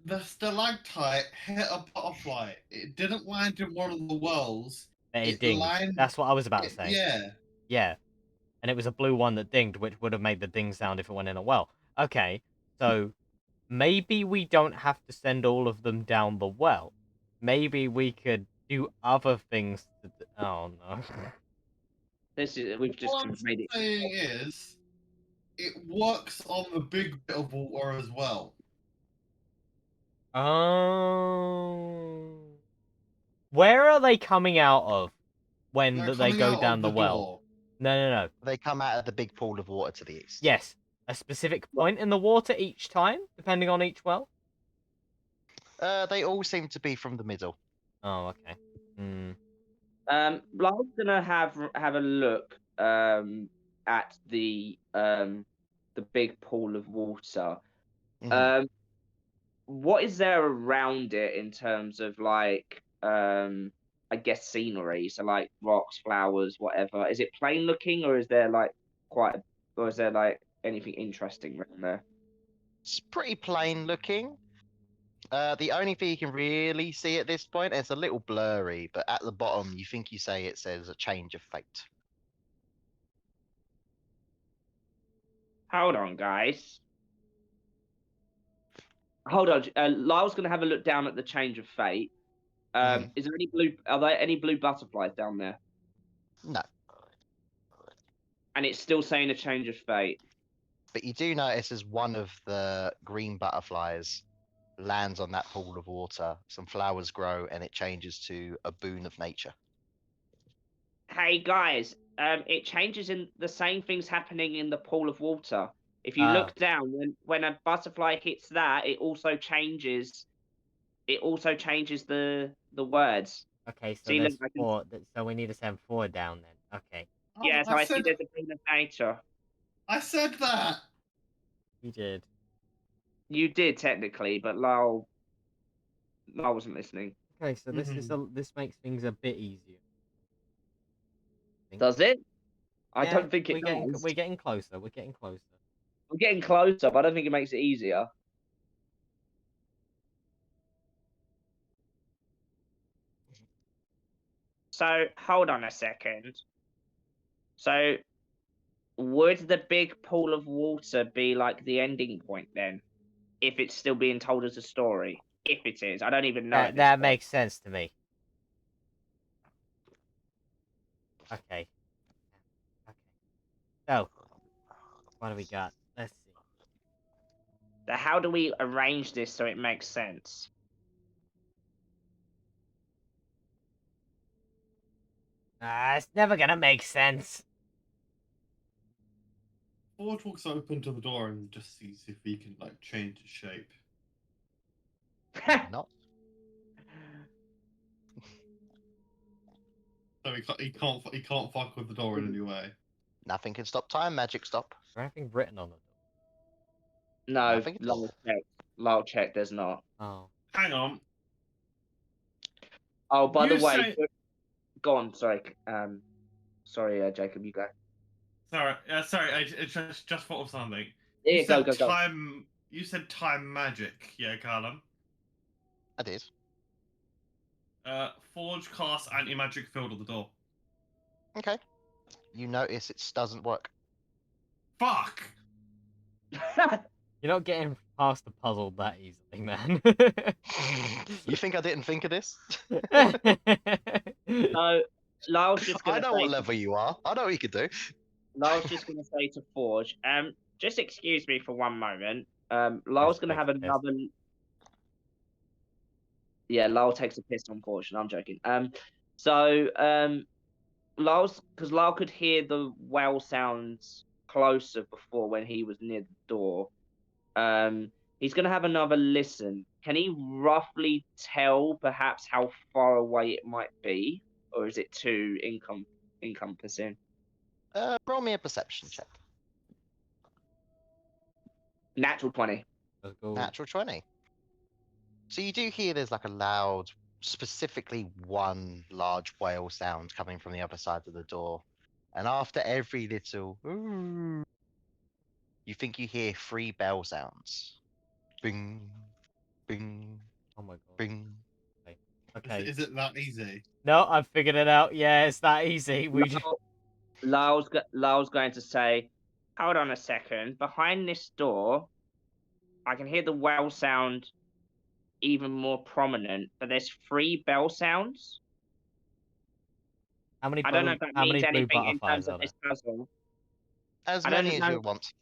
the stalactite hit a butterfly. It didn't land in one of the wells. It dinged. That's what I was about to say. Yeah. Yeah. And it was a blue one that dinged, which would have made the ding sound if it went in a well. Okay, so maybe we don't have to send all of them down the well. Maybe we could do other things. Oh no. We've just What I'm made it. saying is, it works on the big bit of water as well. Oh. Where are they coming out of when They're they coming go out down of the well? door. No. They come out of the big pool of water to the east. Yes. A specific point in the water each time, depending on each well? They all seem to be from the middle. Oh, okay. Hmm. Lara's gonna have a look at the big pool of water. Mhm. What is there around it in terms of like I guess scenery? So like rocks, flowers, whatever. Is it plain looking, or is there like or is there like anything interesting around there? It's pretty plain looking. The only thing you can really see at this point, it's a little blurry, but at the bottom, you think you say it says a change of fate. Hold on, guys. Hold on. Lyle's gonna have a look down at the change of fate. Mhm. Is there any blue? Are there any blue butterflies down there? No, And it's still saying a change of fate. but you do notice as one of the green butterflies lands on that pool of water, some flowers grow, and it changes to a boon of nature. Hey guys, it changes in the same things happening in the pool of water. If you look down, when a butterfly hits that, it also changes. It also changes the words. Okay, so See, look, there's 4. So we need to send 4 down then. Okay, yeah, so I I see said there's a boon of nature. I said that. you did. You did technically, but Lyle wasn't listening. Okay, so this makes things a bit easier. Does it? I Yeah, don't think it we're does. getting closer. We're getting closer. I'm getting closer, but I don't think it makes it easier. So hold on a second. So would the big pool of water be like the ending point then? If it's still being told as a story? If it is. I don't even know. at this That point. makes sense to me. Okay. So, what do we got? Let's see. So how do we arrange this so it makes sense? It's never gonna make sense. Forge walks open to the door and just sees if he can like change its shape. Not. So he can't fuck with the door in any way. Nothing can stop time. Magic stop. Is there anything written on it? No, Nothing at all. Lyle check, there's not. Oh. Hang on. Oh, by the You way, say- go on, sorry. Sorry, Jacob, you go. Sorry. I just thought of something. Yeah, You said go. time. You said time magic. Yeah, Callum. I did. Forge cast anti-magic field on the door. Okay. You notice it doesn't work. Fuck. You're not getting past the puzzle that easily, man. You think I didn't think of this? So, Lyle's just I gonna know what level you are. I know what you could do. Lyle's just gonna say to Forge, just excuse me for one moment. Lyle's gonna takes have a piss. another. Yeah, Lyle takes a piss. Unfortunately, I'm joking. Lyle's because Lyle could hear the well sounds closer before when he was near the door. He's gonna have another listen. Can he roughly tell perhaps how far away it might be, or is it too encompassing? Roll me a perception check. Natural 20. Let's go. Natural 20. So you do hear there's like a loud, specifically one large whale sound coming from the other side of the door. And after every little, "Ooh," you think you hear 3 bell sounds. Bing, bing, Oh my god. bing. Okay. Is it that easy? No, I've figured it out. Yeah, it's that easy. We just... Lyle's going to say, "Hold on a second. Behind this door, I can hear the well sound even more prominent, but there's 3 bell sounds. How many I don't know blue, if that how means many blue anything in butterflies terms of are there? this puzzle. As I don't many as know. you want.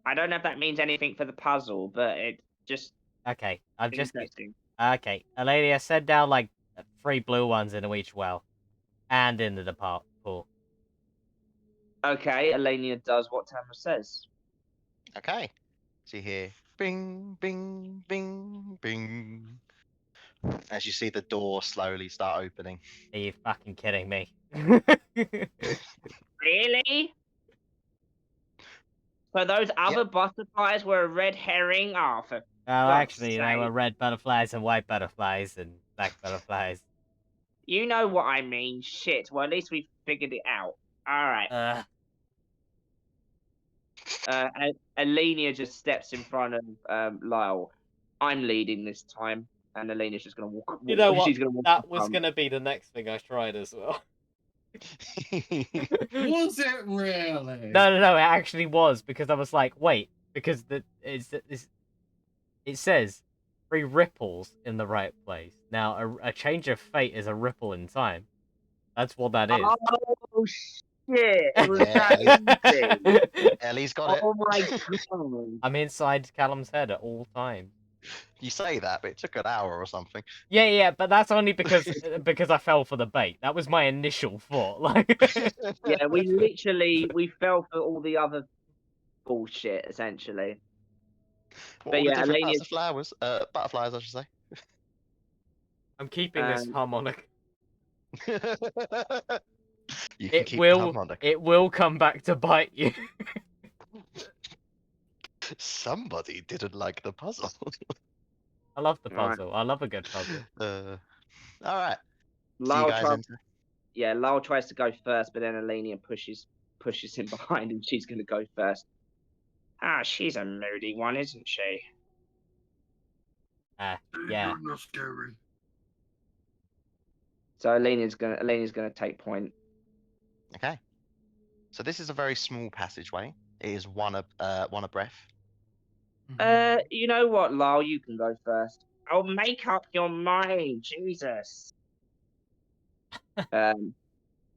I don't know if that means anything for the puzzle, but it just Okay, I've just... interesting. Okay, Alania, set down like 3 blue ones in each well. And in the depart pool. Okay, Elenia does what Tamara says. Okay. So you hear bing, bing, bing, bing. As you see the door slowly start opening. Are you fucking kidding me? Really? So those other butterflies were a red herring? Oh, for Oh, God's actually, they sake. were red butterflies and white butterflies and black butterflies. You know what I mean. Shit. Well, at least we figured it out. Alright. Alenia just steps in front of Lyle. I'm leading this time. And Alenia's just going to walk. You know what? She's going to walk That in was front. going to be the next thing I tried as well. Was it really? No, it actually was, because I was like, wait, because it says 3 ripples in the right place. Now, a change of fate is a ripple in time. That's what that is. Oh, shit. It was Yeah, that easy. Ellie's got it. Oh, my God. I'm inside Callum's head at all times. You say that, but it took an hour or something. Yeah, but that's only because I fell for the bait. That was my initial thought. Like, Yeah, we fell for all the other bullshit, essentially. What But all the yeah, different Alenia's types of flowers? Butterflies, I should say. I'm keeping this harmonic. You can keep the harmonic. It will come back to bite you. Somebody didn't like the puzzle. I love the Alright. puzzle. I love a good puzzle. All right. See you Lyle guys into. Lyle tries to go first, but then Alenia pushes him behind, and she's going to go first. Ah, she's a moody one, isn't she? Yeah. You're not scary. So Alenia's gonna take point. Okay. So this is a very small passageway. It is one a breath. You know what, Lyle, you can go first. Oh, make up your mind, Jesus.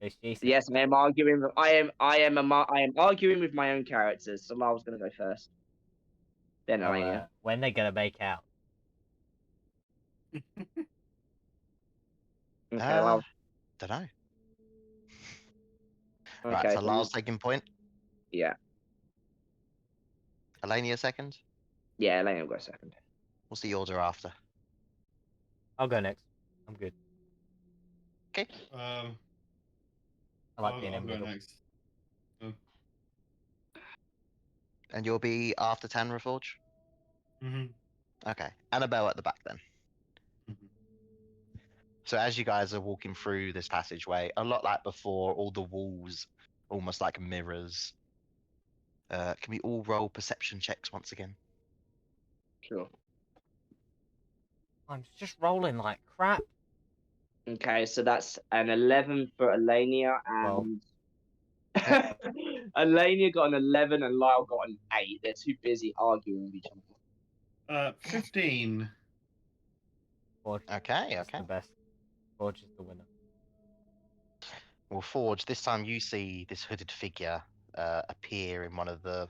It's Jesus. Yes, I am arguing. I am arguing with my own characters. So Lyle's gonna go first. Then So, Alenia. when they gonna make out? Okay, Lyle. Don't know. Okay, Right, so so Lyle's taking point. yeah, Elenia second. yeah, Alenia will go second. What's the order after? I'll go next. I'm good. Okay. I like being I'll in the go middle. next. And you'll be after Tanra Forge? Mm-hmm. Okay. Annabelle at the back then. Mhm. So as you guys are walking through this passageway, a lot like before, all the walls almost like mirrors. Can we all roll perception checks once again? Sure. I'm just rolling like crap. Okay, so that's an 11 for Alenia, Well. and Alenia got an 11 and Lyle got an 8. They're too busy arguing with each other. 15. Forge Okay, is okay. the best. Forge is the winner. Well, Forge, this time you see this hooded figure appear in one of the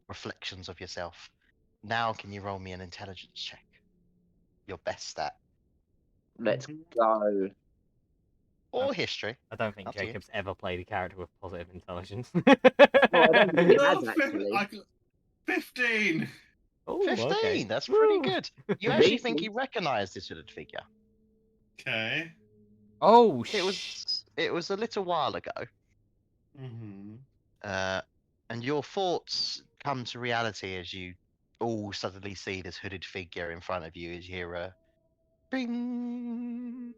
reflections of yourself. Now, can you roll me an intelligence check? Your best stat. Let's go. Or history. I don't think Up to you. Jacob's ever played a character with positive intelligence. No, I don't think he has No, actually. 15. Oh, 15! okay. That's pretty Woo. good. You actually think Decent. he recognized this hooded figure. Okay. Oh, It was a little while ago. Mm-hmm. And your thoughts come to reality as you all suddenly see this hooded figure in front of you as you hear a bing.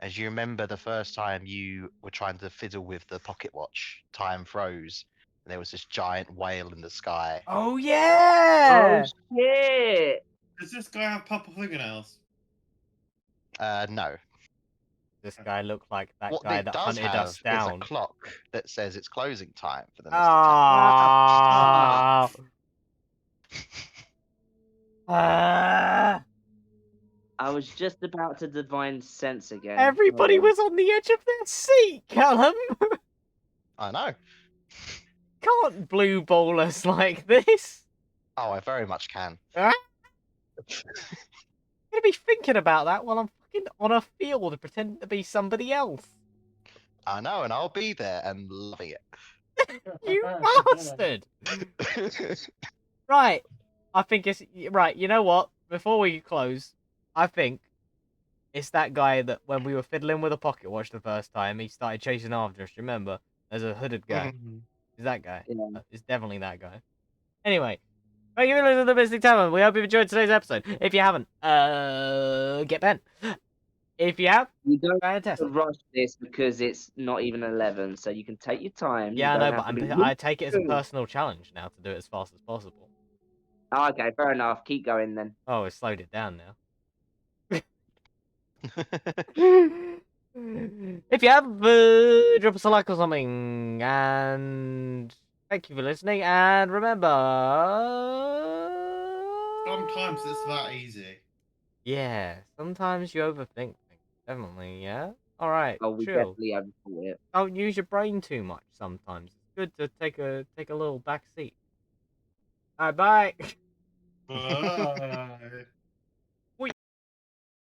As you remember the first time you were trying to fiddle with the pocket watch, time froze, and there was this giant whale in the sky. Oh Oh yeah! shit! Does this guy have purple fingernails? No. This guy looked like that What guy it that does hunted us have is a down. clock that says it's closing time for the Mystic Ah! Ah! I was just about to divine sense again. Everybody Hold on. was on the edge of their seat, Callum. I know. Can't blue ball us like this. Oh, I very much can. Ah! I'm gonna be thinking about that while I'm fucking on a field pretending to be somebody else. I know, and I'll be there and loving You bastard! it. Right. I think it's right. You know what? Before we close, I think it's that guy that when we were fiddling with a pocket watch the first time, he started chasing after us. Remember? There's a hooded guy. Mhm. Is that guy? Yeah. It's definitely that guy. Anyway, thank you for listening to the Mystic Tavern. We hope you've enjoyed today's episode. If you haven't, get bent. If you have, You don't fantastic. rush this because it's not even 11, so you can take your time. Yeah, I you know, don't but have to be. I take it as a personal challenge now to do it as fast as possible. Okay, fair enough. Keep going then. Oh, it slowed it down now. If you have, drop us a like or something, and thank you for listening. And remember, Sometimes it's that easy. yeah, sometimes you overthink things. Definitely, yeah. All right, Oh, we chill. definitely overthought it. Don't use your brain too much. Sometimes it's good to take a little back seat. All right, bye. Bye.